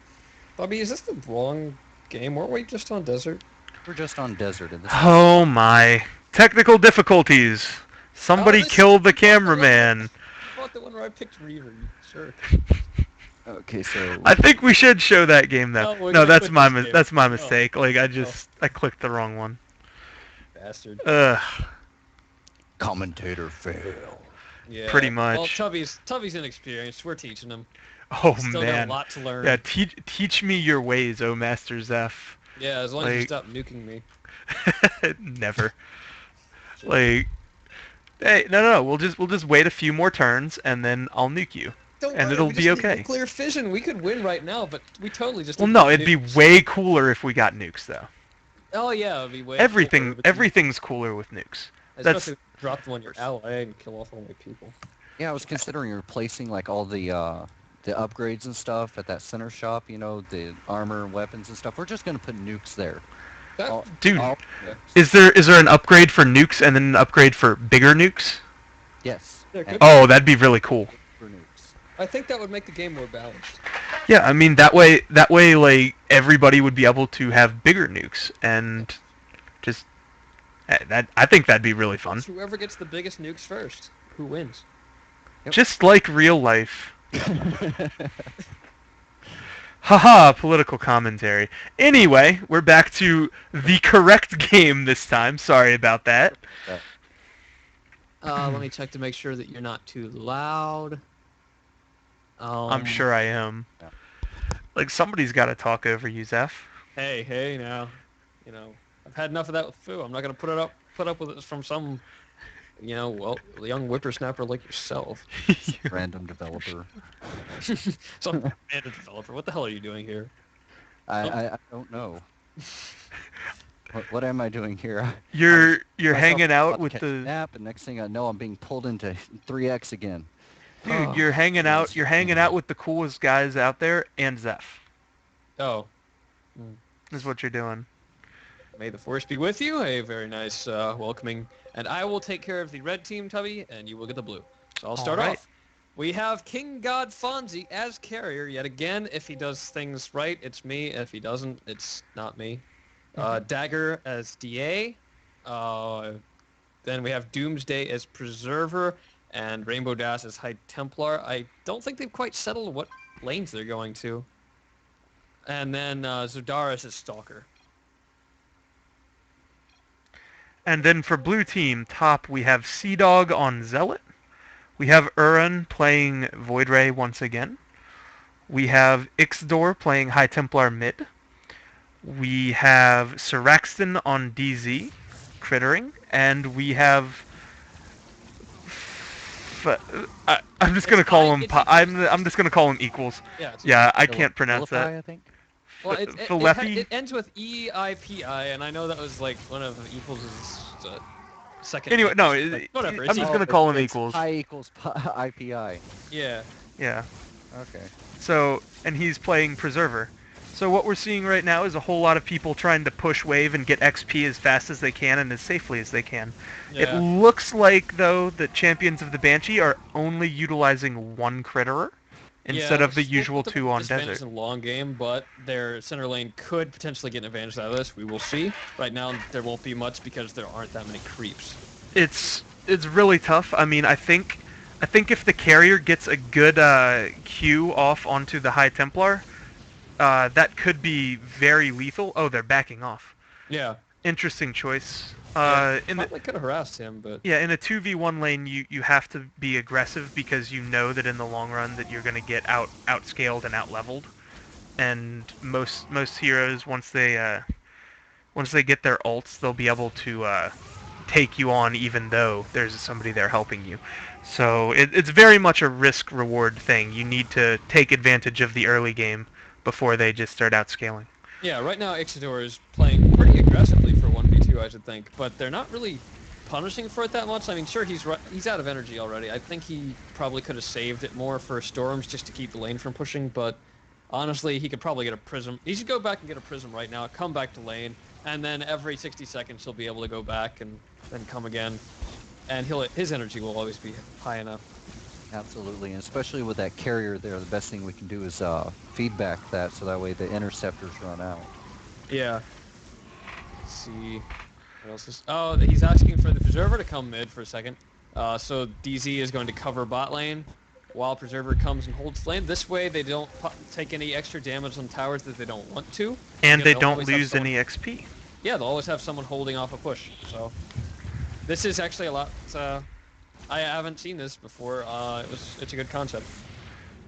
Bobby, is this the wrong game? Weren't we just on desert? We're just on desert, and this Oh my. Technical difficulties. Somebody this- killed the you bought the one- cameraman. You bought the one where I picked Reaver, you jerk. Okay, so... I think we should show that game though. No, we're No, gonna that's quit my this game. that's my No. mistake. Like I clicked the wrong one. Bastard. Ugh. Commentator fail. Yeah. Pretty Well, much. Tubby's inexperienced. We're teaching him. Oh Still got a man. lot to learn. Yeah, teach me your ways, O Master Zeph. Yeah, as long as you like- stop nuking me. Never. Like, hey, no, we'll just wait a few more turns and then I'll nuke you. Don't and worry, it'll we be just need okay. Nuclear fission. We could win right now, but we totally just. Well, need no, it'd be nukes. way cooler if we got nukes though. Oh yeah, it'd be way. cooler, but you- Everything's cooler with nukes. Especially if you drop them on your ally and kill off all my people. Yeah, I was considering replacing, like, all the upgrades and stuff at that center shop, the armor and weapons and stuff. We're just going to put nukes there. That, All- Dude, all- is there an upgrade for nukes and then an upgrade for bigger nukes? Yes. There and could Oh, that'd be really cool. for nukes. I think that would make the game more balanced. Yeah, I mean that way like everybody would be able to have bigger nukes and just I think that'd be really fun. It's whoever gets the biggest nukes first, who wins. Yep. Just like real life. Haha, political commentary. Anyway, we're back to the correct game this time. Sorry about that. Let me check to make sure that you're not too loud. I'm sure I am. Yeah. Like, somebody's got to talk over you, Zeph. Hey, now, you know, I've had enough of that with Fu. I'm not gonna put up with it from some, well, young whippersnapper like yourself. Random developer. Some random developer. What the hell are you doing here? I don't know. What am I doing here? You're Myself hanging out about to with catch the... a nap, and next thing I know, I'm being pulled into 3X again. Dude, you're hanging out. You're hanging out with the coolest guys out there, and Zeph. Oh, Is what you're doing. may the force be with you. A very nice welcoming. And I will take care of the red team, Tubby, and you will get the blue. So I'll start Alright. off. We have King God Fonzie as carrier yet again. If he does things right, it's me. If he doesn't, it's not me. Dagger as DA. Then we have Doomsday as Preserver, and Rainbow Dash as High Templar. I don't think they've quite settled what lanes they're going to. And then Zodaris as Stalker. And then for blue team, top we have Sea Dog on Zealot. We have Uran playing Void Ray once again. We have Ixdor playing High Templar mid. We have Seraxton on DZ, crittering, and we have... I'm just gonna call him. I'm just gonna call him equals. Yeah, I can't pronounce Philippi, that. I think. well, Philippi? it ends with EIPI, and I know that was like one of Equals' second. Anyway, no, but whatever. I'm It's just equal. gonna call him It's equals. Pi equals IPI. Yeah. Yeah. Okay. So, and he's playing Preserver. So what we're seeing right now is a whole lot of people trying to push wave and get XP as fast as they can and as safely as they can. It Yeah. looks like, though, that Champions of the Banshee are only utilizing one Critterer instead Yeah, of the which usual will two on disadvantage Desert. in long game, but their center lane could potentially get an advantage out of this. We will see. Right now, there won't be much because there aren't that many creeps. It's really tough. I mean, I think if the carrier gets a good Q off onto the High Templar, that could be very lethal. Oh, they're backing off. Yeah. Interesting choice. Probably could have harassed him, but In a 2v1 lane, you have to be aggressive because you know that in the long run that you're going to get outscaled and outleveled. And most heroes, once they get their ults, they'll be able to take you on even though there's somebody there helping you. So it's very much a risk-reward thing. You need to take advantage of the early game before they just start outscaling. yeah, right now Ixidor is playing pretty aggressively for 1v2, I should think, but they're not really punishing for it that much. I mean, sure, he's out of energy already. I think he probably could have saved it more for Storms just to keep the lane from pushing, but honestly, he could probably get a Prism. He should go back and get a Prism right now, come back to lane, and then every 60 seconds he'll be able to go back and then come again, and his energy will always be high enough. Absolutely, and especially with that carrier there, the best thing we can do is feedback that, so that way the interceptors run out. Yeah. Let's see. What else is... Oh, he's asking for the Preserver to come mid for a second. So DZ is going to cover bot lane while Preserver comes and holds lane. This way they don't take any extra damage on towers that they don't want to. And because they they'll don't always have lose someone- any XP. Yeah, they'll always have someone holding off a push. So this is actually a lot... I haven't seen this before. It's a good concept.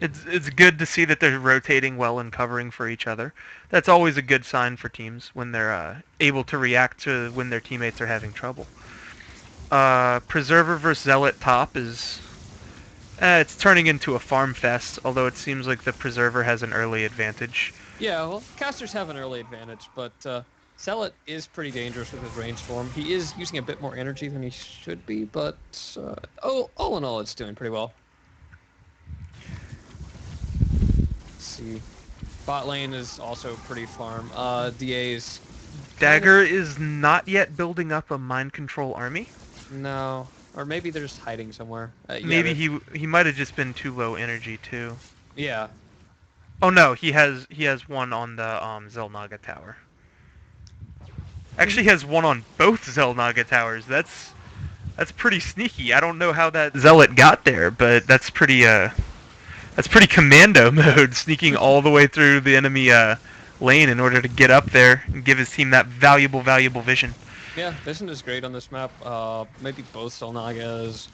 It's good to see that they're rotating well and covering for each other. That's always a good sign for teams when they're able to react to when their teammates are having trouble. Preserver versus Zealot top is... it's turning into a farm fest, although it seems like the Preserver has an early advantage. Yeah, well, casters have an early advantage, but Zealot is pretty dangerous with his range form. He is using a bit more energy than he should be, but all in all, it's doing pretty well. Let's see. Bot lane is also pretty farm. DA's... Dagger is not yet building up a mind control army. No. Or maybe they're just hiding somewhere. Yeah, Maybe he might have just been too low energy too. Yeah. Oh no, he has one on the Zelnaga tower. Actually has one on both Xel'Naga towers. That's pretty sneaky. I don't know how that Zealot got there, but that's pretty commando mode, sneaking all the way through the enemy lane in order to get up there and give his team that valuable vision. Yeah, vision is great on this map. Maybe both Solnagas.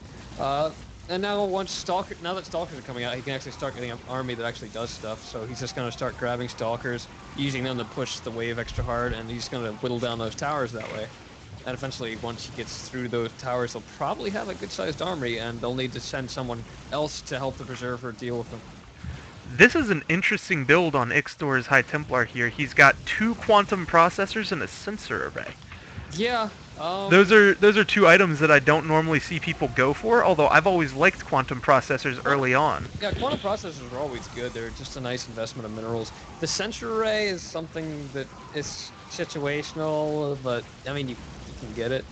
And now now that Stalkers are coming out, he can actually start getting an army that actually does stuff. So he's just gonna start grabbing Stalkers, using them to push the wave extra hard, and he's gonna whittle down those towers that way. And eventually, once he gets through those towers, he'll probably have a good-sized army, and they'll need to send someone else to help the Preserver deal with them. This is an interesting build on Ixtor's High Templar here. He's got 2 quantum processors and a sensor array. Yeah. Those are 2 items that I don't normally see people go for, although I've always liked quantum processors early on. Yeah, quantum processors are always good. They're just a nice investment of minerals. The sensor array is something that is situational, but I mean, you can get it.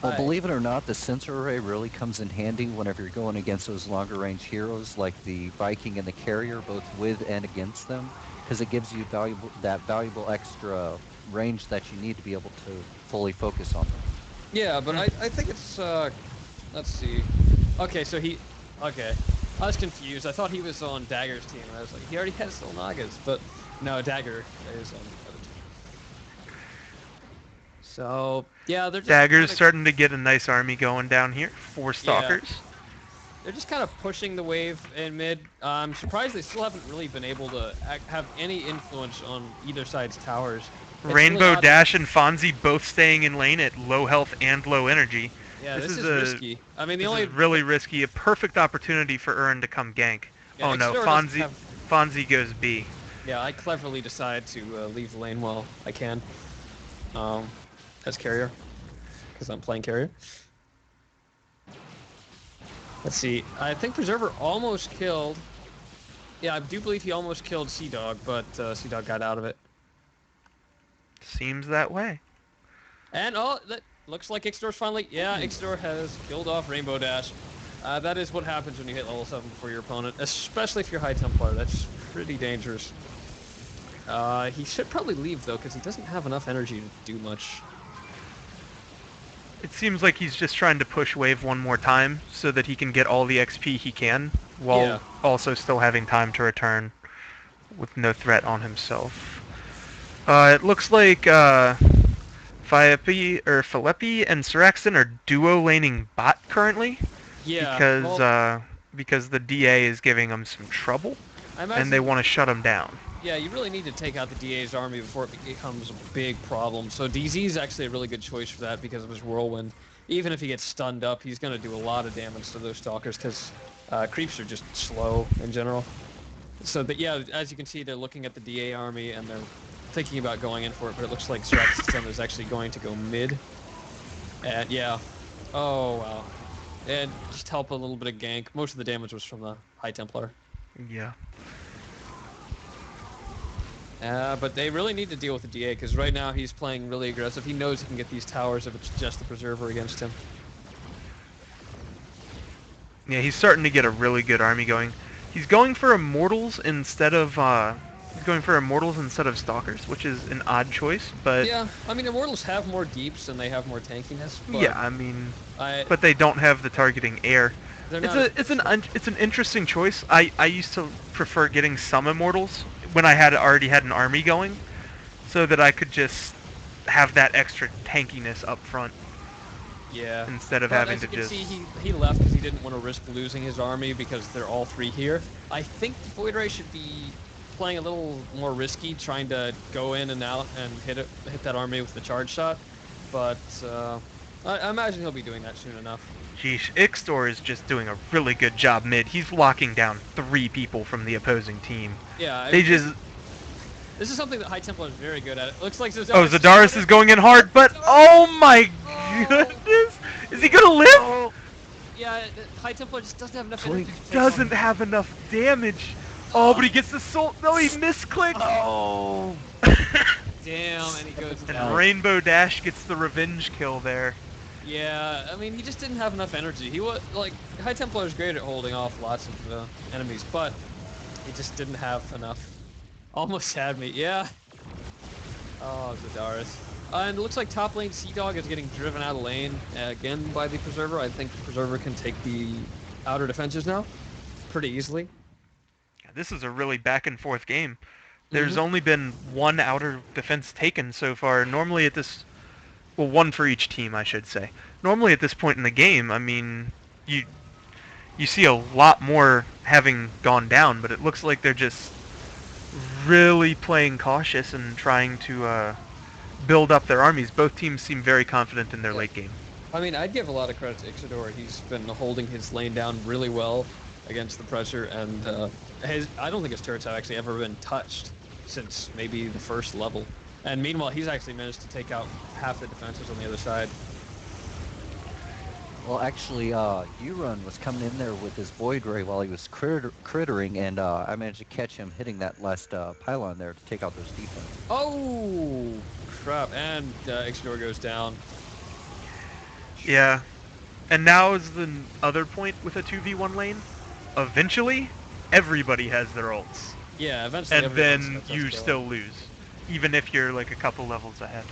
Well, believe it or not, the sensor array really comes in handy whenever you're going against those longer range heroes like the Viking and the Carrier, both with and against them, because it gives you valuable extra range that you need to be able to fully focus on them. Yeah, but I think it's, let's see. Okay, okay. I was confused. I thought he was on Dagger's team, and I was like, he already has Solnagas, but no, Dagger is on the other team. So, yeah, they're just Dagger's starting to get a nice army going down here. 4 Stalkers. Yeah. They're just kind of pushing the wave in mid. I'm surprised they still haven't really been able to have any influence on either side's towers. It's Rainbow really Dash and Fonzie both staying in lane at low health and low energy. Yeah, this is risky. I mean, This is really risky. A perfect opportunity for Ern to come gank. Yeah, oh no, Explore Fonzie goes B. Yeah, I cleverly decide to leave the lane while I can. As carrier, because I'm playing carrier. Let's see. I think Preserver almost killed. Yeah, I do believe he almost killed Sea Dog, but Sea Dog got out of it. Seems that way. And oh, that looks like Ixtor's finally. Yeah, Ixtor has killed off Rainbow Dash. That is what happens when you hit level 7 before your opponent, especially if you're High Templar. That's pretty dangerous. He should probably leave though, because he doesn't have enough energy to do much. It seems like he's just trying to push wave one more time so that he can get all the XP he can, while also still having time to return with no threat on himself. It looks like Philippi and Seraxon are duo laning bot currently. Yeah. Because the DA is giving them some trouble, and they want to shut him down. Yeah, you really need to take out the DA's army before it becomes a big problem. So DZ is actually a really good choice for that because of his whirlwind. Even if he gets stunned up, he's going to do a lot of damage to those stalkers because creeps are just slow in general. So yeah, as you can see, they're looking at the DA army and they're thinking about going in for it, but it looks like Seraxon is actually going to go mid. And yeah, oh wow, and just help a little bit of gank. Most of the damage was from the High Templar. Yeah. But they really need to deal with the DA because right now he's playing really aggressive. He knows he can get these towers if it's just the Preserver against him. Yeah, he's starting to get a really good army going. He's going for Immortals instead of Stalkers, which is an odd choice, but yeah, I mean Immortals have more deeps and they have more tankiness. But yeah, I mean, but they don't have the targeting air. It's an interesting choice. I used to prefer getting some Immortals when I already had an army going, so that I could just have that extra tankiness up front. Yeah. Instead of having to just. See, he left because he didn't want to risk losing his army because they're all 3 here. I think the Void Ray should be playing a little more risky, trying to go in and out and hit that army with the charge shot. But I imagine he'll be doing that soon enough. Sheesh, Ixtor is just doing a really good job mid. He's locking down 3 people from the opposing team. Yeah. This is something that High Templar is very good at. It looks like Zadaris. Oh, Zadaris is going in hard, but oh my goodness! Is he gonna live? Oh. Yeah, High Templar just doesn't have enough energy. Doesn't have enough damage. Oh, but he gets the soul. No, he misclicked. Oh. Damn, and he goes down. And Rainbow Dash gets the revenge kill there. Yeah, I mean, he just didn't have enough energy. He was like High Templar is great at holding off lots of enemies, but he just didn't have enough. Almost had me, yeah. Oh, Zadaris. And it looks like top lane Sea-Dog is getting driven out of lane again by the Preserver. I think the Preserver can take the outer defenses now pretty easily. This is a really back and forth game. There's Mhm. only been one outer defense taken so far. Normally at this, well, one for each team, I should say. Normally at this point in the game, I mean, you see a lot more having gone down, but it looks like they're just really playing cautious and trying to build up their armies. Both teams seem very confident in their Yeah. late game. I mean, I'd give a lot of credit to Ixidor. He's been holding his lane down really well against the pressure, and I don't think his turrets have actually ever been touched since maybe the first level. And meanwhile, he's actually managed to take out half the defenses on the other side. Well, actually, Urun was coming in there with his Void Ray while he was crittering, and I managed to catch him hitting that last pylon there to take out those defense. Oh, crap. And Ixidor goes down. Yeah. And now is the other point with a 2v1 lane. Eventually, everybody has their ults. Yeah, eventually. And everyone's then got you touch still lose. Even if you're like a couple levels ahead.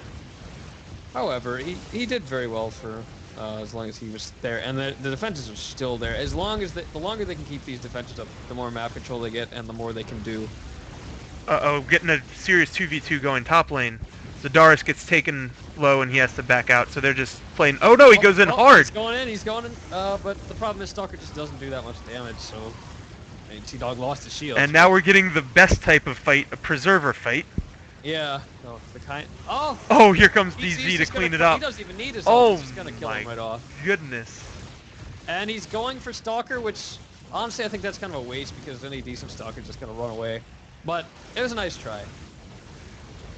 However, he did very well for as long as he was there, and the defenses are still there. As long as the longer they can keep these defenses up, the more map control they get, and the more they can do. Uh-oh, getting a serious 2v2 going top lane. Zadaris gets taken low and he has to back out, so they're just playing... Oh no, he goes in hard! He's going in, but the problem is Stalker just doesn't do that much damage, so... I mean, T-Dog lost his shield. And now we're getting the best type of fight, a Preserver fight. Yeah, no, the kind... Oh! Oh, here comes He's DZ to just clean gonna, it up. He doesn't even need his Oh ult, he's just gonna kill him my right off. goodness. And he's going for Stalker, which... Honestly, I think that's kind of a waste, because any decent Stalker is just gonna run away. But, it was a nice try.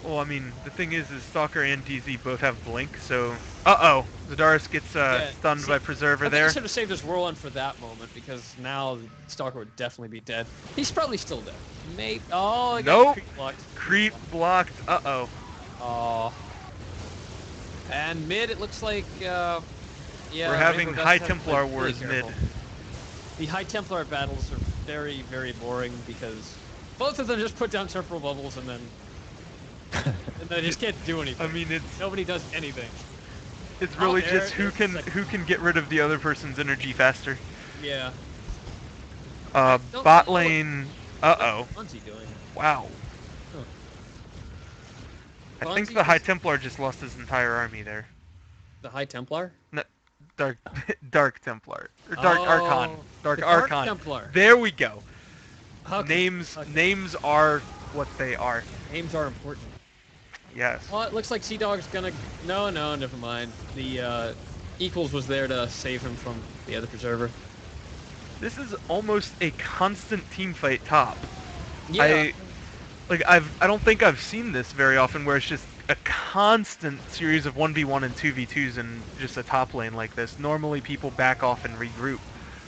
Well, I mean, the thing is Stalker and DZ both have Blink, so... Uh-oh, Zadaris gets stunned by Preserver I think there. he should have saved his whirlwind for that moment, because now Stalker would definitely be dead. He's probably still dead. Maybe. Oh, he got Nope. creep blocked. Creep blocked, uh-oh. Oh. And mid, it looks like, yeah. We're having Rainbow High Dust has to play Templar really wars careful. mid. The High Templar battles are very, very boring, because both of them just put down temporal bubbles and then they just can't do anything. I mean, Nobody does anything. it's really there just who is can like- who can get rid of the other person's energy faster. Yeah. Don't- Bot don't- lane. Uh-oh. What's he doing? Wow. Huh. I think Bonzi the High just- Templar just lost his entire army there. The High Templar? Dark Dark Templar. Or Dark Archon. Oh, Dark the Archon. Templar. There we go. Okay. Names names are what they are. Names are important. Yes. Well, it looks like Sea-Dog's gonna... No, never mind. The, Equals was there to save him from the other Preserver. This is almost a constant team fight top. Yeah. I don't think I've seen this very often where it's just a constant series of 1v1 and 2v2s in just a top lane like this. Normally people back off and regroup.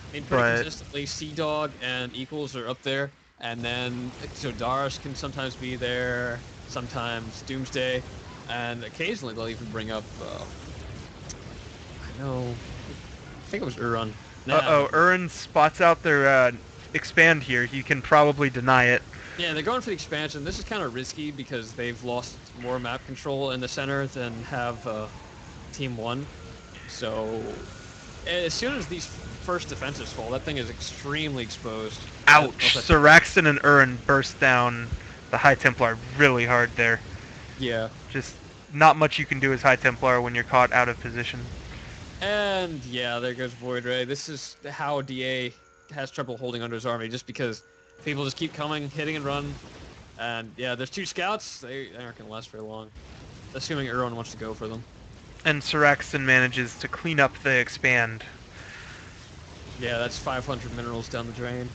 I mean, pretty but- consistently, Sea-Dog and Equals are up there, and then Zodaris can sometimes be there, sometimes Doomsday, and occasionally they'll even bring up, I think it was Urun. Nah. Uh-oh, Urin spots out their expand here. He can probably deny it. Yeah, they're going for the expansion. This is kind of risky because they've lost more map control in the center than have Team 1. So, as soon as these first defenses fall, that thing is extremely exposed. Ouch! Saraxon and Urin burst down the High Templar really hard there. Yeah. Just not much you can do as High Templar when you're caught out of position. And yeah, there goes Void Ray. This is how DA has trouble holding under his army, just because people just keep coming, hitting and run. And yeah, there's 2 scouts. They aren't going to last very long. Assuming Urun wants to go for them. And Saraxon manages to clean up the expand. Yeah, that's 500 minerals down the drain.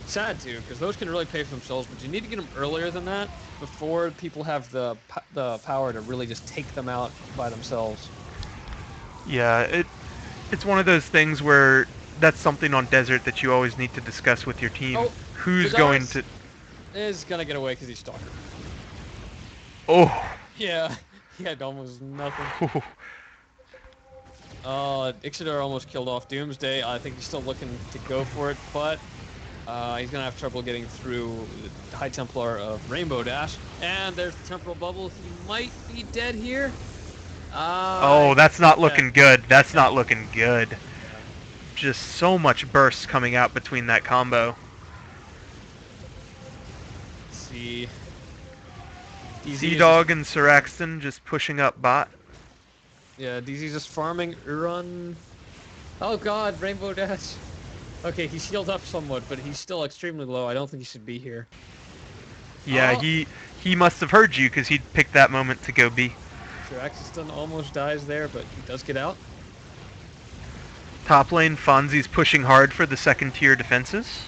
Sad too, because those can really pay for themselves, but you need to get them earlier than that, before people have the power to really just take them out by themselves. Yeah, it's one of those things where that's something on Desert that you always need to discuss with your team. Oh, Who's Zadaris going to... is gonna get away because he's Stalker. Oh! Yeah, he had almost nothing. Ixidor almost killed off Doomsday. I think he's still looking to go for it, but He's gonna have trouble getting through the High Templar of Rainbow Dash. And there's the temporal bubble. He might be dead here. Oh, that's not looking good. That's not looking good. Yeah. Just so much burst coming out between that combo. Let's see. DZ is Sea-Dog and Siraxton just pushing up bot. Yeah, DZ's just farming Uran. Oh god, Rainbow Dash. Okay, he's healed up somewhat, but he's still extremely low. I don't think he should be here. Yeah, Oh. he must have heard you because he'd picked that moment to go B. Siraxton almost dies there, but he does get out. Top lane, Fonzie's pushing hard for the second tier defenses.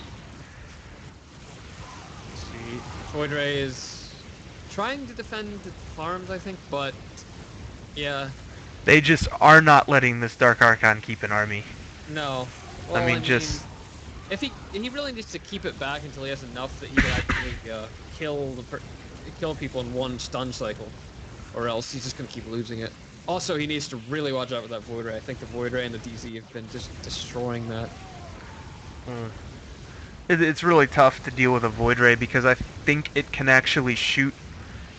Let's see. Void Ray is trying to defend the farms, I think, but yeah, They just are not letting this Dark Archon keep an army. no. I Well, mean, just if he really needs to keep it back until he has enough that he can actually kill people in one stun cycle, or else he's just gonna keep losing it. Also, he needs to really watch out with that Void Ray. I think the Void Ray and the DZ have been just destroying that. it's really tough to deal with a Void Ray because I think it can actually shoot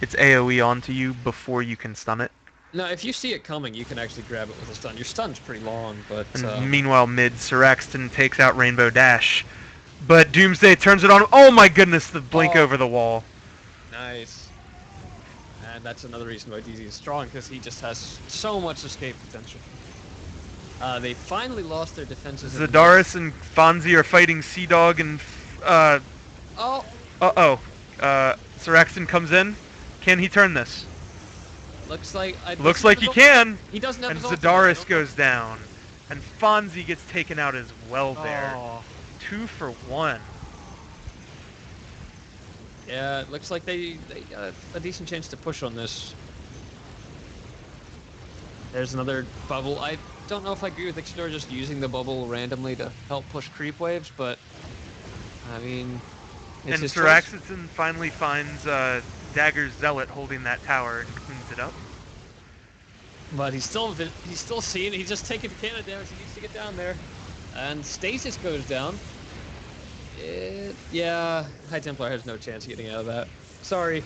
its AoE onto you before you can stun it. No, if you see it coming, you can actually grab it with a stun. Your stun's pretty long, but And meanwhile, mid, Siraxton takes out Rainbow Dash. But Doomsday turns it on. Oh my goodness, the blink over the wall. nice. And that's another reason why DZ is strong, because he just has so much escape potential. They finally lost their defenses. Zadaris and Fonzie are fighting Sea-Dog and... Oh! Uh-oh. Siraxton comes in. Can he turn this? Looks like... Looks like he can! He doesn't have And his ultimate, Zadaris goes down. And Fonzie gets taken out as well there. Oh. 2 for 1. Yeah, it looks like they got a decent chance to push on this. There's another bubble. I don't know if I agree with Ixidor just using the bubble randomly to help push creep waves, but I mean, it's And his choice. Siraxton finally finds Dagger's Zealot holding that tower and cleans it up. But he's still seeing. He's just taking the cannon damage. He needs to get down there, and Stasis goes down. Yeah, High Templar has no chance of getting out of that. Sorry.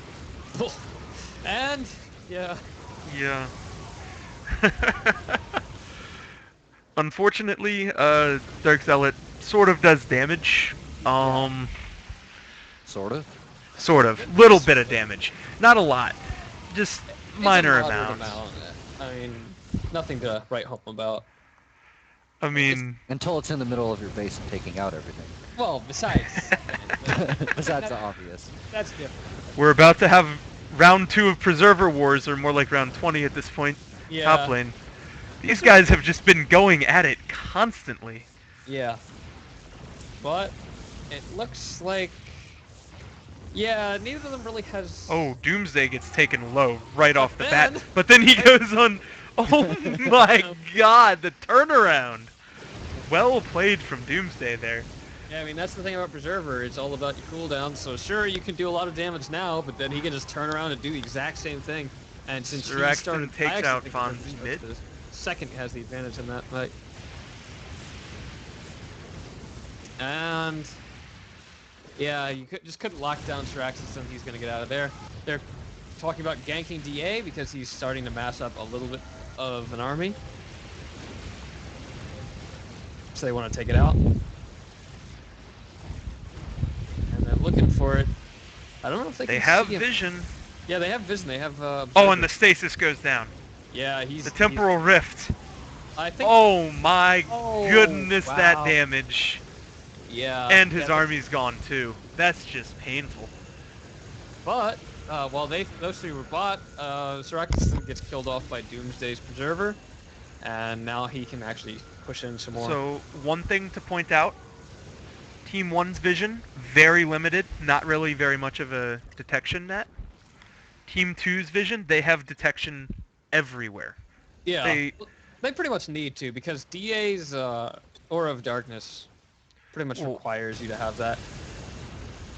And yeah. Yeah. Unfortunately, Dark Zealot sort of does damage. Sort of. Sort of. Little bit of damage. Not a lot. Just It's a minor moderate amounts. I mean, nothing to write home about. I mean, Until it's in the middle of your base and taking out everything. Well, besides, Besides the obvious. that's different. we're about to have round 2 of Preserver Wars, or more like round 20 at this point. Yeah. Top lane. These guys have just been going at it constantly. Yeah. But it looks like, yeah, neither of them really has. Oh, Doomsday gets taken low right off the bat. then- But then he goes on... Oh my god, the turnaround! Well played from Doomsday there. Yeah, I mean that's the thing about Preserver. It's all about your cooldown. So sure, you can do a lot of damage now, but then he can just turn around and do the exact same thing. And since he Siraxton started, takes I actually out think Fonz Preserver mid. starts the second has the advantage in that fight. And yeah, you just couldn't lock down Siraxton. He's gonna get out of there. They're talking about ganking DA because he's starting to mass up a little bit of an army. So they want to take it out. And they're looking for it. I don't know if they They can have see him. vision. Yeah, they have vision. They have. Oh, Observer. and the stasis goes down. Yeah, he's The temporal rift. I think. Oh my Oh, goodness, that wow. damage. Yeah. And his yeah, army's gone too. That's just painful. But while those three were bought, Siraxton gets killed off by Doomsday's Preserver, and now he can actually push in some more. So, one thing to point out. Team 1's vision, very limited. Not really very much of a detection net. Team 2's vision, they have detection everywhere. yeah, they- they pretty much need to because DA's Aura of Darkness pretty much Well- requires you to have that.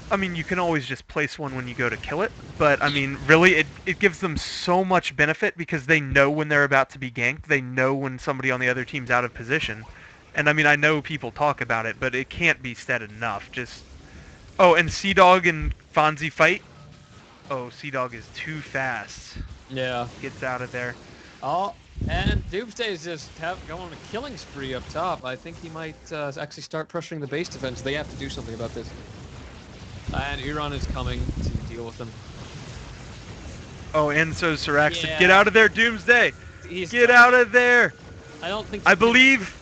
I mean, you can always just place one when you go to kill it, but I mean, really, it gives them so much benefit because they know when they're about to be ganked. They know when somebody on the other team's out of position, And I mean, I know people talk about it, but it can't be said enough. Just oh, and Sea Dog and Fonzie fight. Oh, Sea Dog is too fast. Yeah. Gets out of there. Oh, and Doomsday is just going on a killing spree up top. I think he might actually start pressuring the base defense. They have to do something about this. And Uran is coming to deal with them. Oh, and so Sirax, Yeah. get out of there, Doomsday! He's Get done. out of there! I don't think. I he can- believe.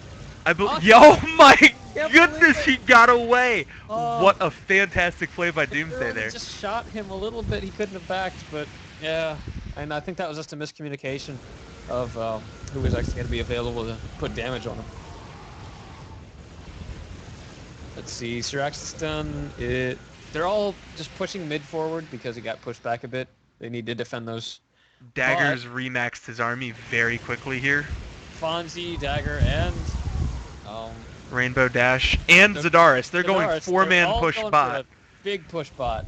Oh, Oh my can't goodness, believe he got away! Oh. What a fantastic play by If Doomsday Uran there. just shot him a little bit. He couldn't have backed, but yeah. And I think that was just a miscommunication of who was actually going to be available to put damage on him. Let's see. Sirax is done. They're all just pushing mid forward because he got pushed back a bit. They need to defend those. Daggers remaxed his army very quickly here. Fonzie, Dagger, and Rainbow Dash and Zadaris. They're going Zadaris, four-man they're all push going for bot. a big push bot.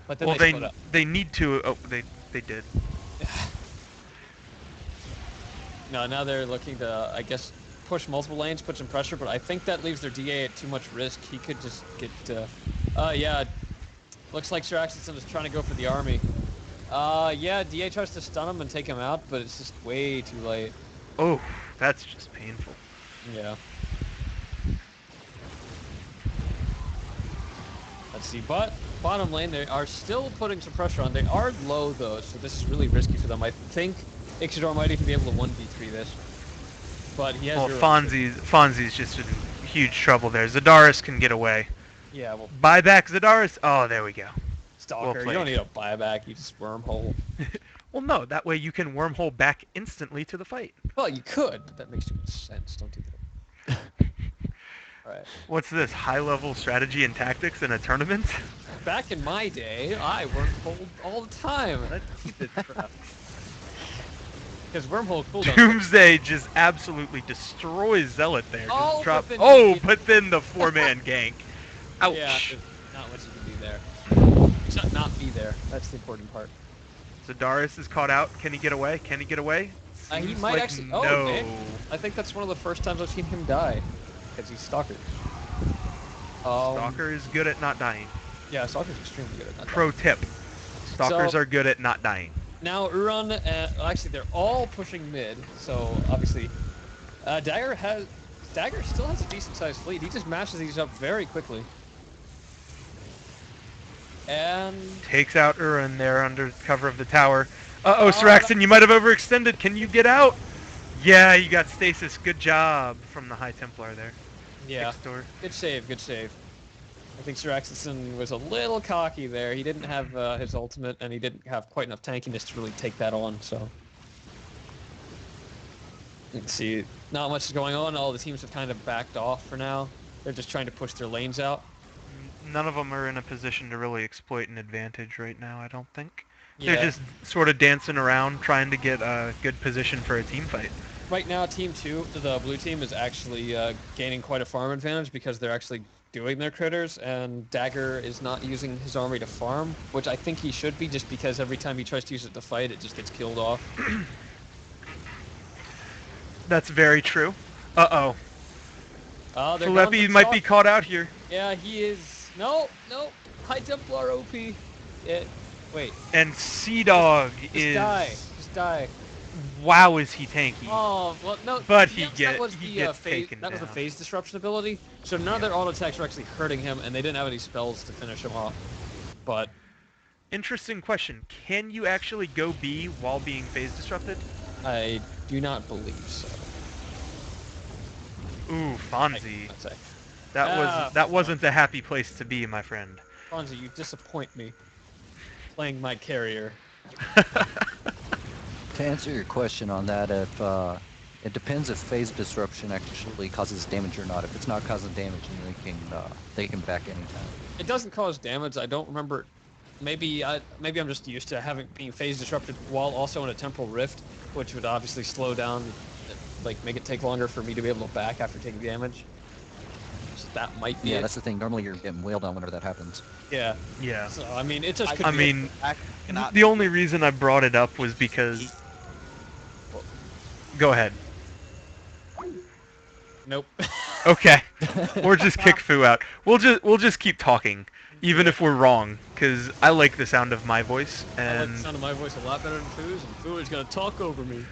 But then Well, they split up. they need to. Oh, they did. No, now they're looking to, I guess, push multiple lanes, put some pressure, but I think that leaves their DA at too much risk. He could just get, yeah, looks like Sir Axelson is trying to go for the army. Yeah, DA tries to stun him and take him out, but it's just way too late. Oh, that's just painful. Yeah. Let's see, but bottom lane, they are still putting some pressure on. They are low, though, so this is really risky for them. I think Ixidor might even be able to 1v3 this. But he has Well, your- Fonzie's just in huge trouble there. Zadaris can get away. Yeah, well, Buy back Zadaris. Oh, there we go. Stalker, you played. don't need a buyback, you just wormhole. Well, no, that way you can wormhole back instantly to the fight. Well, you could, but that makes too much sense. Don't do that. Alright. What's this? High-level strategy and tactics in a tournament? Back in my day, I wormholed all the time. That did crap. Because wormhole cooldown. Doomsday just absolutely destroys Zealot there. Just Oh, drop. but then Oh, he- but then the four-man gank. Ouch. Yeah, there's not much you can do there. Except not be there. That's the important part. Zadaris is caught out. Can he get away? Can he get away? He Seems might like actually. No. Oh, okay. I think that's one of the first times I've seen him die. Because he's Stalker. Stalker is good at not dying. Yeah, Stalker's extremely good at that. Pro tip. Stalkers So- are good at not dying. Now, Uran, actually, they're all pushing mid, so obviously, Dagger still has a decent-sized fleet. He just mashes these up very quickly. And Takes out Uran there under cover of the tower. Uh-oh, Oh, Siraxon, you might have overextended. Can you get out? Yeah, you got stasis. Good job from the High Templar there. yeah, Ixtor. good save, good save. I think Sir Axelson was a little cocky there. He didn't have his ultimate, and he didn't have quite enough tankiness to really take that on. So let's see, not much is going on. All the teams have kind of backed off for now. They're just trying to push their lanes out. None of them are in a position to really exploit an advantage right now, I don't think. Yeah. They're just sort of dancing around, trying to get a good position for a team fight. Right now, Team 2, the blue team, is actually gaining quite a farm advantage because they're actually doing their critters, and Dagger is not using his army to farm, which I think he should be, just because every time he tries to use it to fight, it just gets killed off. That's very true. Uh-oh. Oh, they're going Felipe for might top. be caught out here. Yeah, he is. No, no. High Templar OP. Wait. And Sea Dog Just is... die. Just die. Wow, is he tanky. Oh, well, no. But that was he the gets phase. taken That was the down. phase disruption ability. So none of their auto attacks were actually hurting him, and they didn't have any spells to finish him off. But Interesting question. Can you actually go B while being phase disrupted? I do not believe so. Ooh, Fonzie. I'd say. That wasn't the happy place to be, my friend. Fonzie, you disappoint me. Playing my carrier. To answer your question on that, if it depends if phase disruption actually causes damage or not. If it's not causing damage, then they can back anytime. It doesn't cause damage. I don't remember. Maybe I'm just used to being phase disrupted while also in a temporal rift, which would obviously slow down, like make it take longer for me to be able to back after taking damage. So that might be Yeah, it. that's the thing. Normally you're getting wailed on whenever that happens. Yeah. Yeah. So I mean, it just could I be mean, I cannot. the only reason I brought it up was because... Go ahead. Nope. Okay. Or just kick Fu out. We'll just keep talking, even if we're wrong, because I like the sound of my voice, I like the and sound of my voice a lot better than Foo's, and Foo is gonna talk over me.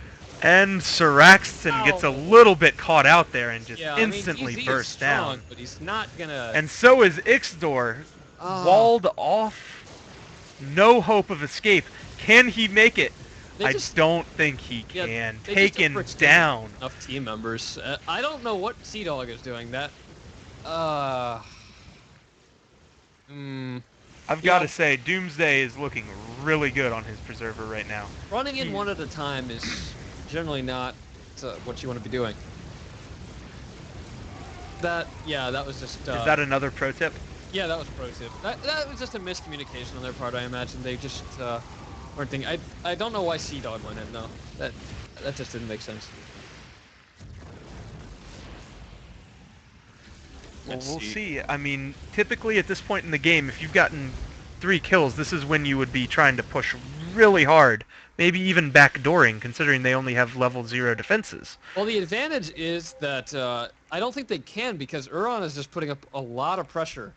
Saraxton gets a Ow. little bit caught out there and just Yeah, I mean, instantly DZ is bursts strong, down. but he's not gonna. And so is Ixdor, Ah. walled off, no hope of escape. Can he make it? They I just- don't think he Yeah, can. they just Taken overextended down. Enough team members. I don't know what Sea Dog is doing. That. I've Yeah. got to say, Doomsday is looking really good on his Preserver right now. Running in one at a time is generally not what you want to be doing. That was just. Is that another pro tip? Yeah, that was pro tip. That was just a miscommunication on their part. I imagine they just weren't thinking. I don't know why Sea Dog went in though. That just didn't make sense. Well, Let's we'll see. see. I mean, typically at this point in the game, if you've gotten 3 kills, this is when you would be trying to push really hard. Maybe even backdooring, considering they only have level 0 defenses. Well, the advantage is that I don't think they can because Uron is just putting up a lot of pressure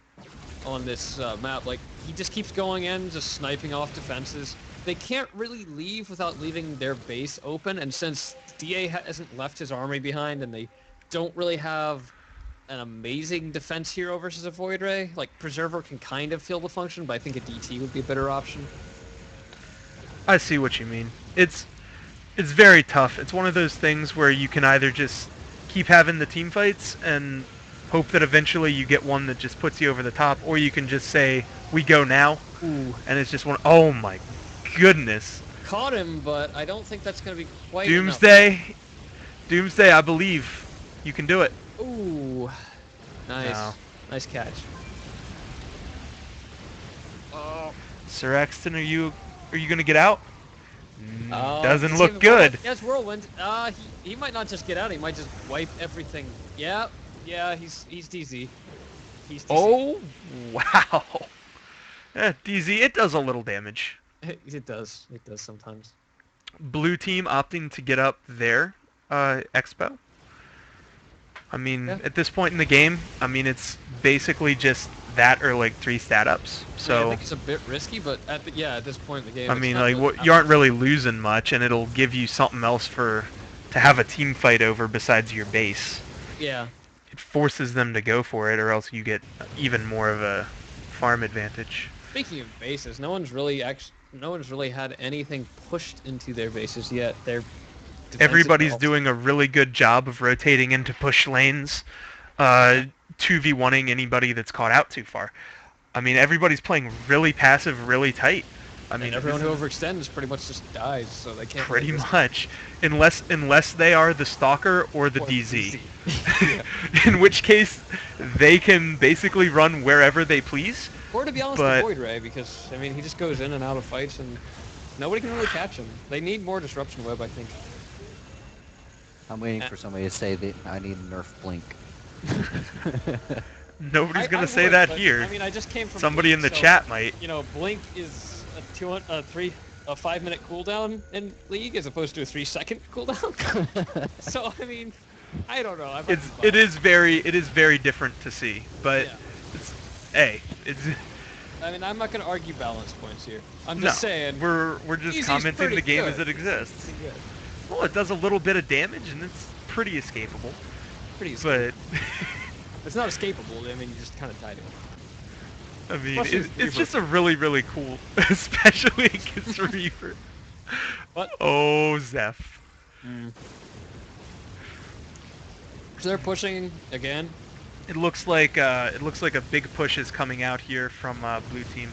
on this map. Like, he just keeps going in, just sniping off defenses. They can't really leave without leaving their base open, and since DA hasn't left his army behind and they don't really have an amazing defense hero versus a Void Ray, like, Preserver can kind of fill the function, but I think a DT would be a better option. I see what you mean. It's very tough. It's one of those things where you can either just keep having the team fights and hope that eventually you get one that just puts you over the top, or you can just say, we go now, Ooh. and it's just one. Oh my goodness. Caught him, but I don't think that's going to be quite Doomsday, Doomsday, I believe you can do it. enough. Ooh. Nice. No. Nice catch. Oh. Sir Exton, are you gonna get out? Doesn't does he look have good. Yes, Whirlwind. He might not just get out. He might just wipe everything. Yeah, he's DZ. He's DZ. Oh, wow. DZ, it does a little damage. It does. It does sometimes. Blue team opting to get up their expo. I mean, Yeah. at this point in the game, I mean, it's basically just that or like 3 stat ups. I So, think it's a bit risky, but at this point in the game, I it's mean, not like, really you aren't really losing much, and it'll give you something else to have a team fight over besides your base. Yeah. It forces them to go for it, or else you get even more of a farm advantage. Speaking of bases, no one's really had anything pushed into their bases yet. Everybody's doing a really good job of rotating into push lanes, 2v1ing anybody that's caught out too far. I mean, everybody's playing really passive, really tight. I mean, everyone who overextends pretty much just dies, so they can't. pretty really risk much, unless they are the stalker or the Or DZ. DZ. In which case, they can basically run wherever they please. Or to be honest, But- the Void Ray, because I mean he just goes in and out of fights and nobody can really catch him. They need more disruption web, I think. I'm waiting for somebody to say that I need a Nerf Blink. Nobody's gonna I say would, that but, here. I mean, I just came from Somebody in Blink, the so, chat might. You know, Blink is a 5-minute cooldown in League as opposed to a 3-second cooldown. So I mean, I don't know. It is very different to see, but Yeah. it's I mean, I'm not gonna argue balance points here. I'm no. just saying. We're just Easy's commenting pretty the game good. as it exists. Pretty good. Well, it does a little bit of damage and it's pretty escapable, Pretty. but It's not escapable. I mean, you just kind of die to it. I mean, Especially it's Reaver. just a really cool, especially against Reaver. What? Oh, Zeph. So they're pushing again. It looks like a big push is coming out here from blue team.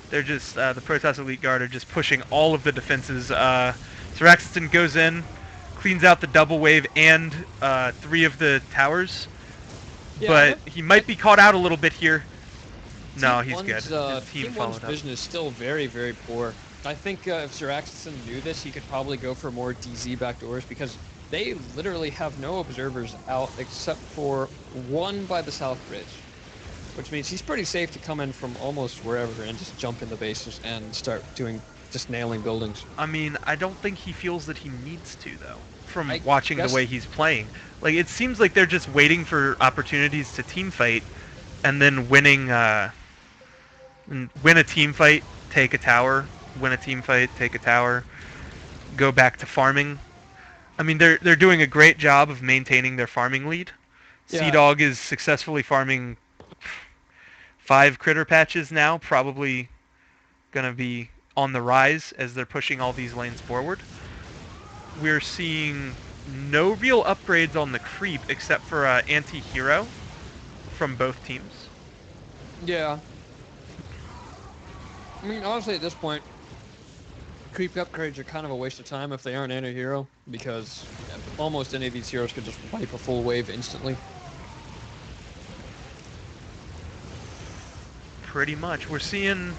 They're just the Protoss Elite Guard are just pushing all of the defenses. Saraxton goes in, cleans out the double wave and 3 of the towers, Yeah, but he might be caught out a little bit here. No, Team he's good. One's, His team Team One's followed up. vision is still very poor. I think if Sir Axton knew this, he could probably go for more DZ backdoors because they literally have no observers out except for one by the south bridge, which means he's pretty safe to come in from almost wherever and just jump in the bases and start just nailing buildings. I mean, I don't think he feels that he needs to though. from I watching guess- the way he's playing. Like, it seems like they're just waiting for opportunities to team fight, and then win a team fight, take a tower, win a team fight, take a tower, go back to farming. I mean, they're doing a great job of maintaining their farming lead. Yeah. Sea Dog is successfully farming 5 critter patches now, probably gonna be on the rise as they're pushing all these lanes forward. We're seeing no real upgrades on the creep except for anti-hero from both teams. Yeah. I mean, honestly, at this point, creep upgrades are kind of a waste of time if they aren't anti-hero, because almost any of these heroes could just wipe a full wave instantly. Pretty much. We're seeing...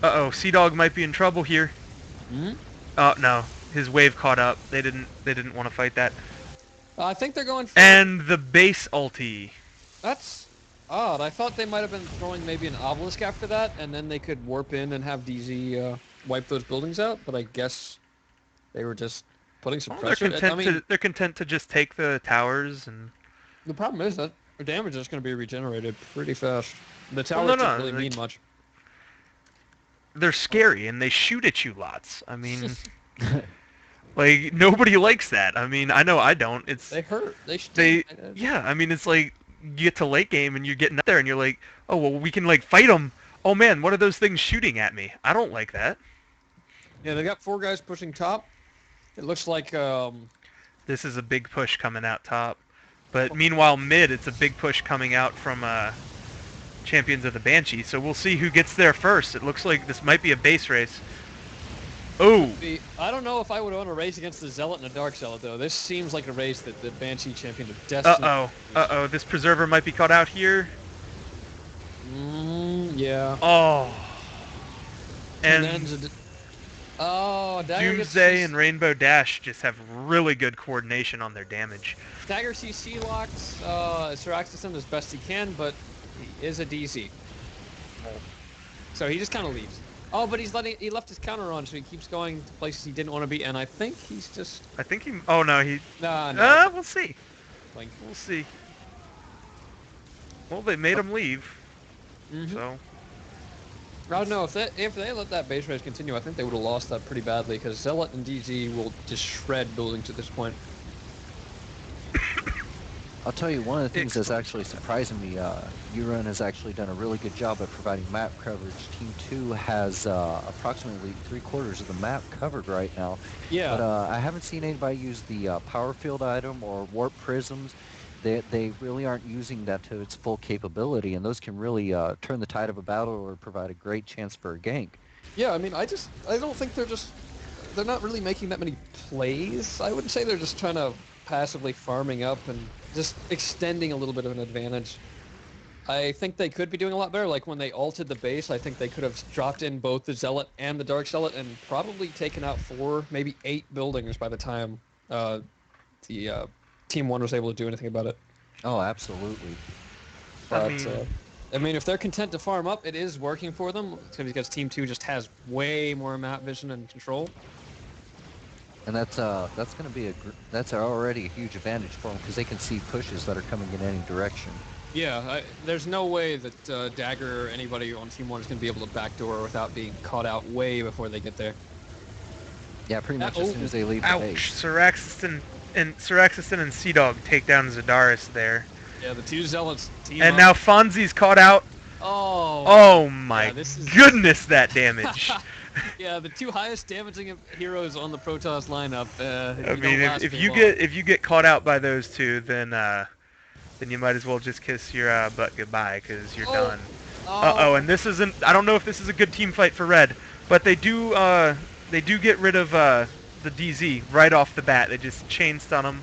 Uh-oh, Sea Dog might be in trouble here. Hmm? Oh, no. His wave caught up. They didn't want to fight that. I think they're going for... And the base ulti. That's odd. I thought they might have been throwing maybe an obelisk after that, and then they could warp in and have DZ wipe those buildings out, but I guess they were just putting some Well, pressure. they're content to just take the towers and... The problem is that their damage is going to be regenerated pretty fast. The towers no, don't no, really like- mean much. They're scary and they shoot at you lots. I mean... Like, nobody likes that. I mean, I know I don't. It's... They hurt. They sting. Yeah, I mean, it's like, you get to late game and you're getting up there and you're like, oh, well, we can, like, fight them. Oh, man, what are those things shooting at me? I don't like that. Yeah, they got 4 guys pushing top. It looks like, This is a big push coming out top. But meanwhile, mid, it's a big push coming out from Champions of the Banshee. So we'll see who gets there first. It looks like this might be a base race. Oh! I don't know if I would want to race against the Zealot and the Dark Zealot, though. This seems like a race that the Banshee Champions of Destiny... Uh-oh. This Preserver might be caught out here. Yeah. Oh. And Dagger Doomsday and Rainbow Dash just have really good coordination on their damage. Dagger CC locks Syraxis as best he can, but he is a DZ. So he just kind of leaves. Oh, but he left his counter on, so he keeps going to places he didn't want to be, and I think he's just... I think he... Oh, no, he... No. We'll see. Like, We'll see. Well, they made him leave, mhm. so... I don't know, if they let that base race continue, I think they would have lost that pretty badly, because Zealot and DZ will just shred buildings at this point. I'll tell you, one of the things that's actually surprising me, Urun has actually done a really good job at providing map coverage. Team 2 has approximately 3/4 of the map covered right now. Yeah. But I haven't seen anybody use the power field item or warp prisms. They really aren't using that to its full capability, and those can really turn the tide of a battle or provide a great chance for a gank. Yeah, I mean, I don't think they're not really making that many plays. I wouldn't say they're just trying to passively farming up and just extending a little bit of an advantage. I think they could be doing a lot better. Like when they ulted the base, I think they could have dropped in both the Zealot and the Dark Zealot and probably taken out 4, maybe 8 buildings by the time the Team 1 was able to do anything about it. Oh, absolutely. But, I mean, if they're content to farm up, it is working for them because Team 2 just has way more map vision and control. And that's going to be that's already a huge advantage for them because they can see pushes that are coming in any direction. Yeah, there's no way that Dagger or anybody on Team 1 is going to be able to backdoor without being caught out way before they get there. Yeah, pretty much as soon as they leave the Ouch! base. Syraxis and Sea Dog take down Zadaris there. Yeah, the 2 Zealots team And up. now Fonzie's caught out. Oh! Oh my Yeah, this is- goodness, that damage. Yeah, the 2 highest damaging heroes on the Protoss lineup. I mean, if you get caught out by those 2, then you might as well just kiss your butt goodbye because you're done. Uh-oh, and this isn't... I don't know if this is a good team fight for Red, but they do get rid of the DZ right off the bat. They just chain stun them.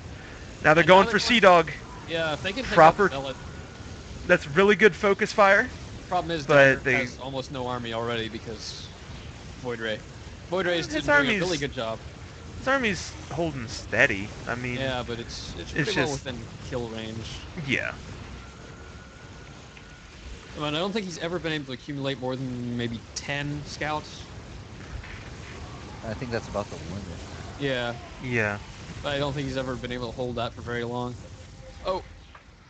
Now they're going for Sea Dog. Yeah, if they can take Proper- out Zealot. That's really good focus fire. Problem is, But Dagger has almost no army already because Void Ray. Void Ray is doing a army's- really good job. His army's holding steady. I mean, Yeah, but it's pretty well just- within kill range. yeah. I mean, I don't think he's ever been able to accumulate more than maybe 10 scouts. I think that's about the limit. Yeah. Yeah. But I don't think he's ever been able to hold that for very long. Oh,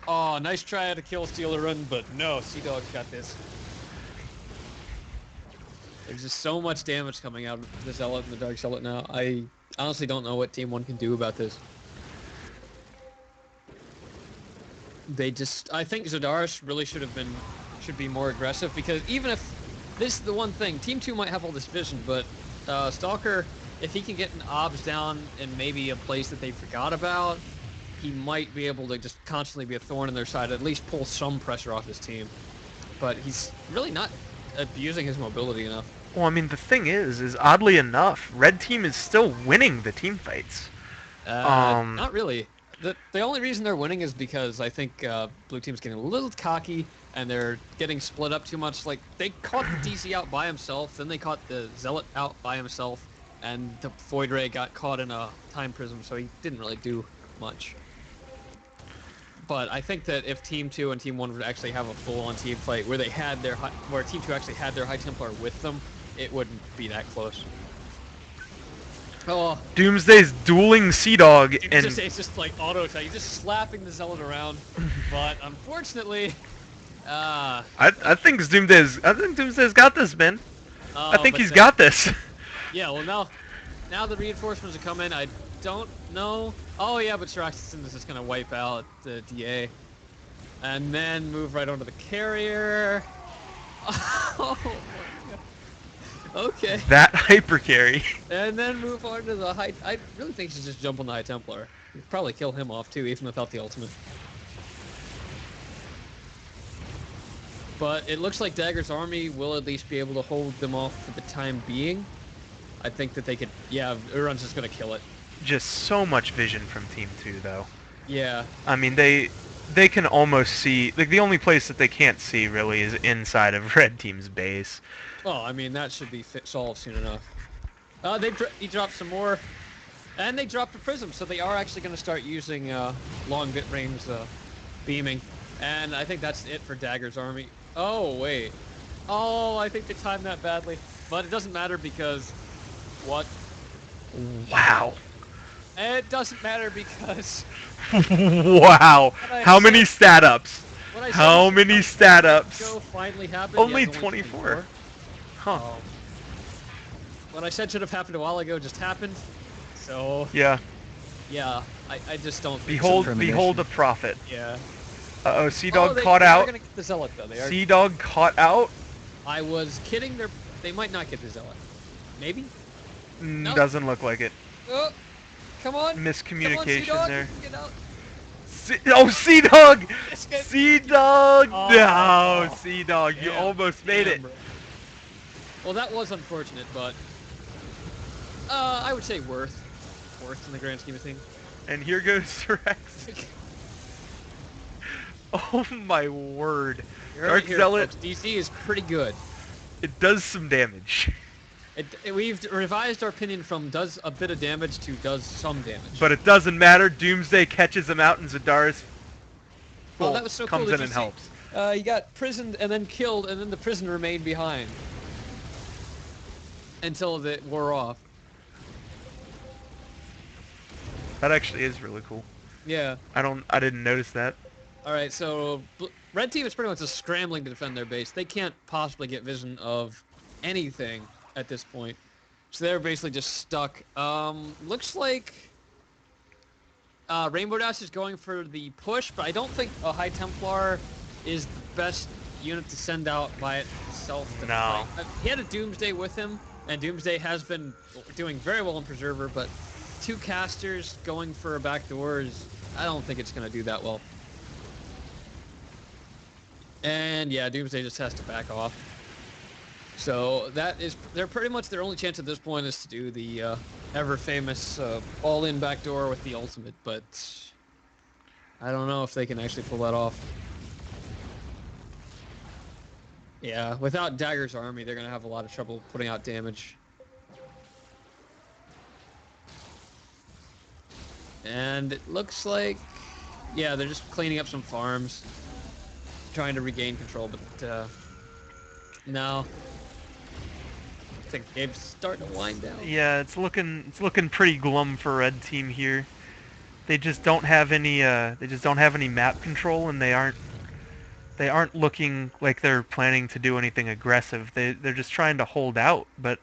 oh, nice try at a kill stealer run, but no, Sea Dog's got this. There's just so much damage coming out of the Zealot and the Dark Zealot now. I honestly don't know what Team 1 can do about this. I think Zadaris really should be more aggressive, because even if, this is the one thing, Team 2 might have all this vision, but Stalker, if he can get an obs down in maybe a place that they forgot about, he might be able to just constantly be a thorn in their side, at least pull some pressure off his team. But he's really not abusing his mobility enough. Well, I mean, the thing is oddly enough, red team is still winning the team fights. Not really. The only reason they're winning is because I think blue team's getting a little cocky and they're getting split up too much. Like, they caught the DC out by himself, then they caught the Zealot out by himself, and the Void Ray got caught in a time prism, so he didn't really do much. But I think that if Team 2 and Team 1 would actually have a full-on team fight where where Team 2 actually had their High Templar with them, it wouldn't be that close. Oh, Doomsday's dueling Sea Dog, and it's just like auto attack. You're just slapping the Zealot around, but unfortunately, I think Doomsday's got this, man. I think he's got this. Yeah, well now the reinforcements are coming. I don't know. Oh yeah, but Shiraxison is just gonna wipe out the DA, and then move right onto the carrier. Oh my god. Okay. That hyper carry. And then move on to the high. I really think he should just jump on the High Templar. You'd probably kill him off too, even without the ultimate. But it looks like Dagger's army will at least be able to hold them off for the time being. I think that they could. Yeah, Uran's just gonna kill it. Just so much vision from Team 2, though. Yeah. I mean, they can almost see. Like, the only place that they can't see really is inside of red team's base. Oh, I mean, that should be solved soon enough. He dropped some more, and they dropped a prism, so they are actually going to start using long bit range beaming, and I think that's it for Dagger's army. Oh wait, oh, I think they timed that badly, but it doesn't matter because what? Wow. It doesn't matter because Wow. How many stat ups? How many stat ups? Finally happened. Only yes, 24. Huh. What I said should have happened a while ago just happened. So Yeah. yeah, I just don't think Behold a prophet. Yeah. Uh-oh, Sea Dog caught out. They're gonna get the Zealot though. They are. Sea Dog caught out. I was kidding. They might not get the Zealot. Maybe. Nope. Doesn't look like it. Oh, come on. Miscommunication come on, there. Get out. Sea Dog! Sea Dog! Oh. No, Sea Dog, you almost made it. Bro. Well, that was unfortunate, but I would say worth in the grand scheme of things. And here goes Rex. Oh my word. Dark Zealot. Folks, DC is pretty good. It does some damage. We've revised our opinion from does a bit of damage to does some damage. But it doesn't matter. Doomsday catches him out, and Zadaris that was so comes cool. in and helps. He got prisoned and then killed, and then the prison remained behind until it wore off. That actually is really cool. Yeah. I didn't notice that. All right, so red team is pretty much just scrambling to defend their base. They can't possibly get vision of anything at this point, so they're basically just stuck. Looks like Rainbow Dash is going for the push, but I don't think a High Templar is the best unit to send out by itself. No. He had a Doomsday with him, and Doomsday has been doing very well in Preserver, but 2 casters going for a backdoor I don't think it's going to do that well. And yeah, Doomsday just has to back off. So they're pretty much their only chance at this point is to do the ever famous all-in backdoor with the ultimate, but I don't know if they can actually pull that off. Yeah, without Dagger's army, they're gonna have a lot of trouble putting out damage. And it looks like, yeah, they're just cleaning up some farms, trying to regain control, but no. I think the game's starting to wind down. Yeah, it's looking pretty glum for red team here. they just don't have any map control, and they aren't looking like they're planning to do anything aggressive. They're just trying to hold out, but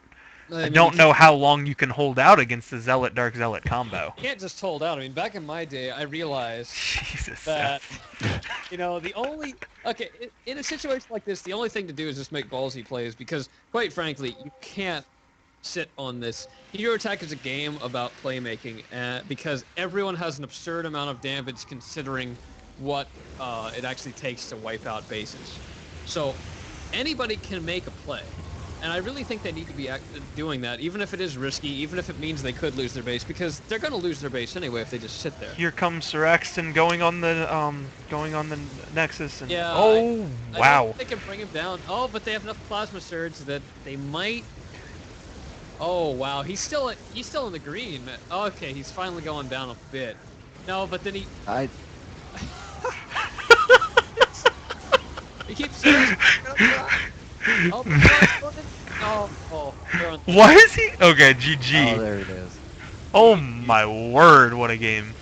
I mean, don't know how long you can hold out against the Zealot Dark Zealot combo. You can't just hold out. I mean, back in my day, I realized Jesus. that, the only... Okay, in a situation like this, the only thing to do is just make ballsy plays, because, quite frankly, you can't sit on this. Hero Attack is a game about playmaking, because everyone has an absurd amount of damage considering what it actually takes to wipe out bases. So, anybody can make a play. And I really think they need to be doing that, even if it is risky, even if it means they could lose their base, because they're going to lose their base anyway if they just sit there. Here comes Sir Axton going on the Nexus, and Yeah, wow. They can bring him down. Oh, but they have enough plasma surge that they might. Oh wow, he's still in the green. Okay, he's finally going down a bit. No, but then he keeps. Why is he? Okay, GG. Oh, there it is. Oh my word, what a game.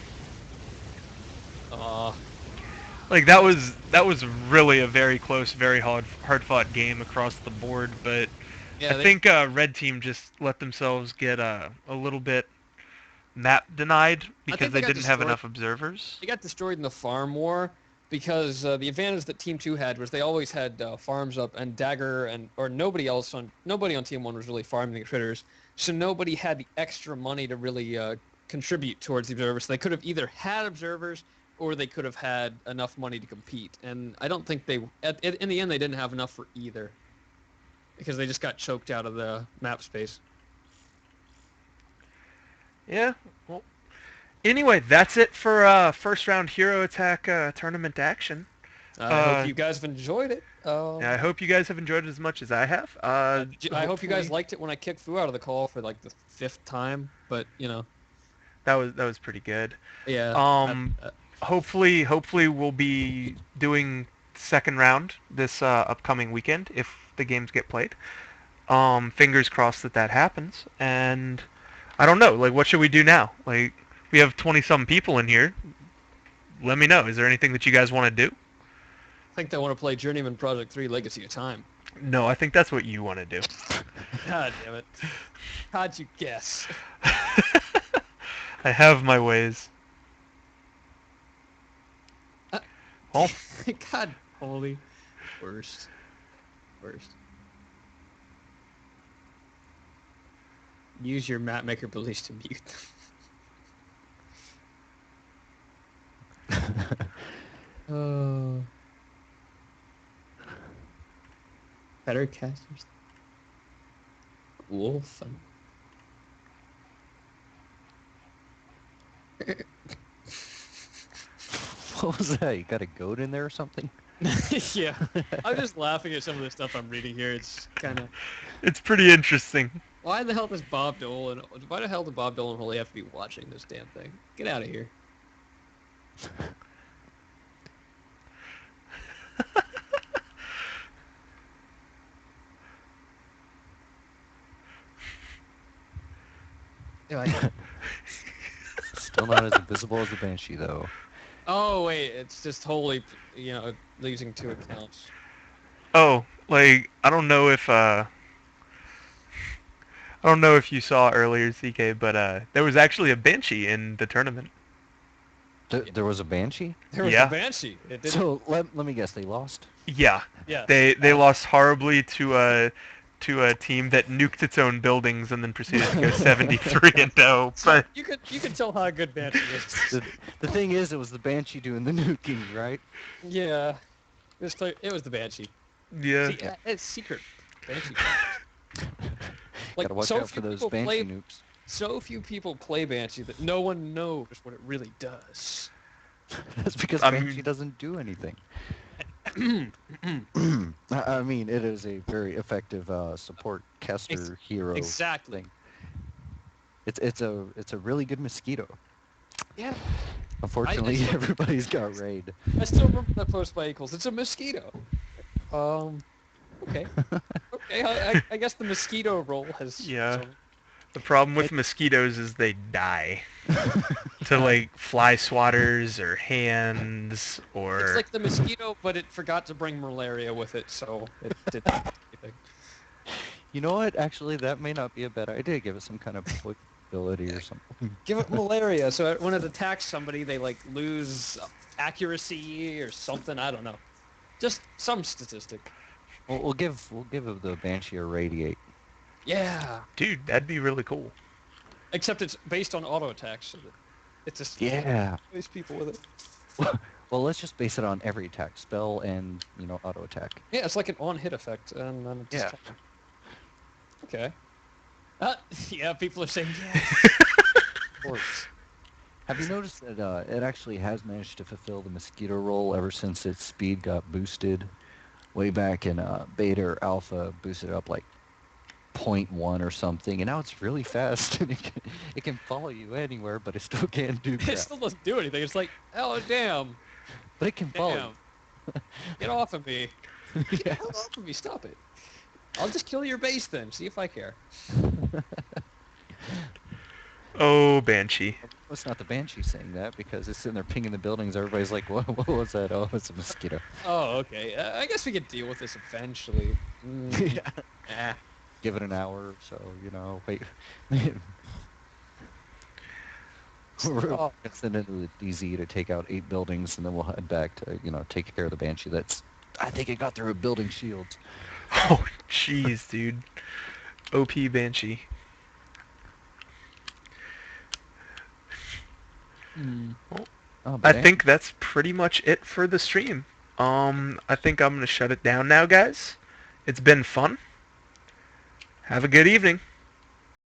Like that was really a very close, very hard-fought game across the board, but yeah, I think Red Team just let themselves get a little bit map denied because they didn't have enough observers. They got destroyed in the farm war because the advantage that Team 2 had was they always had farms up, and Dagger or nobody on Team 1 was really farming the critters, so nobody had the extra money to really contribute towards the observers. So they could have either had observers or they could have had enough money to compete, and I don't think in the end they didn't have enough for either because they just got choked out of the map space. Yeah, well, anyway, that's it for first round Hero Attack tournament action. I hope you guys have enjoyed it. Yeah, I hope you guys have enjoyed it as much as I have. I hope you guys liked it when I kicked Fu out of the call for like the 5th time, but that was pretty good. Yeah. Hopefully we'll be doing second round this upcoming weekend if the games get played. Fingers crossed that happens. And I don't know, like, what should we do now? Like, we have 20-some people in here. Let me know. Is there anything that you guys want to do? I think they want to play Journeyman Project 3 Legacy of Time. No, I think that's what you want to do. God damn it. How'd you guess? I have my ways. Well, God, holy. Worst. Use your map maker police to mute. Better casters. Wolf. What was that? You got a goat in there or something? Yeah. I'm just laughing at some of the stuff I'm reading here. It's kind of... It's pretty interesting. Why the hell does Bob Dolan really have to be watching this damn thing? Get out of here. Still not as invisible as the Banshee, though. Oh, wait. It's just wholly, using 2 accounts. Oh, like, I don't know if you saw earlier, CK, but there was actually a Banshee in the tournament. There was a Banshee? There was a Banshee. It didn't... So, let me guess, they lost? Yeah. Yeah. They lost horribly to a team that nuked its own buildings and then proceeded to go 73-0. But you could tell how good Banshee is. The thing is, it was the Banshee doing the nuking, right? Yeah. It was the Banshee. Yeah. See, it's secret Banshee. Gotta watch out for those Banshee nukes. So few people play Banshee that no one knows what it really does. That's because Banshee doesn't do anything. I mean, it is a very effective support caster hero thing. It's a really good mosquito. Yeah. Unfortunately, everybody's got raid. I still remember that post by Equals. It's a mosquito. Okay. Okay, I guess the mosquito role has... Yeah. The problem with mosquitoes is they die. to like fly swatters or hands or. It's like the mosquito, but it forgot to bring malaria with it, so it didn't do anything. You know what? Actually, that may not be a bad idea. Give it some kind of ability or something. Give it malaria, so when it attacks somebody, they like lose accuracy or something. I don't know. Just some statistic. We'll give the Banshee a radiate. Yeah. Dude, that'd be really cool. Except it's based on auto attacks. So it's just Yeah. these people with it. Well, let's just base it on every attack, spell and auto attack. Yeah, it's like an on-hit effect, and then it's Yeah. Okay. Yeah, people are saying yeah. Of course. Have you noticed that it actually has managed to fulfill the mosquito role ever since its speed got boosted? Way back in beta or alpha, boosted up like 0.1 or something, and now it's really fast and it can follow you anywhere, but it still can't do It crap. still doesn't do anything. It's like, oh damn, But it can follow damn. Get off of me. Get the hell Yes. off of me. Stop it. I'll just kill your base then. See if I care. you. Oh, Banshee. It's not the Banshee saying that because it's sitting there pinging the buildings. Everybody's like, what was that? Oh, it's a mosquito. Oh, okay. I guess we could deal with this eventually. Yeah. Eh. Give it an hour or so, wait. We're Oh. gonna send into the DZ to take out 8 buildings, and then we'll head back to, take care of the Banshee. I think it got through building shields. Oh, jeez, dude. OP Banshee. Oh, I but think that's pretty much it for the stream. I think I'm gonna shut it down now, guys. It's been fun. Have a good evening.